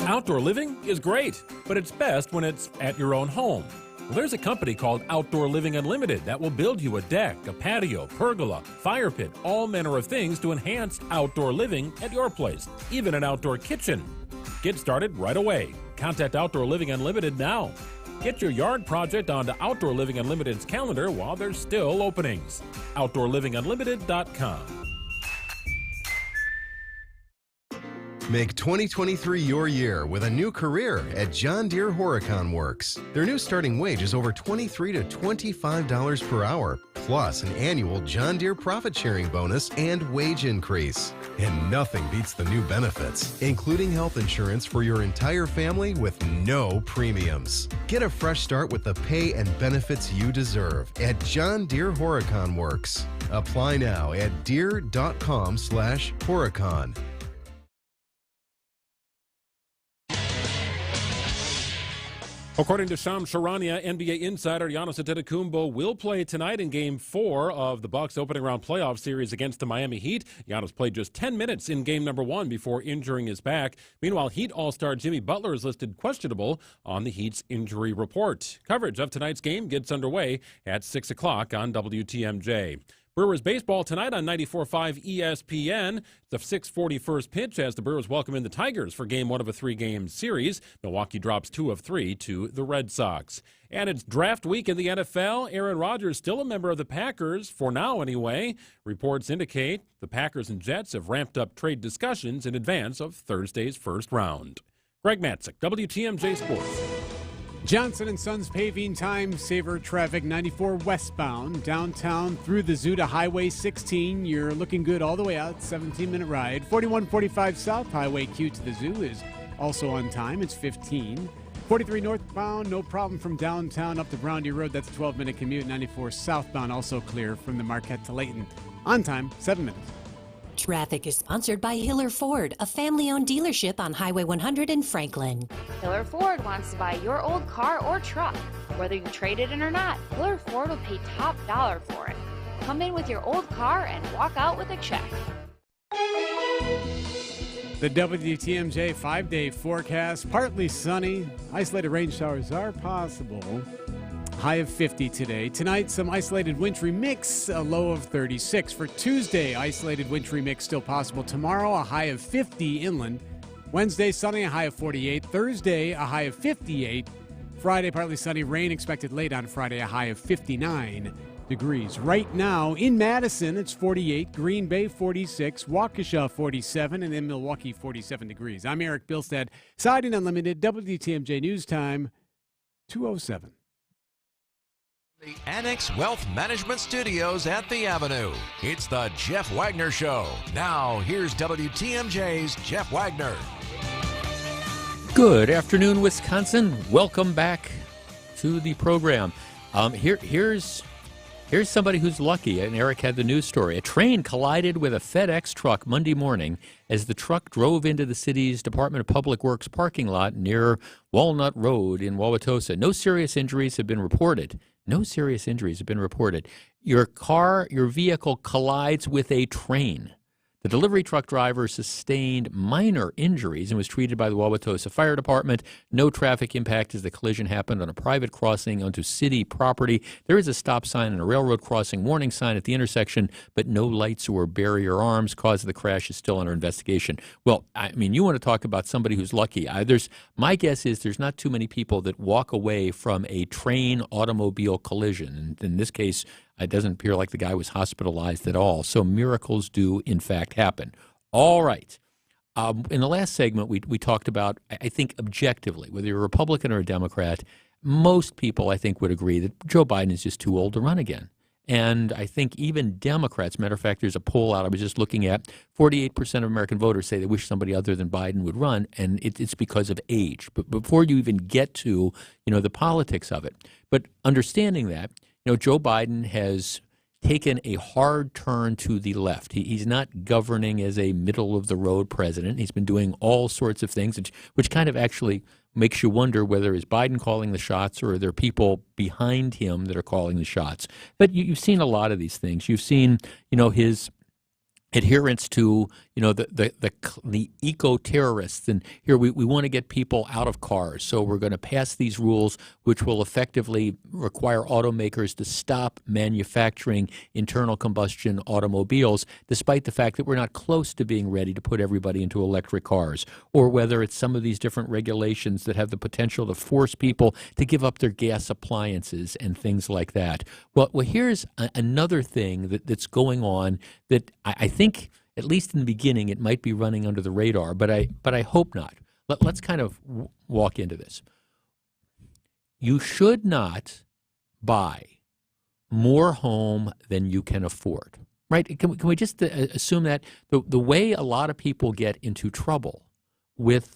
S24: Outdoor living is great, but it's best when it's at your own home. Well, there's a company called Outdoor Living Unlimited that will build you a deck, a patio, pergola, fire pit, all manner of things to enhance outdoor living at your place, even an outdoor kitchen. Get started right away. Contact Outdoor Living Unlimited now. Get your yard project onto Outdoor Living Unlimited's calendar while there's still openings. OutdoorLivingUnlimited.com.
S3: Make 2023 your year with a new career at John Deere Horicon Works. Their new starting wage is over $23 to $25 per hour, plus an annual John Deere profit sharing bonus and wage increase. And nothing beats the new benefits, including health insurance for your entire family with no premiums. Get a fresh start with the pay and benefits you deserve at John Deere Horicon Works. Apply now at deere.com/Horicon.
S24: According to Shams Charania, NBA insider Giannis Antetokounmpo will play tonight in Game 4 of the Bucks' opening round playoff series against the Miami Heat. Giannis played just 10 minutes in Game number 1 before injuring his back. Meanwhile, Heat All-Star Jimmy Butler is listed questionable on the Heat's injury report. Coverage of tonight's game gets underway at 6 o'clock on WTMJ. Brewers baseball tonight on 94.5 ESPN. The 6:40 first pitch as the Brewers welcome in the Tigers for Game 1 of a 3-game series. Milwaukee drops 2 of 3 to the Red Sox. And it's draft week in the NFL. Aaron Rodgers still a member of the Packers, for now anyway. Reports indicate the Packers and Jets have ramped up trade discussions in advance of Thursday's first round. Greg Matzik, WTMJ Sports.
S8: Johnson & Sons paving time saver traffic 94 westbound downtown through the zoo to Highway 16. You're looking good all the way out, 17-minute ride. 4145 south Highway Q to the zoo is also on time. It's 15. 43 northbound, no problem from downtown up to Browndy Road. That's a 12-minute commute. 94 southbound also clear from the Marquette to Layton. On time, 7 minutes.
S4: Traffic is sponsored by Hiller Ford, a family-owned dealership on Highway 100 in Franklin.
S5: Hiller Ford wants to buy your old car or truck. Whether you trade it in or not, Hiller Ford will pay top dollar for it. Come in with your old car and walk out with a check.
S8: The WTMJ 5-day forecast, partly sunny. Isolated rain showers are possible. High of 50 today. Tonight, some isolated wintry mix, a low of 36. For Tuesday, isolated wintry mix still possible. Tomorrow, a high of 50 inland. Wednesday, sunny, a high of 48. Thursday, a high of 58. Friday, partly sunny. Rain expected late on Friday, a high of 59 degrees. Right now, in Madison, it's 48. Green Bay, 46. Waukesha, 47. And in Milwaukee, 47 degrees. I'm Eric Bilstead. Siding Unlimited, WTMJ News Time, 2:07.
S2: The Annex Wealth Management Studios at the Avenue. It's the Jeff Wagner Show. Now, here's WTMJ's Jeff Wagner.
S15: Good afternoon, Wisconsin. Welcome back to the program. Here's somebody who's lucky, and Eric had the news story. A train collided with a FedEx truck Monday morning as the truck drove into the city's Department of Public Works parking lot near Walnut Road in Wauwatosa. No serious injuries have been reported. Your vehicle collides with a train. The delivery truck driver sustained minor injuries and was treated by the Wauwatosa Fire Department. No traffic impact as the collision happened on a private crossing onto city property. There is a stop sign and a railroad crossing warning sign at the intersection, but no lights or barrier arms. Cause of the crash is still under investigation. Well, I mean, you want to talk about somebody who's lucky. My guess is there's not too many people that walk away from a train-automobile collision. And in this case, it doesn't appear like the guy was hospitalized at all. So miracles do, in fact, happen. All right. In the last segment, we talked about, I think, objectively, whether you're a Republican or a Democrat, most people, I think, would agree that Joe Biden is just too old to run again. And I think even Democrats, matter of fact, there's a poll out I was just looking at, 48% of American voters say they wish somebody other than Biden would run, and it's because of age. But before you even get to, the politics of it. But understanding that, Joe Biden has taken a hard turn to the left. He's not governing as a middle-of-the-road president. He's been doing all sorts of things, which kind of actually makes you wonder whether is Biden calling the shots or are there people behind him that are calling the shots. But you've seen a lot of these things. You've seen, his adherence to, the eco-terrorists. And here we want to get people out of cars. So we're going to pass these rules which will effectively require automakers to stop manufacturing internal combustion automobiles, despite the fact that we're not close to being ready to put everybody into electric cars. Or whether it's some of these different regulations that have the potential to force people to give up their gas appliances and things like that. Well here's another thing that's going on that I think at least in the beginning, it might be running under the radar, but I hope not. Let's kind of walk into this. You should not buy more home than you can afford, right? Can we just assume that the way a lot of people get into trouble with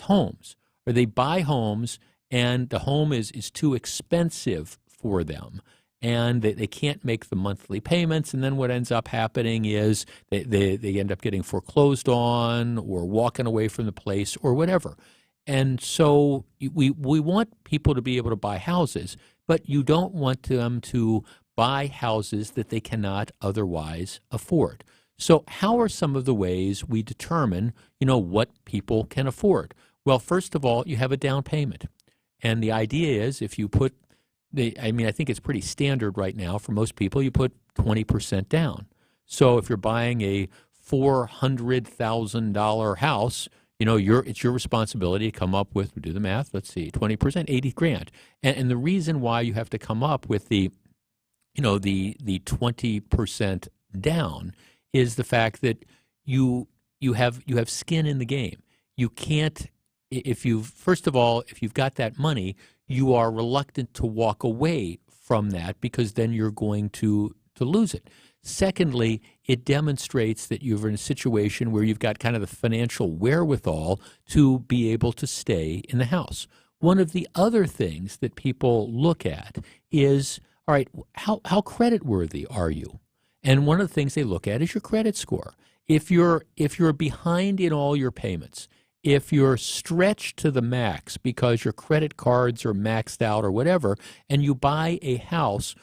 S15: homes, or they buy homes and the home is too expensive for them, and they can't make the monthly payments, and then what ends up happening is they end up getting foreclosed on or walking away from the place or whatever. And so we want people to be able to buy houses, but you don't want them to buy houses that they cannot otherwise afford. So how are some of the ways we determine, what people can afford? Well, first of all, you have a down payment. And the idea is if you put I think it's pretty standard right now for most people, you put 20% down. So if you're buying a $400,000 house, it's your responsibility to come up with, do the math, let's see, 20%, $80,000. And the reason why you have to come up with the 20% down is the fact that you have skin in the game. You can't, if you've got that money, you are reluctant to walk away from that because then you're going to lose it. Secondly, it demonstrates that you're in a situation where you've got kind of the financial wherewithal to be able to stay in the house. One of the other things that people look at is, all right, how creditworthy are you? And one of the things they look at is your credit score. If you're behind in all your payments, if you're stretched to the max because your credit cards are maxed out or whatever, and you buy a house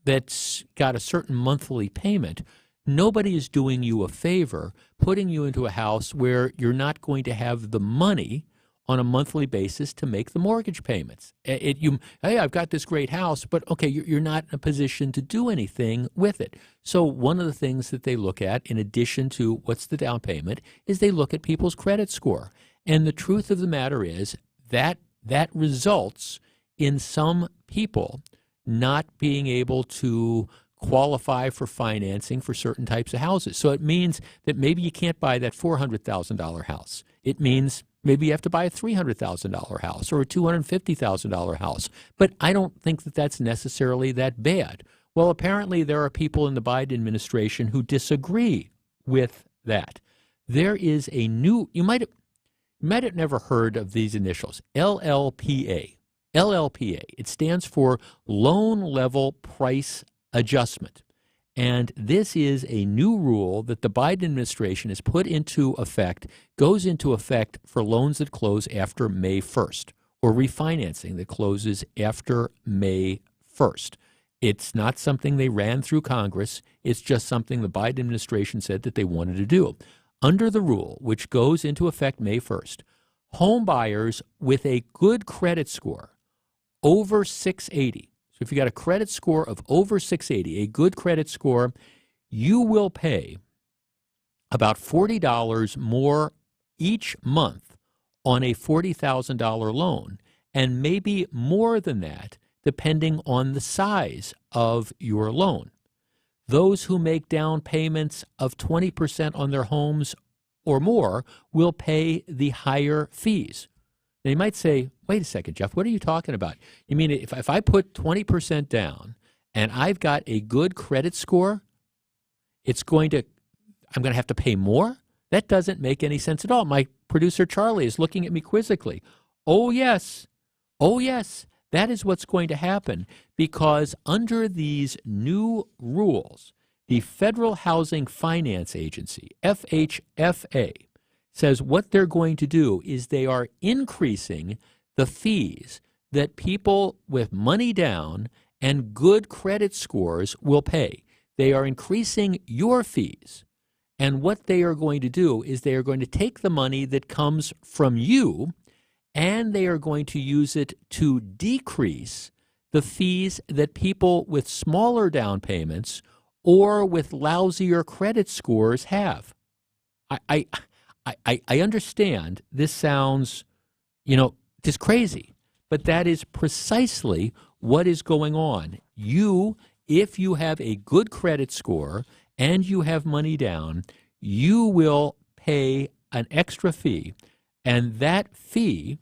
S15: that's got a certain monthly payment, nobody is doing you a favor putting you into a house where you're not going to have the money on a monthly basis to make the mortgage payments. Hey, I've got this great house, but okay, you're not in a position to do anything with it. So one of the things that they look at, in addition to what's the down payment, is they look at people's credit score. And the truth of the matter is that results in some people not being able to qualify for financing for certain types of houses. So it means that maybe you can't buy that $400,000 house. It means maybe you have to buy a $300,000 house or a $250,000 house. But I don't think that that's necessarily that bad. Well, apparently there are people in the Biden administration who disagree with that. There is a new, you might have never heard of these initials, LLPA. LLPA. It stands for Loan Level Price Adjustment. And this is a new rule that the Biden administration has put into effect, goes into effect for loans that close after May 1st, or refinancing that closes after May 1st. It's not something they ran through Congress. It's just something the Biden administration said that they wanted to do. Under the rule, which goes into effect May 1st, home buyers with a good credit score over 680, so if you got a credit score of over 680, a good credit score, you will pay about $40 more each month on a $40,000 loan, and maybe more than that depending on the size of your loan. Those who make down payments of 20% on their homes or more will pay the higher fees. Now, you might say, wait a second, Jeff, what are you talking about? You mean if I put 20% down and I've got a good credit score, I'm going to have to pay more? That doesn't make any sense at all. My producer, Charlie, is looking at me quizzically. Oh, yes, that is what's going to happen, because under these new rules, the Federal Housing Finance Agency, FHFA, says what they're going to do is they are increasing the fees that people with money down and good credit scores will pay. They are increasing your fees. And what they are going to do is they are going to take the money that comes from you and they are going to use it to decrease the fees that people with smaller down payments or with lousier credit scores have. I understand this sounds, just crazy, but that is precisely what is going on. If you have a good credit score and you have money down, you will pay an extra fee, and that fee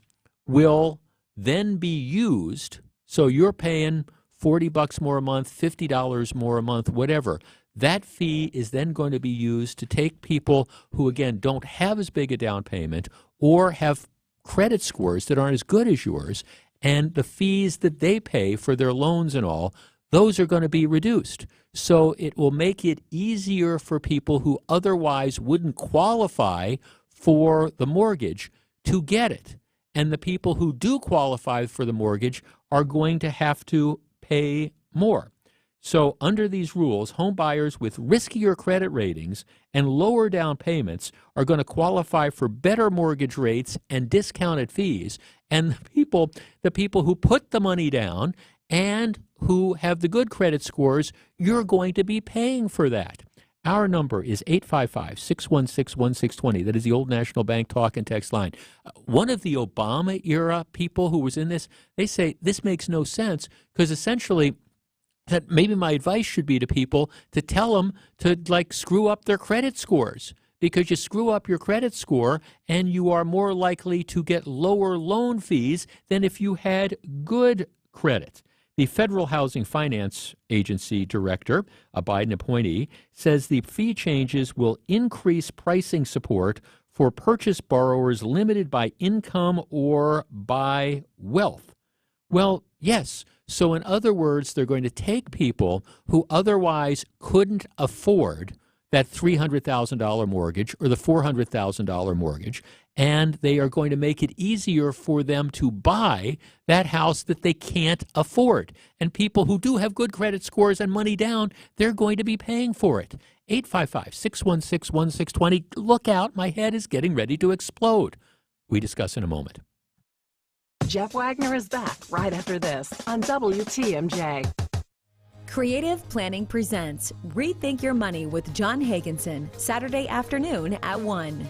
S15: will then be used. So you're paying $40 more a month, $50 more a month, whatever. That fee is then going to be used to take people who, again, don't have as big a down payment or have credit scores that aren't as good as yours, and the fees that they pay for their loans and all, those are going to be reduced. So it will make it easier for people who otherwise wouldn't qualify for the mortgage to get it. And the people who do qualify for the mortgage are going to have to pay more. So under these rules, home buyers with riskier credit ratings and lower down payments are going to qualify for better mortgage rates and discounted fees. And the people who put the money down and who have the good credit scores, you're going to be paying for that. Our number is 855-616-1620. That is the Old National Bank talk and text line. One of the Obama-era people who was in this, they say this makes no sense because essentially that maybe my advice should be to people to tell them to, like, screw up their credit scores, because you screw up your credit score and you are more likely to get lower loan fees than if you had good credit. The Federal Housing Finance Agency director, a Biden appointee, says the fee changes will increase pricing support for purchase borrowers limited by income or by wealth. Well, yes. So in other words, they're going to take people who otherwise couldn't afford that $300,000 mortgage or the $400,000 mortgage, and they are going to make it easier for them to buy that house that they can't afford. And people who do have good credit scores and money down, they're going to be paying for it. 855-616-1620. Look out, my head is getting ready to explode. We discuss in a moment.
S12: Jeff Wagner is back right after this on WTMJ.
S13: Creative Planning presents Rethink Your Money with John Hagenson, Saturday afternoon at 1.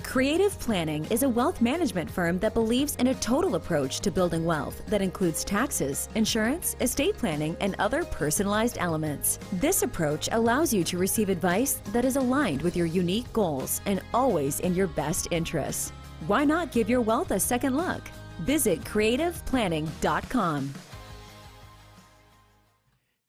S13: Creative Planning is a wealth management firm that believes in a total approach to building wealth that includes taxes, insurance, estate planning, and other personalized elements. This approach allows you to receive advice that is aligned with your unique goals and always in your best interests. Why not give your wealth a second look? Visit creativeplanning.com.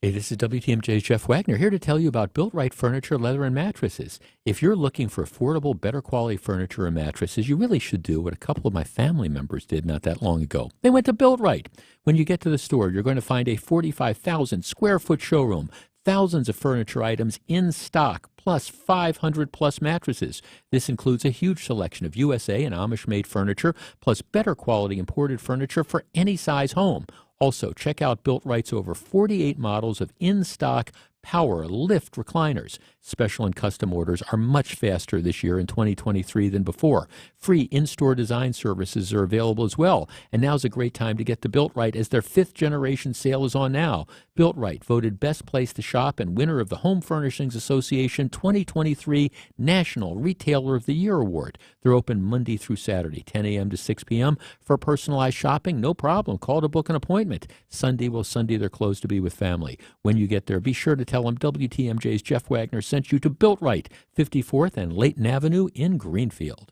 S15: Hey, this is WTMJ's Jeff Wagner here to tell you about Built Right Furniture, Leather, and Mattresses. If you're looking for affordable, better quality furniture and mattresses, you really should do what a couple of my family members did not that long ago. They went to Built Right. When you get to the store, you're going to find a 45,000 square foot showroom, thousands of furniture items in stock, plus 500 plus mattresses. This includes a huge selection of USA and Amish-made furniture, plus better quality imported furniture for any size home. Also, check out Built Right's over 48 models of in-stock power lift recliners. Special and custom orders are much faster this year in 2023 than before. Free in-store design services are available as well. And now's a great time to get to Built Right as their 5th generation sale is on now. Built Right, voted best place to shop and winner of the Home Furnishings Association 2023 National Retailer of the Year Award. They're open Monday through Saturday, 10 a.m. to 6 p.m. For personalized shopping, no problem. Call to book an appointment. Sunday they're closed to be with family. When you get there, be sure to tell them WTMJ's Jeff Wagner sent you to Built Right, 54th and Layton Avenue in Greenfield.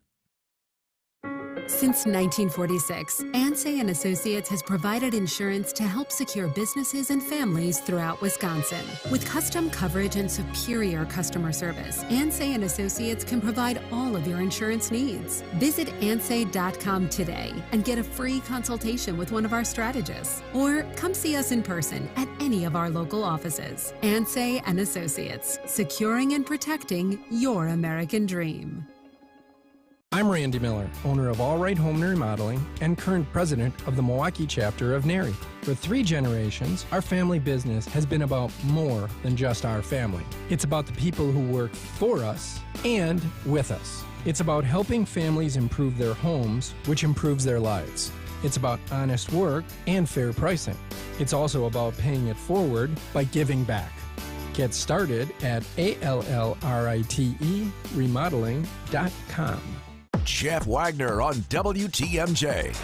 S16: Since 1946, Ansay & Associates has provided insurance to help secure businesses and families throughout Wisconsin. With custom coverage and superior customer service, Ansay & Associates can provide all of your insurance needs. Visit ansay.com today and get a free consultation with one of our strategists. Or come see us in person at any of our local offices. Ansay & Associates, securing and protecting your American dream.
S17: I'm Randy Miller, owner of All Right Home and Remodeling and current president of the Milwaukee chapter of NARI. For 3 generations, our family business has been about more than just our family. It's about the people who work for us and with us. It's about helping families improve their homes, which improves their lives. It's about honest work and fair pricing. It's also about paying it forward by giving back. Get started at ALLRITE remodeling.com.
S2: Jeff Wagner on WTMJ.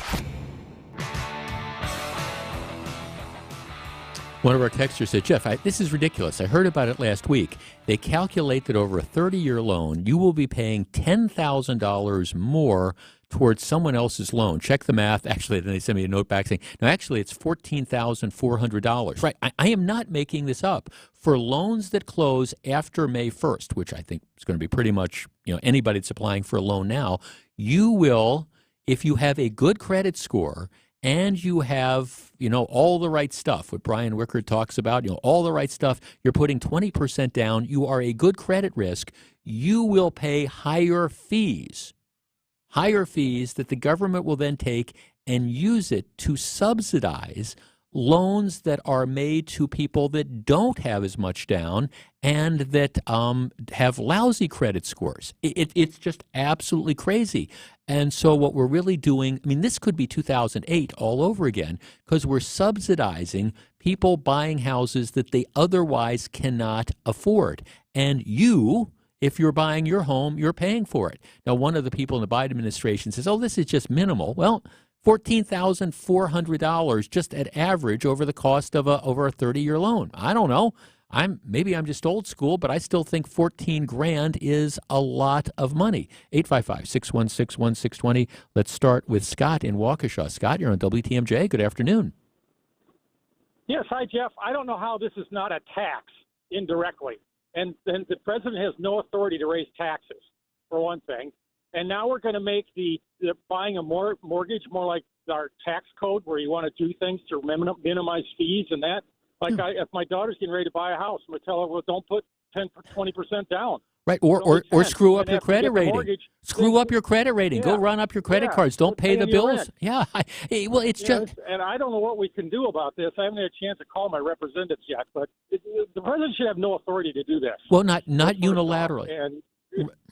S15: One of our texters said, Jeff, this is ridiculous. I heard about it last week. They calculate that over a 30-year loan, you will be paying $10,000 more towards someone else's loan. Check the math. Actually, then they sent me a note back saying, no, actually, it's $14,400. Right. I am not making this up. For loans that close after May 1st, which I think is going to be pretty much, anybody that's applying for a loan now, you will, if you have a good credit score and you have, all the right stuff, what Brian Wickert talks about, all the right stuff, you're putting 20% down, you are a good credit risk, you will pay higher fees that the government will then take and use it to subsidize loans that are made to people that don't have as much down and that have lousy credit scores. It's just absolutely crazy. And so what we're really doing, this could be 2008 all over again, because we're subsidizing people buying houses that they otherwise cannot afford. And you, if you're buying your home, you're paying for it. Now, one of the people in the Biden administration says, this is just minimal. Well, $14,400 just at average over the cost of over a 30-year loan. I don't know. Maybe I'm just old school, but I still think $14,000 is a lot of money. 855-616-1620. Let's start with Scott in Waukesha. Scott, you're on WTMJ. Good afternoon.
S18: Yes, hi, Jeff. I don't know how this is not a tax indirectly. And the president has no authority to raise taxes, for one thing. And now we're going to make the buying a mortgage more like our tax code, where you want to do things to minimize fees and that. If my daughter's getting ready to buy a house, I'm going to tell her, well, don't put 20% down.
S15: Right, or screw up your credit rating. Screw up your credit rating. Go run up your credit cards. Don't pay the bills. Yeah. It's just.
S18: And I don't know what we can do about this. I haven't had a chance to call my representatives yet, but the president should have no authority to do this.
S15: Well, not unilaterally.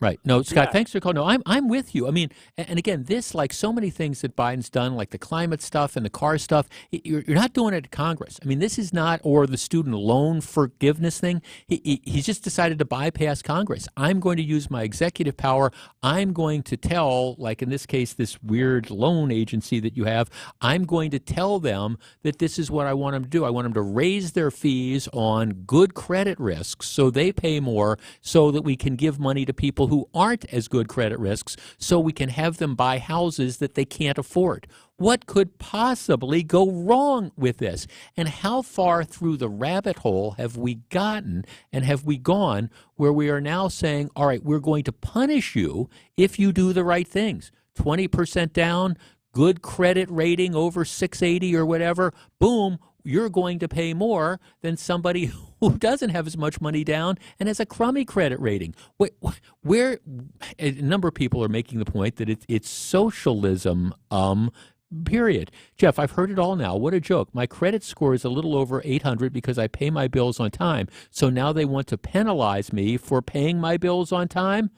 S15: Right. No, Scott, thanks for calling. No, I'm with you. And again, this, like so many things that Biden's done, like the climate stuff and the car stuff, you're not doing it at Congress. This is not, or the student loan forgiveness thing. He's just decided to bypass Congress. I'm going to use my executive power. I'm going to tell, like in this case, this weird loan agency that you have, I'm going to tell them that this is what I want them to do. I want them to raise their fees on good credit risks so they pay more, so that we can give money to people who aren't as good credit risks, so we can have them buy houses that they can't afford. What could possibly go wrong with this? And how far through the rabbit hole have we gotten, and have we gone, where we are now saying, all right, we're going to punish you if you do the right things. 20% down, good credit rating over 680 or whatever, boom, you're going to pay more than somebody who doesn't have as much money down and has a crummy credit rating. Where a number of people are making the point that it's socialism, period. Jeff, I've heard it all now. What a joke. My credit score is a little over 800 because I pay my bills on time. So now they want to penalize me for paying my bills on time?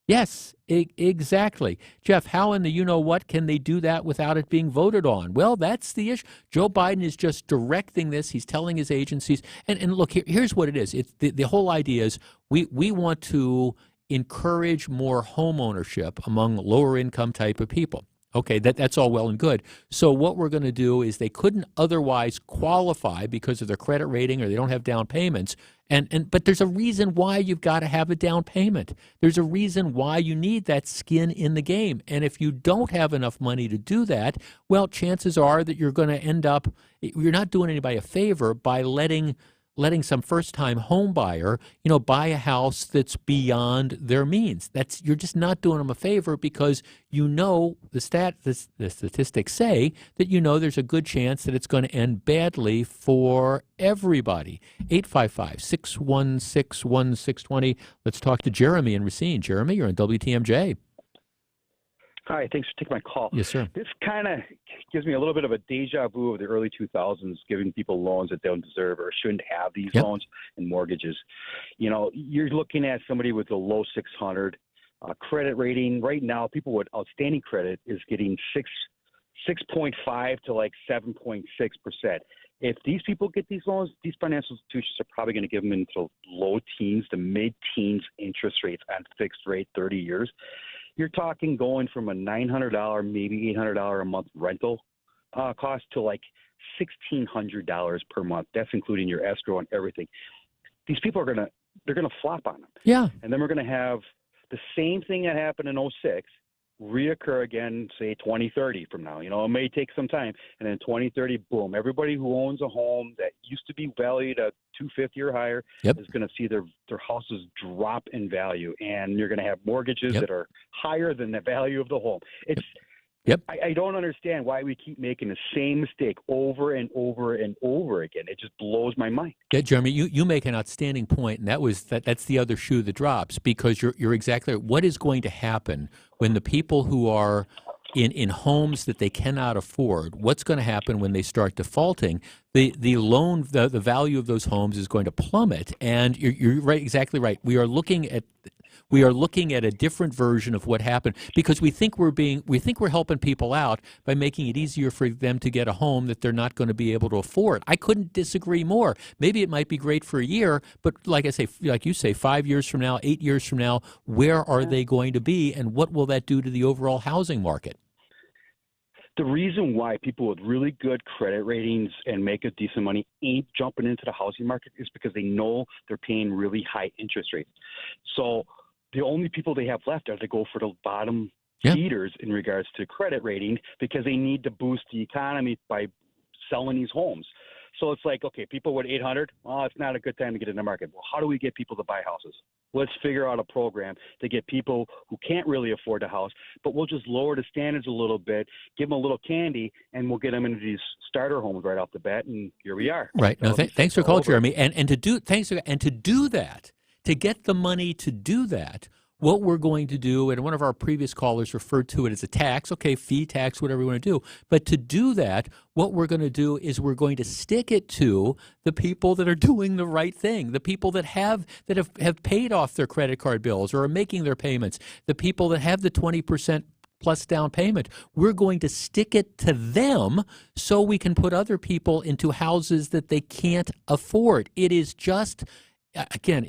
S15: Yes, exactly. Jeff, how in the you-know-what can they do that without it being voted on? Well, that's the issue. Joe Biden is just directing this. He's telling his agencies. And look, here's what it is. It's the whole idea is we want to encourage more home ownership among lower-income type of people. Okay, that's all well and good. So what we're going to do is they couldn't otherwise qualify because of their credit rating, or they don't have down payments. But there's a reason why you've got to have a down payment. There's a reason why you need that skin in the game. And if you don't have enough money to do that, well, chances are that you're going to end up, you're not doing anybody a favor by letting some first-time home buyer, buy a house that's beyond their means. You're just not doing them a favor, because the statistics say that there's a good chance that it's going to end badly for everybody. 855-616-1620. Let's talk to Jeremy in Racine. Jeremy, you're on WTMJ.
S19: Hi, thanks for taking my call.
S15: Yes, sir.
S19: This kind of gives me a little bit of a deja vu of the early 2000s, giving people loans that they don't deserve or shouldn't have these loans and mortgages. You're looking at somebody with a low 600 credit rating. Right now, people with outstanding credit is getting 6.5 to like 7.6%. If these people get these loans, these financial institutions are probably going to give them into low teens to mid-teens interest rates on fixed rate 30 years. You're talking going from a $900, maybe $800 a month rental cost to like $1,600 per month. That's including your escrow and everything. These people are they're gonna flop on them.
S15: Yeah.
S19: And then we're gonna have the same thing that happened in 2006 reoccur again, say 2030 from now. It may take some time, and then 2030, boom, everybody who owns a home that used to be valued at $250 or higher is going to see their houses drop in value, and you're going to have mortgages that are higher than the value of the home. I don't understand why we keep making the same mistake over and over and over again. It just blows my mind.
S15: Yeah, Jeremy, you make an outstanding point, and that's the other shoe that drops, because you're exactly right. What is going to happen when the people who are in homes that they cannot afford, what's going to happen when they start defaulting? The value of those homes is going to plummet, and you're right, exactly right. We are looking at a different version of what happened, because we think we're helping people out by making it easier for them to get a home that they're not going to be able to afford. I couldn't disagree more. Maybe it might be great for a year, but like you say, 5 years from now, 8 years from now, where are they going to be, and what will that do to the overall housing market?
S19: The reason why people with really good credit ratings and make a decent money ain't jumping into the housing market is because they know they're paying really high interest rates. So the only people they have left are to go for the bottom feeders in regards to credit rating, because they need to boost the economy by selling these homes. So it's like, okay, people with 800, it's not a good time to get in the market. Well, how do we get people to buy houses? Let's figure out a program to get people who can't really afford a house, but we'll just lower the standards a little bit, give them a little candy, and we'll get them into these starter homes right off the bat, and here we are.
S15: Right. No, thanks for calling, Jeremy. And to do that, to get the money to do that, what we're going to do, and one of our previous callers referred to it as a tax, okay, fee, tax, whatever we want to do. But to do that, what we're going to do is we're going to stick it to the people that are doing the right thing, the people that have paid off their credit card bills or are making their payments, the people that have the 20% plus down payment. We're going to stick it to them so we can put other people into houses that they can't afford. It is just, again,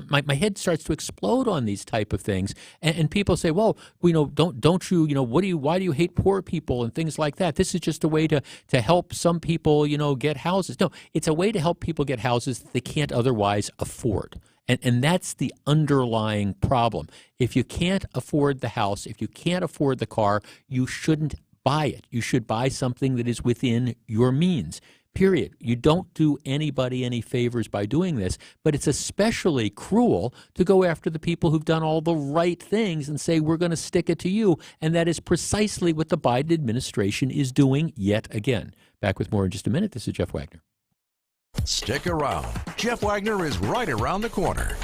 S15: my head starts to explode on these type of things, and people say, well, don't you, why do you hate poor people and things like that? This is just a way to help some people, get houses. No, it's a way to help people get houses that they can't otherwise afford. And that's the underlying problem. If you can't afford the house, if you can't afford the car, you shouldn't buy it. You should buy something that is within your means. Period. You don't do anybody any favors by doing this, but it's especially cruel to go after the people who've done all the right things and say, we're going to stick it to you. And that is precisely what the Biden administration is doing yet again. Back with more in just a minute. This is Jeff Wagner.
S2: Stick around. Jeff Wagner is right around the corner.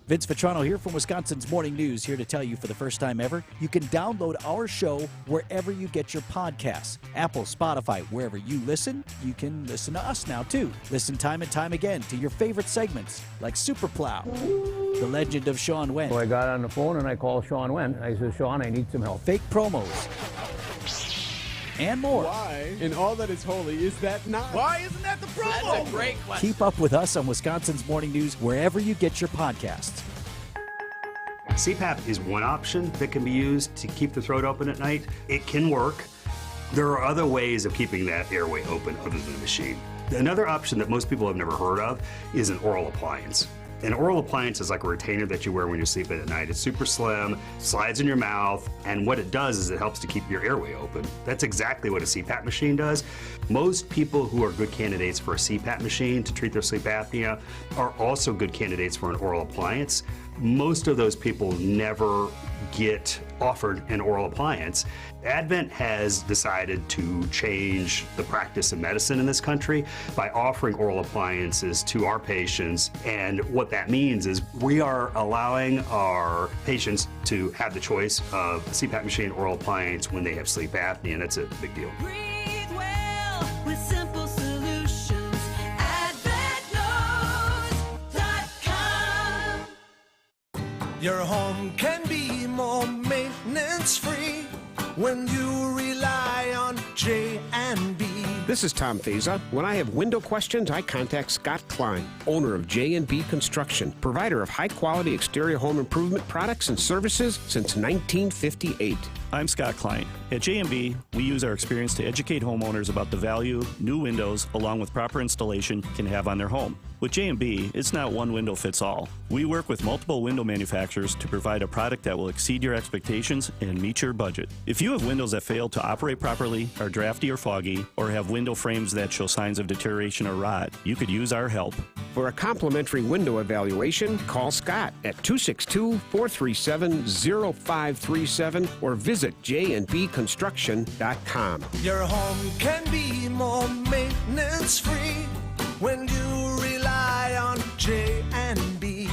S1: Vince Vitrano here from Wisconsin's Morning News, here to tell you for the first time ever, you can download our show wherever you get your podcasts. Apple, Spotify, wherever you listen, you can listen to us now too. Listen time and time again to your favorite segments like Super Plow, The Legend of Sean Wendt.
S20: So I got on the phone and I called Sean Wendt. I said, Sean, I need some help.
S1: Fake promos. And more.
S8: Why, in all that is holy, is that not?
S1: Why isn't that the problem?
S22: That's a great question.
S1: Keep up with us on Wisconsin's Morning News wherever you get your podcasts.
S23: CPAP is one option that can be used to keep the throat open at night. It can work. There are other ways of keeping that airway open other than the machine. Another option that most people have never heard of is an oral appliance. An oral appliance is like a retainer that you wear when you're sleeping at night. It's super slim, slides in your mouth, and what it does is it helps to keep your airway open. That's exactly what a CPAP machine does. Most people who are good candidates for a CPAP machine to treat their sleep apnea are also good candidates for an oral appliance. Most of those people never get offered an oral appliance. Advent has decided to change the practice of medicine in this country by offering oral appliances to our patients. And what that means is we are allowing our patients to have the choice of a CPAP machine oral appliance when they have sleep apnea, and that's a big deal.
S25: Breathe well with simple solutions. AdventNows.com.
S26: Your home can be more maintenance-free when you rely on J&B.
S6: This is Tom Feza. When I have window questions, I contact Scott Klein, owner of J&B Construction, provider of high-quality exterior home improvement products and services since 1958.
S7: I'm Scott Klein. At J&B, we use our experience to educate homeowners about the value new windows, along with proper installation, can have on their home. With J&B, it's not one window fits all. We work with multiple window manufacturers to provide a product that will exceed your expectations and meet your budget. If you have windows that fail to operate properly, are drafty or foggy, or have window frames that show signs of deterioration or rot, you could use our help.
S6: For a complimentary window evaluation, call Scott at 262-437-0537 or visit jnbconstruction.com.
S26: Your home can be more maintenance free when you rely on J&B.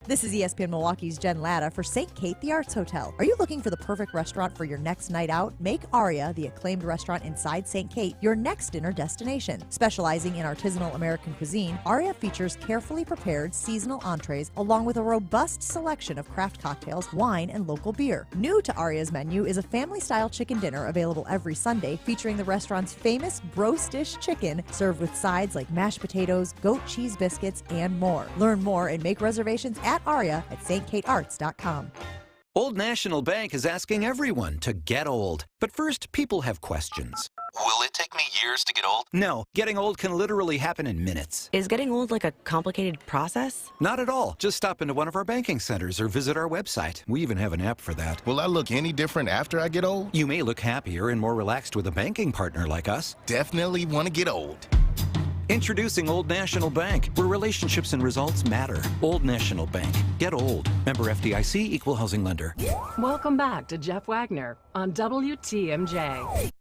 S9: This is ESPN Milwaukee's Jen Latta for St. Kate the Arts Hotel. Are you looking for the perfect restaurant for your next night out? Make Aria, the acclaimed restaurant inside St. Kate, your next dinner destination. Specializing in artisanal American cuisine, Aria features carefully prepared seasonal entrees along with a robust selection of craft cocktails, wine, and local beer. New to Aria's menu is a family-style chicken dinner available every Sunday featuring the restaurant's famous bro-stish chicken served with sides like mashed potatoes, goat cheese biscuits, and more. Learn more and make reservations at Aria at stkatearts.com.
S10: Old National Bank is asking everyone to get old. But first, people have questions.
S11: Will it take me years to get old?
S10: No, getting old can literally happen in minutes.
S22: Is getting old like a complicated process?
S10: Not at all. Just stop into one of our banking centers or visit our website. We even have an app for that.
S11: Will I look any different after I get old?
S10: You may look happier and more relaxed with a banking partner like us.
S11: Definitely want to get old.
S10: Introducing Old National Bank, where relationships and results matter. Old National Bank. Get old. Member FDIC, Equal Housing Lender.
S12: Welcome back to Jeff Wagner on WTMJ.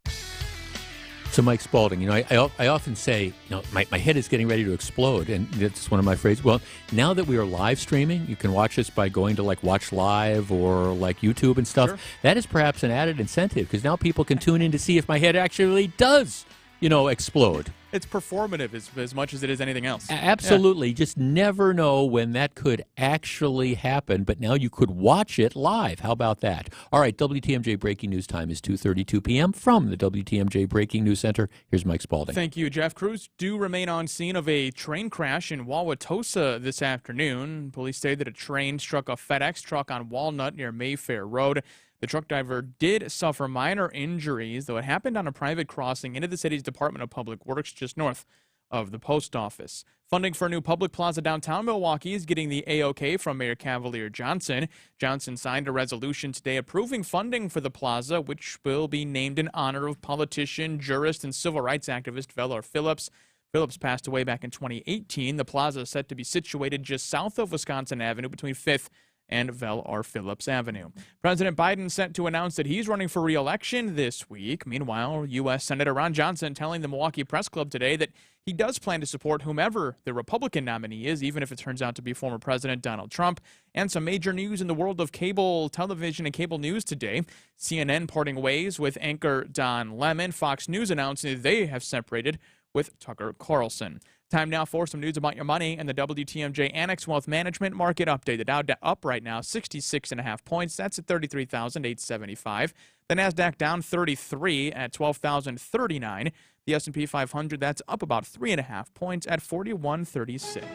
S15: So Mike Spalding, I often say, my head is getting ready to explode, and that's one of my phrases. Well, now that we are live streaming, you can watch us by going to Watch Live or YouTube and stuff. Sure. That is perhaps an added incentive because now people can tune in to see if my head actually does, explode.
S27: It's performative as much as it is anything else.
S15: Absolutely. Yeah. Just never know when that could actually happen, but now you could watch it live. How about that? All right, WTMJ Breaking News time is 2:32 p.m. From the WTMJ Breaking News Center, here's Mike Spalding.
S27: Thank you, Jeff. Crews do remain on scene of a train crash in Wauwatosa this afternoon. Police say that a train struck a FedEx truck on Walnut near Mayfair Road. The truck driver did suffer minor injuries, though it happened on a private crossing into the city's Department of Public Works just north of the post office. Funding for a new public plaza downtown Milwaukee is getting the A-OK from Mayor Cavalier Johnson. Johnson signed a resolution today approving funding for the plaza, which will be named in honor of politician, jurist, and civil rights activist Velor Phillips. Phillips passed away back in 2018. The plaza is set to be situated just south of Wisconsin Avenue between 5th and Vel R. Phillips Avenue. President Biden set to announce that he's running for re-election this week. Meanwhile, U.S. Senator Ron Johnson telling the Milwaukee Press Club today that he does plan to support whomever the Republican nominee is, even if it turns out to be former President Donald Trump. And some major news in the world of cable television and cable news today. CNN parting ways with anchor Don Lemon. Fox News announcing that they have separated with Tucker Carlson. Time now for some news about your money and the WTMJ Annex Wealth Management Market Update. The Dow up right now, 66.5 points. That's at 33,875. The NASDAQ down 33 at 12,039. The S&P 500, that's up about 3.5 points at 4136.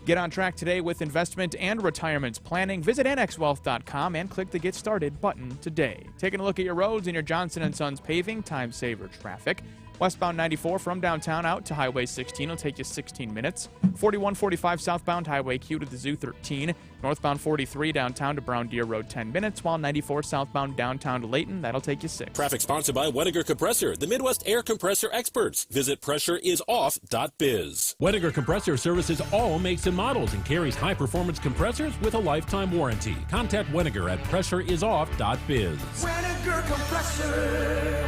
S27: Get on track today with investment and retirement planning. Visit annexwealth.com and click the Get Started button today. Taking a look at your roads and your Johnson & Sons paving, time saver traffic. Westbound 94 from downtown out to Highway 16 will take you 16 minutes. 4145 southbound Highway Q to the Zoo 13. Northbound 43 downtown to Brown Deer Road 10 minutes, while 94 southbound downtown to Layton, that'll take you 6.
S24: Traffic sponsored by Weniger Compressor, the Midwest air compressor experts. Visit pressureisoff.biz. Weniger Compressor services all makes and models and carries high-performance compressors with a lifetime warranty. Contact Weniger at pressureisoff.biz.
S26: Weniger Compressor.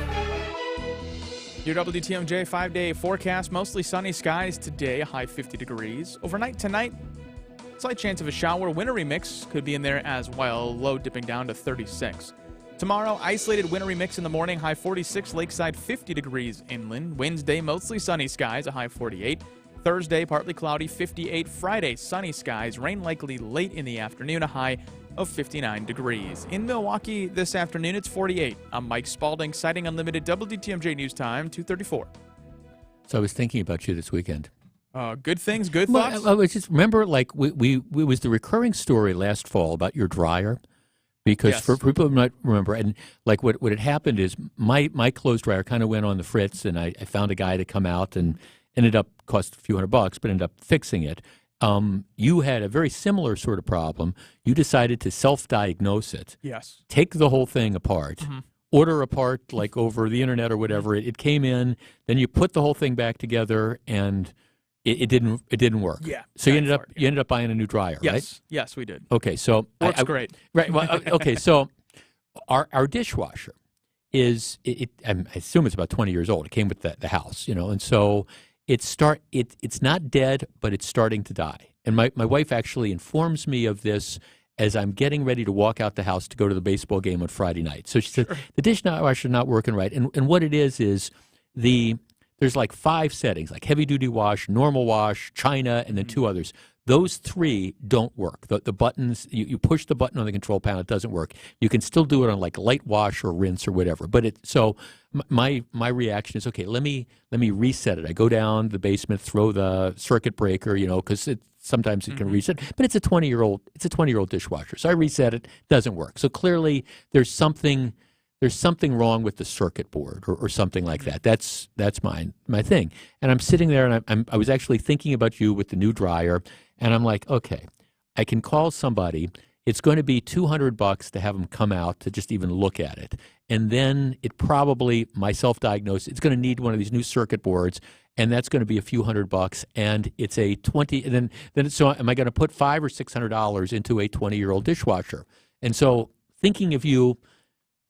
S27: Your WTMJ 5-day forecast, mostly sunny skies today, a high 50 degrees. Overnight tonight, slight chance of a shower. Wintry mix could be in there as well, low dipping down to 36. Tomorrow, isolated wintry mix in the morning, high 46, lakeside 50 degrees inland. Wednesday, mostly sunny skies, a high 48. Thursday, partly cloudy, 58. Friday, sunny skies, rain likely late in the afternoon, a high of 59 degrees. In Milwaukee this afternoon, it's 48. I'm Mike Spalding, Sighting Unlimited, WTMJ News Time, 2:34.
S15: So I was thinking about you this weekend.
S27: Good things, good thoughts?
S15: I was just remember, like, we was the recurring story last fall about your dryer. Because
S27: Yes.
S15: for people who might remember, and like what had happened is my clothes dryer kind of went on the fritz, and I found a guy to come out and ended up cost a few $100, but ended up fixing it. You had a very similar sort of problem. You decided to self-diagnose it.
S27: Yes.
S15: Take the whole thing apart.
S27: Mm-hmm.
S15: Order a part like over the internet or whatever. It came in, then you put the whole thing back together, and it didn't work.
S27: Yeah.
S15: So you ended up buying a new dryer,
S27: Yes.
S15: right?
S27: Yes, we did.
S15: Okay, so
S27: Works great.
S15: Right. Well, okay, so our dishwasher is I assume it's about 20 years old. It came with the house, and so it's not dead, but it's starting to die. And my wife actually informs me of this as I'm getting ready to walk out the house to go to the baseball game on Friday night. So she said the dishwasher not working right, and what it is there's like 5 settings, like heavy duty wash, normal wash, China, and then 2 others. Those 3 don't work. The buttons, you push the button on the control panel, it doesn't work. You can still do it on like light wash or rinse or whatever. But my reaction is, okay, let me reset it. I go down the basement, throw the circuit breaker, because sometimes it can reset. But it's a 20-year-old dishwasher. So I reset it, doesn't work. So clearly there's something wrong with the circuit board or something like that. That's my thing. And I'm sitting there, and I was actually thinking about you with the new dryer, and I'm like, okay, I can call somebody. It's going to be $200 to have them come out to just even look at it. And then it probably, my self-diagnosis, it's going to need one of these new circuit boards, and that's going to be a few $100, and it's a 20, and then so am I going to put $500 or $600 into a 20-year-old dishwasher? And so thinking of you,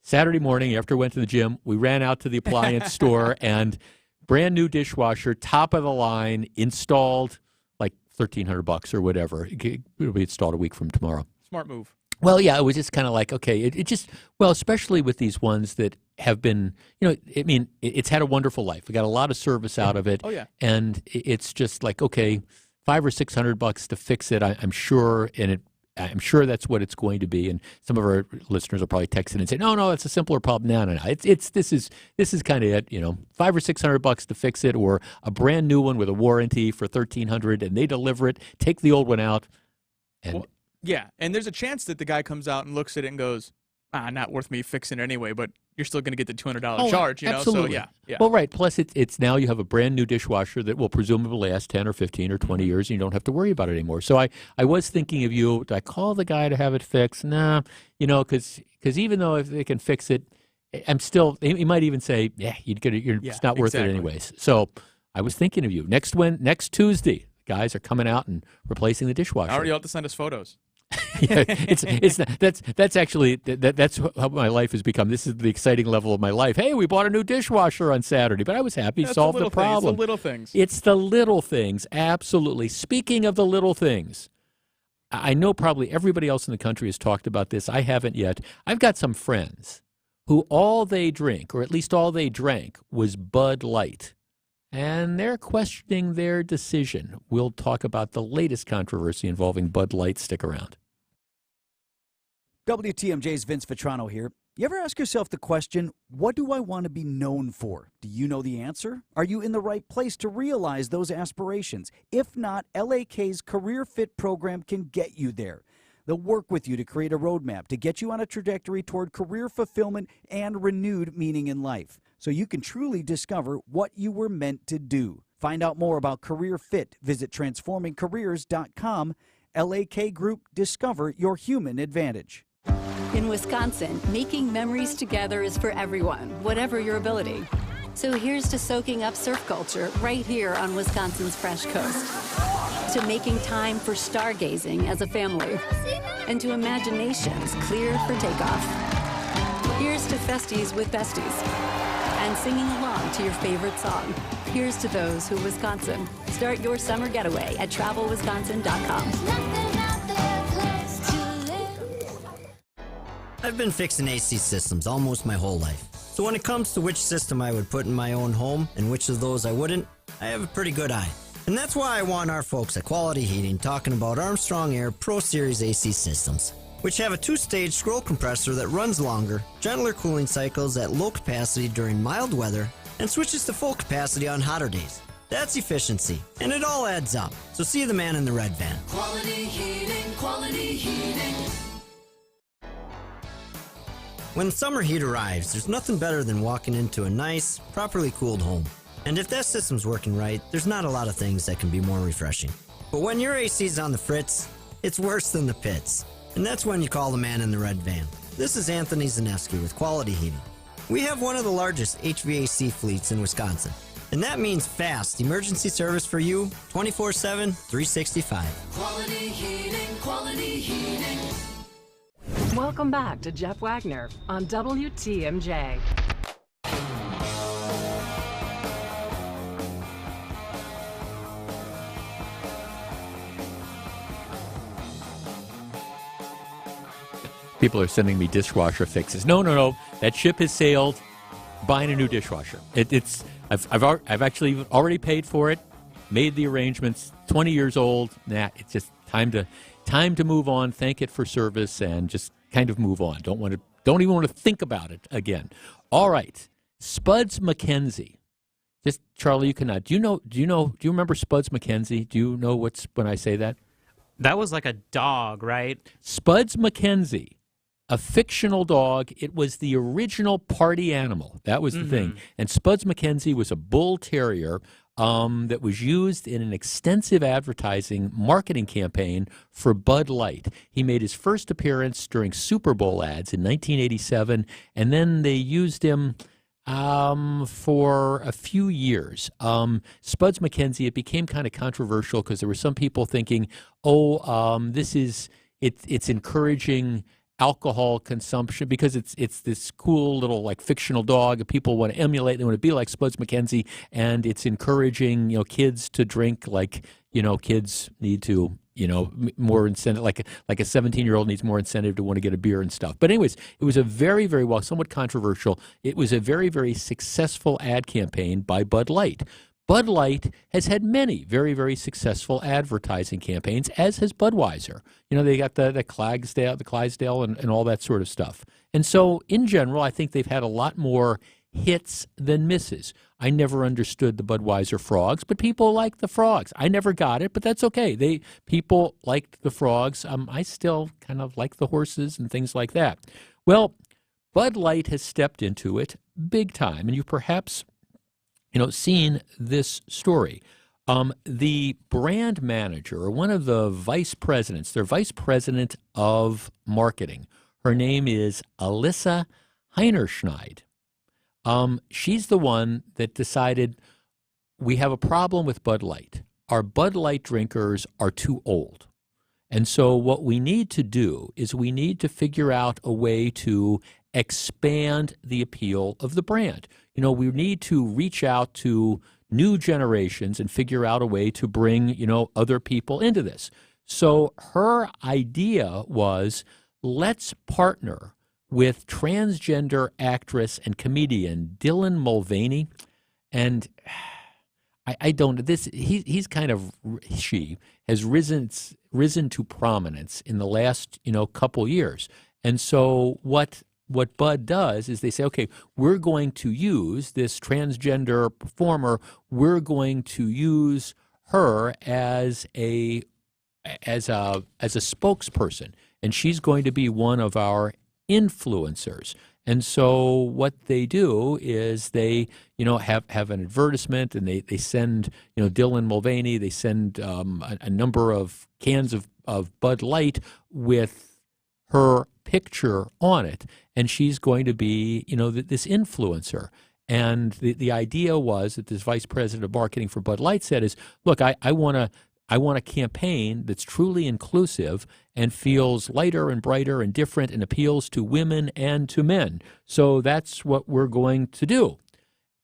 S15: Saturday morning after I went to the gym, we ran out to the appliance store, and brand new dishwasher, top of the line, installed like $1,300 or whatever. It'll be installed a week from tomorrow.
S27: Smart move.
S15: Well, yeah, it was just kind of like, okay, it just, well, especially with these ones that have been, it's had a wonderful life. We got a lot of service out of it.
S27: Oh, yeah.
S15: And it's just like, okay, $500 or $600 to fix it, I'm sure, and I'm sure that's what it's going to be. And some of our listeners will probably text in and say, no, it's a simpler problem. No. This is kind of it, $500 or $600 to fix it, or a brand new one with a warranty for $1,300, and they deliver it, take the old one out. And
S27: yeah, and there's a chance that the guy comes out and looks at it and goes, not worth me fixing it anyway, but you're still going to get the $200 charge,
S15: Absolutely.
S27: So yeah.
S15: Well, right. Plus, it's now you have a brand new dishwasher that will presumably last 10 or 15 or 20 years, and you don't have to worry about it anymore. So I was thinking of you. Do I call the guy to have it fixed? Nah, because even though if they can fix it, I'm still. He might even say, it's not worth it anyways. So I was thinking of you. Next Tuesday, guys are coming out and replacing the dishwasher.
S27: I already have to send us photos.
S15: Yeah, that's actually that's how my life has become. This is the exciting level of my life. Hey, we bought a new dishwasher on Saturday, but I was happy to solve the problem.
S27: It's the little things.
S15: It's the little things, absolutely. Speaking of the little things, I know probably everybody else in the country has talked about this. I haven't yet. I've got some friends who all they drink, or at least all they drank, was Bud Light. And they're questioning their decision. We'll talk about the latest controversy involving Bud Light. Stick around.
S1: WTMJ's Vince Vitrano here. You ever ask yourself the question, what do I want to be known for? Do you know the answer? Are you in the right place to realize those aspirations? If not, LAK's Career Fit program can get you there. They'll work with you to create a roadmap to get you on a trajectory toward career fulfillment and renewed meaning in life, so you can truly discover what you were meant to do. Find out more about Career Fit. Visit transformingcareers.com. LAK Group, discover your human advantage.
S3: In Wisconsin, making memories together is for everyone, whatever your ability. So here's to soaking up surf culture right here on Wisconsin's Fresh Coast, to making time for stargazing as a family, and to imaginations clear for takeoff. Here's to festies with besties, and singing along to your favorite song. Here's to those who Wisconsin. Start your summer getaway at travelwisconsin.com.
S4: I've been fixing AC systems almost my whole life. So when it comes to which system I would put in my own home and which of those I wouldn't, I have a pretty good eye. And that's why I want our folks at Quality Heating talking about Armstrong Air Pro Series AC systems. which have a 2-stage scroll compressor that runs longer, gentler cooling cycles at low capacity during mild weather, and switches to full capacity on hotter days. That's efficiency, and it all adds up. So see the man in the red van.
S25: Quality heating, quality heating.
S4: When summer heat arrives, there's nothing better than walking into a nice, properly cooled home. And if that system's working right, there's not a lot of things that can be more refreshing. But when your AC's on the fritz, it's worse than the pits. And that's when you call the man in the red van. This is Anthony Zanevsky with Quality Heating. We have one of the largest HVAC fleets in Wisconsin. And that means fast emergency service for you 24/7, 365.
S25: Quality heating, quality heating.
S12: Welcome back to Jeff Wagner on WTMJ.
S15: People are sending me dishwasher fixes. No. That ship has sailed. Buying a new dishwasher. I've actually already paid for it. Made the arrangements. 20 years old. Nah, it's just time to move on. Thank it for service and just kind of move on. Don't even want to think about it again. All right, Spuds MacKenzie. Just Charlie, you cannot. Do you remember Spuds MacKenzie? Do you know when I say that?
S5: That was like a dog, right?
S15: Spuds MacKenzie. A fictional dog. It was the original party animal. That was the thing. And Spuds MacKenzie was a bull terrier that was used in an extensive advertising marketing campaign for Bud Light. He made his first appearance during Super Bowl ads in 1987, and then they used him for a few years. Spuds MacKenzie, it became kind of controversial because there were some people thinking, it's encouraging alcohol consumption because it's this cool little like fictional dog people want to emulate. They want to be like Spuds MacKenzie, and it's encouraging kids to drink like kids need to more incentive, like a 17-year-old needs more incentive to want to get a beer and stuff. But anyways, it was a very, very somewhat controversial. It was a very, very successful ad campaign by Bud Light. Bud Light has had many very, very successful advertising campaigns, as has Budweiser. They got the Clydesdale and all that sort of stuff. And so, in general, I think they've had a lot more hits than misses. I never understood the Budweiser frogs, but people like the frogs. I never got it, but that's okay. People liked the frogs. I still kind of like the horses and things like that. Well, Bud Light has stepped into it big time, and you perhaps seen this story. The brand manager, or one of the vice presidents, their vice president of marketing, her name is Alyssa Heinerschneid. She's the one that decided we have a problem with Bud Light. Our Bud Light drinkers are too old. And so what we need to do is we need to figure out a way to expand the appeal of the brand. We need to reach out to new generations and figure out a way to bring, other people into this. So her idea was, let's partner with transgender actress and comedian Dylan Mulvaney. And she has risen to prominence in the last, couple years. And so what Bud does is they say, okay, we're going to use this transgender performer. We're going to use her as a spokesperson, and she's going to be one of our influencers. And so what they do is they, have an advertisement, and they send, Dylan Mulvaney, they send a number of cans of Bud Light with her picture on it, and she's going to be, this influencer. And the idea was that this vice president of marketing for Bud Light said is, look, I want a campaign that's truly inclusive and feels lighter and brighter and different and appeals to women and to men. So that's what we're going to do.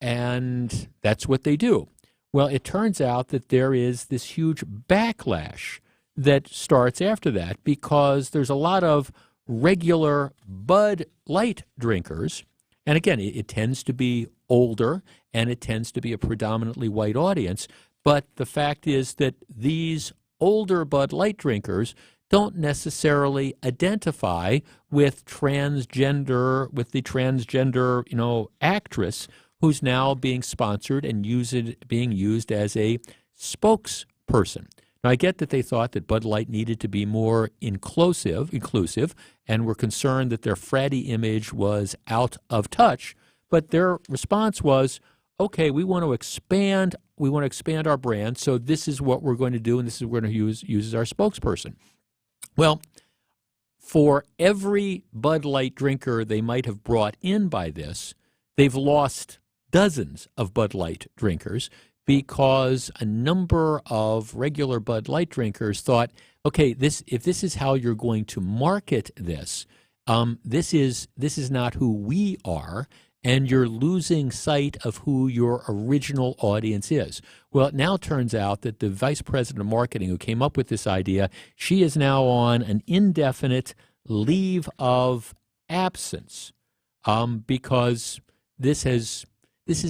S15: And that's what they do. Well, it turns out that there is this huge backlash that starts after that, because there's a lot of regular Bud Light drinkers. And again, it tends to be older, and it tends to be a predominantly white audience. But the fact is that these older Bud Light drinkers don't necessarily identify with the transgender, actress who's now being sponsored and being used as a spokesperson. Now, I get that they thought that Bud Light needed to be more inclusive, and were concerned that their fratty image was out of touch. But their response was, okay, we want to expand our brand, so this is what we're going to do, and this is what we're going to use as our spokesperson. Well, for every Bud Light drinker they might have brought in by this, they've lost dozens of Bud Light drinkers, because a number of regular Bud Light drinkers thought, okay, if this is how you're going to market this, this is not who we are, and you're losing sight of who your original audience is. Well, it now turns out that the vice president of marketing who came up with this idea, she is now on an indefinite leave of absence because this has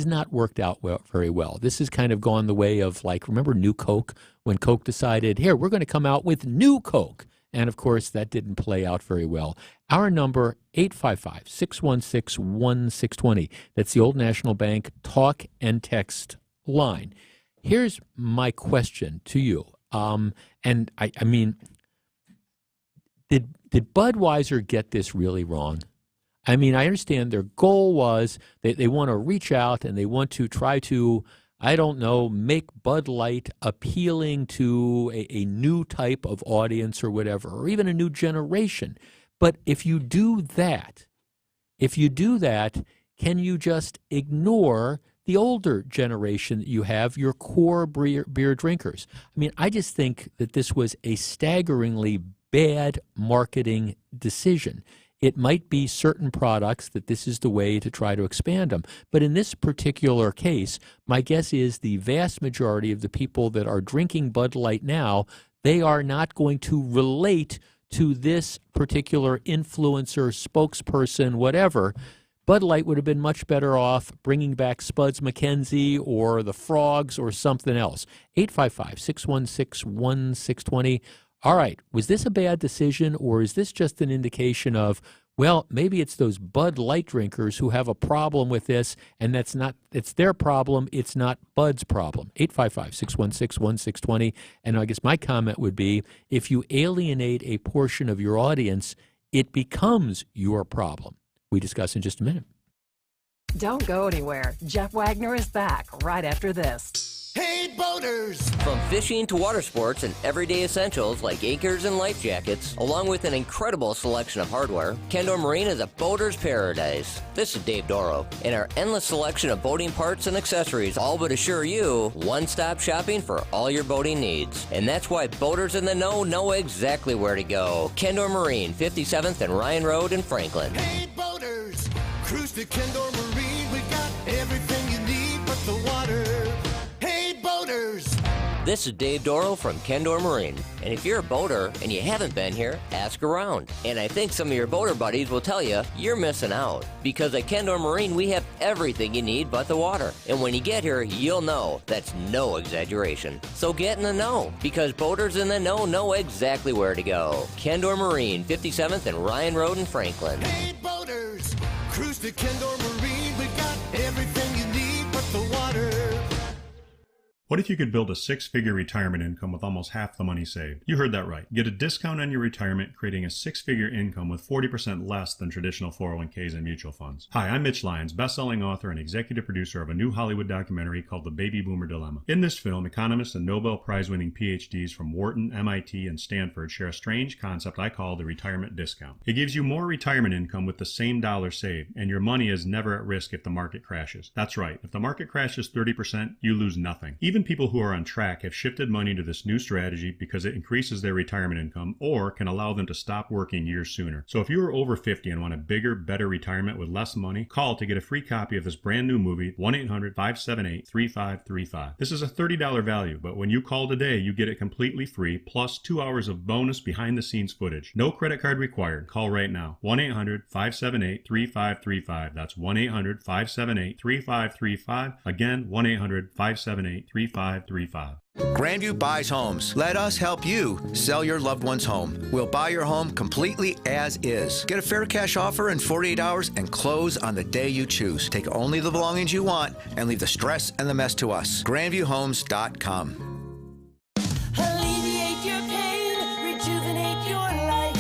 S15: not worked out very well. This has kind of gone the way of, remember New Coke? When Coke decided, here, we're going to come out with New Coke. And, of course, that didn't play out very well. Our number, 855-616-1620. That's the Old National Bank talk and text line. Here's my question to you. And I mean, did Budweiser get this really wrong? I mean, I understand their goal was they want to reach out and they want to try to, I don't know, make Bud Light appealing to a new type of audience or whatever, or even a new generation. But if you do that, can you just ignore the older generation that you have, your core beer drinkers? I mean, I just think that this was a staggeringly bad marketing decision. It might be certain products that this is the way to try to expand them. But in this particular case, my guess is the vast majority of the people that are drinking Bud Light now, they are not going to relate to this particular influencer, spokesperson, whatever. Bud Light would have been much better off bringing back Spuds McKenzie or the Frogs or something else. 855-616-1620. All right, was this a bad decision, or is this just an indication of, well, maybe it's those Bud Light drinkers who have a problem with this, and it's their problem, it's not Bud's problem? 855-616-1620. And I guess my comment would be, if you alienate a portion of your audience, it becomes your problem. We discuss in just a minute.
S12: Don't go anywhere. Jeff Wagner is back right after this.
S13: Hey, boaters! From fishing to water sports and everyday essentials like anchors and life jackets, along with an incredible selection of hardware, Kendor Marine is a boater's paradise. This is Dave Doro, and our endless selection of boating parts and accessories all but assure you one-stop shopping for all your boating needs. And that's why boaters in the know exactly where to go. Kendor Marine, 57th and Ryan Road in Franklin.
S26: Hey, boaters! Cruise to Kendor Marine. We got everything you need but the water.
S13: This is Dave Doro from Kendor Marine. And if you're a boater and you haven't been here, ask around. And I think some of your boater buddies will tell you you're missing out. Because at Kendor Marine, we have everything you need but the water. And when you get here, you'll know that's no exaggeration. So get in the know, because boaters in the know exactly where to go. Kendor Marine, 57th and Ryan Road in Franklin.
S26: Hey, boaters! Cruise to Kendor Marine. We got everything you need but the water.
S14: What if you could build a six-figure retirement income with almost half the money saved? You heard that right. Get a discount on your retirement, creating a six-figure income with 40% less than traditional 401ks and mutual funds. Hi, I'm Mitch Lyons, best-selling author and executive producer of a new Hollywood documentary called The Baby Boomer Dilemma. In this film, economists and Nobel Prize-winning PhDs from Wharton, MIT, and Stanford share a strange concept I call the retirement discount. It gives you more retirement income with the same dollar saved, and your money is never at risk if the market crashes. That's right. If the market crashes 30%, you lose nothing. Even people who are on track have shifted money to this new strategy because it increases their retirement income or can allow them to stop working years sooner. So if you are over 50 and want a bigger, better retirement with less money, call to get a free copy of this brand new movie, 1-800-578-3535. This is a $30 value, but when you call today, you get it completely free, plus 2 hours of bonus behind-the-scenes footage. No credit card required. Call right now. 1-800-578-3535. That's 1-800-578-3535. Again, 1-800-578-3535. 3535.
S2: Grandview buys homes. Let us help you sell your loved one's home. We'll buy your home completely as is. Get a fair cash offer in 48 hours and close on the day you choose. Take only the belongings you want and leave the stress and the mess to us. GrandviewHomes.com.
S25: Alleviate your pain, rejuvenate your life.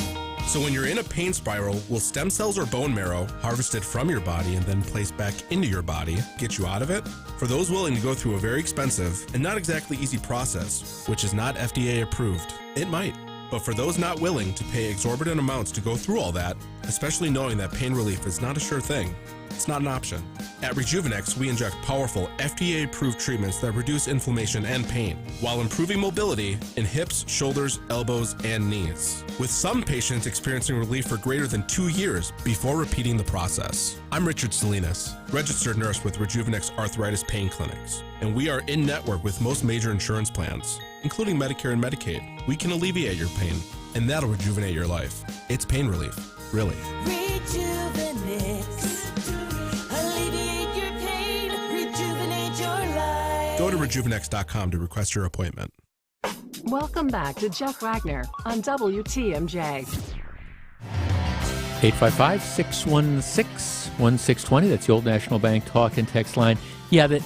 S16: So when you're in a pain spiral, will stem cells or bone marrow harvested from your body and then placed back into your body get you out of it? For those willing to go through a very expensive and not exactly easy process, which is not FDA approved, it might. But for those not willing to pay exorbitant amounts to go through all that, especially knowing that pain relief is not a sure thing, it's not an option. At Rejuvenex, we inject powerful, FDA-approved treatments that reduce inflammation and pain while improving mobility in hips, shoulders, elbows, and knees, with some patients experiencing relief for greater than 2 years before repeating the process. I'm Richard Salinas, registered nurse with Rejuvenex Arthritis Pain Clinics, and we are in network with most major insurance plans, including Medicare and Medicaid. We can alleviate your pain, and that'll rejuvenate your life. It's pain relief, really.
S25: Rejuvenex. Alleviate your pain, rejuvenate your life.
S16: Go to rejuvenex.com to request your appointment.
S12: Welcome back to Jeff Wagner on WTMJ.
S15: 855-616-1620. That's the Old National Bank talk and text line. Yeah, and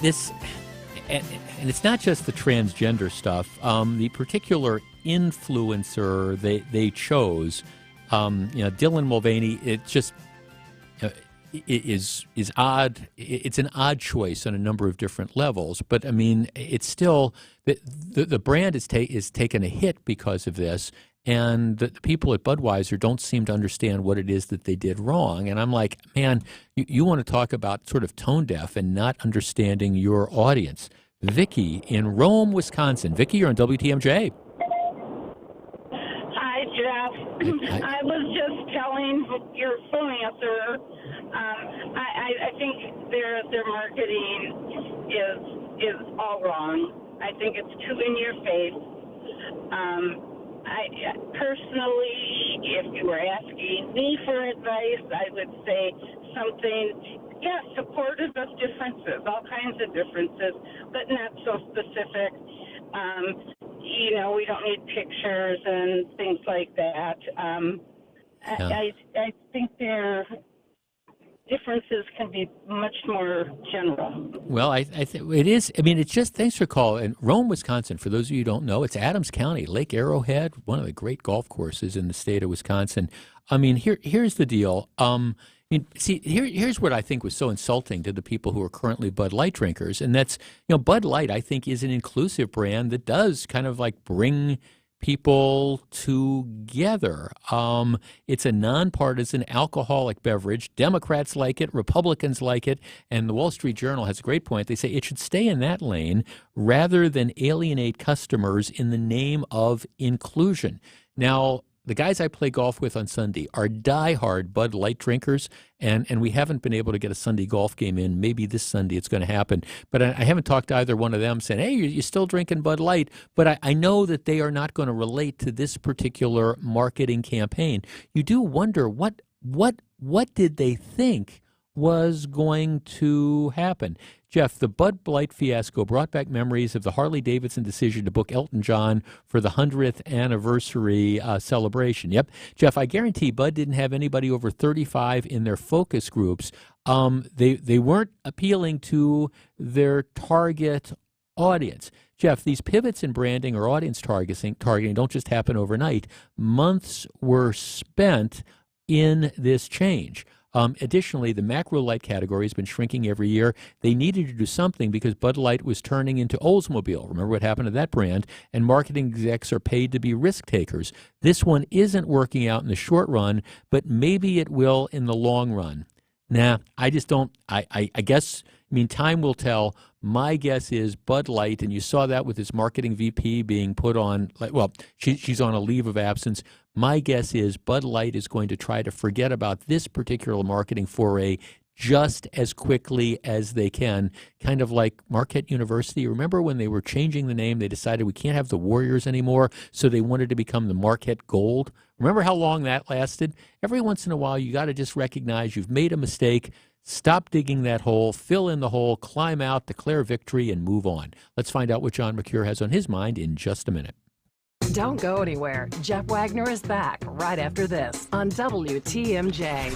S15: it's not just the transgender stuff. The particular influencer they chose, Dylan Mulvaney, it just is odd. It's an odd choice on a number of different levels. But I mean, it's still the brand is taken a hit because of this, and the people at Budweiser don't seem to understand what it is that they did wrong. And I'm like, man, you want to talk about sort of tone deaf and not understanding your audience. Vicky in Rome, Wisconsin. Vicky, you're on WTMJ.
S17: Hi, Jeff. I was just telling your phone answerer, I think their marketing is all wrong. I think it's too in your face. I personally, if you were asking me for advice, I would say something, supportive of differences, all kinds of differences, but not so specific. We don't need pictures and things like that. I think their differences can be much more general.
S15: Well, I think it is. I mean, it's just, thanks for calling. And Rome, Wisconsin, for those of you who don't know, it's Adams County, Lake Arrowhead, one of the great golf courses in the state of Wisconsin. I mean, here's the deal. Here's what I think was so insulting to the people who are currently Bud Light drinkers, and that's, Bud Light, I think, is an inclusive brand that does kind of like bring people together. It's a nonpartisan alcoholic beverage. Democrats like it, Republicans like it, and the Wall Street Journal has a great point. They say it should stay in that lane rather than alienate customers in the name of inclusion. Now, the guys I play golf with on Sunday are diehard Bud Light drinkers, and we haven't been able to get a Sunday golf game in. Maybe this Sunday it's going to happen. But I haven't talked to either one of them saying, hey, you're still drinking Bud Light. But I know that they are not going to relate to this particular marketing campaign. You do wonder what did they think was going to happen? Jeff, the Bud Light fiasco brought back memories of the Harley-Davidson decision to book Elton John for the 100th anniversary celebration. Yep. Jeff, I guarantee Bud didn't have anybody over 35 in their focus groups. They weren't appealing to their target audience. Jeff, these pivots in branding or audience targeting don't just happen overnight. Months were spent in this change. Additionally, the macro light category has been shrinking every year. They needed to do something because Bud Light was turning into Oldsmobile. Remember what happened to that brand? And marketing execs are paid to be risk takers. This one isn't working out in the short run, but maybe it will in the long run. Nah, I just don't. I guess, time will tell. My guess is Bud Light, and you saw that with its marketing VP being put on, she's on a leave of absence. My guess is Bud Light is going to try to forget about this particular marketing foray just as quickly as they can, kind of like Marquette University. Remember when they were changing the name, they decided we can't have the Warriors anymore, so they wanted to become the Marquette Gold. Remember how long that lasted? Every once in a while, you got to just recognize you've made a mistake, Stop digging that hole, fill in the hole, climb out, declare victory, and move on. Let's find out what John McCure has on his mind in just a minute.
S12: Don't go anywhere. Jeff Wagner is back right after this on WTMJ.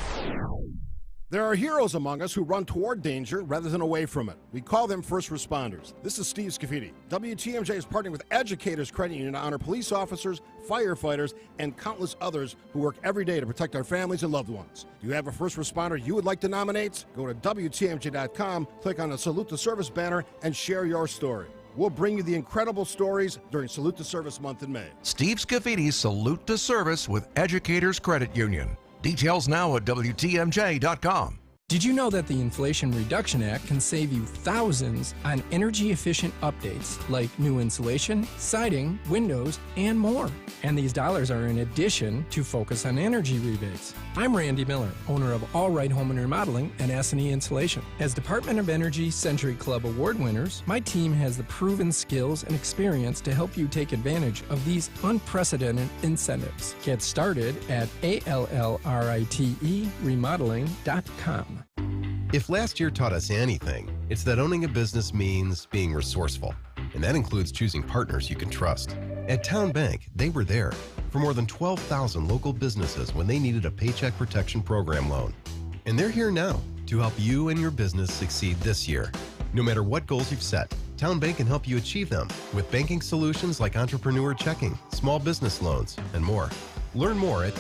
S7: There are heroes among us who run toward danger rather than away from it. We call them first responders. This is Steve Scafidi. WTMJ is partnering with Educators Credit Union to honor police officers, firefighters, and countless others who work every day to protect our families and loved ones. Do you have a first responder you would like to nominate? Go to WTMJ.com, click on the Salute to Service banner, and share your story. We'll bring you the incredible stories during Salute to Service month in May.
S8: Steve Scafidi's Salute to Service with Educators Credit Union. Details now at WTMJ.com.
S18: Did you know that the Inflation Reduction Act can save you thousands on energy-efficient updates like new insulation, siding, windows, and more? And these dollars are in addition to Focus on Energy rebates. I'm Randy Miller, owner of All Right Home and Remodeling and S&E Insulation. As Department of Energy Century Club award winners, my team has the proven skills and experience to help you take advantage of these unprecedented incentives. Get started at ALLRITE-remodeling.com.
S19: If last year taught us anything, it's that owning a business means being resourceful, and that includes choosing partners you can trust. At Town Bank, they were there for more than 12,000 local businesses when they needed a Paycheck Protection Program loan. And they're here now to help you and your business succeed this year. No matter what goals you've set, Town Bank can help you achieve them with banking solutions like entrepreneur checking, small business loans, and more. Learn more at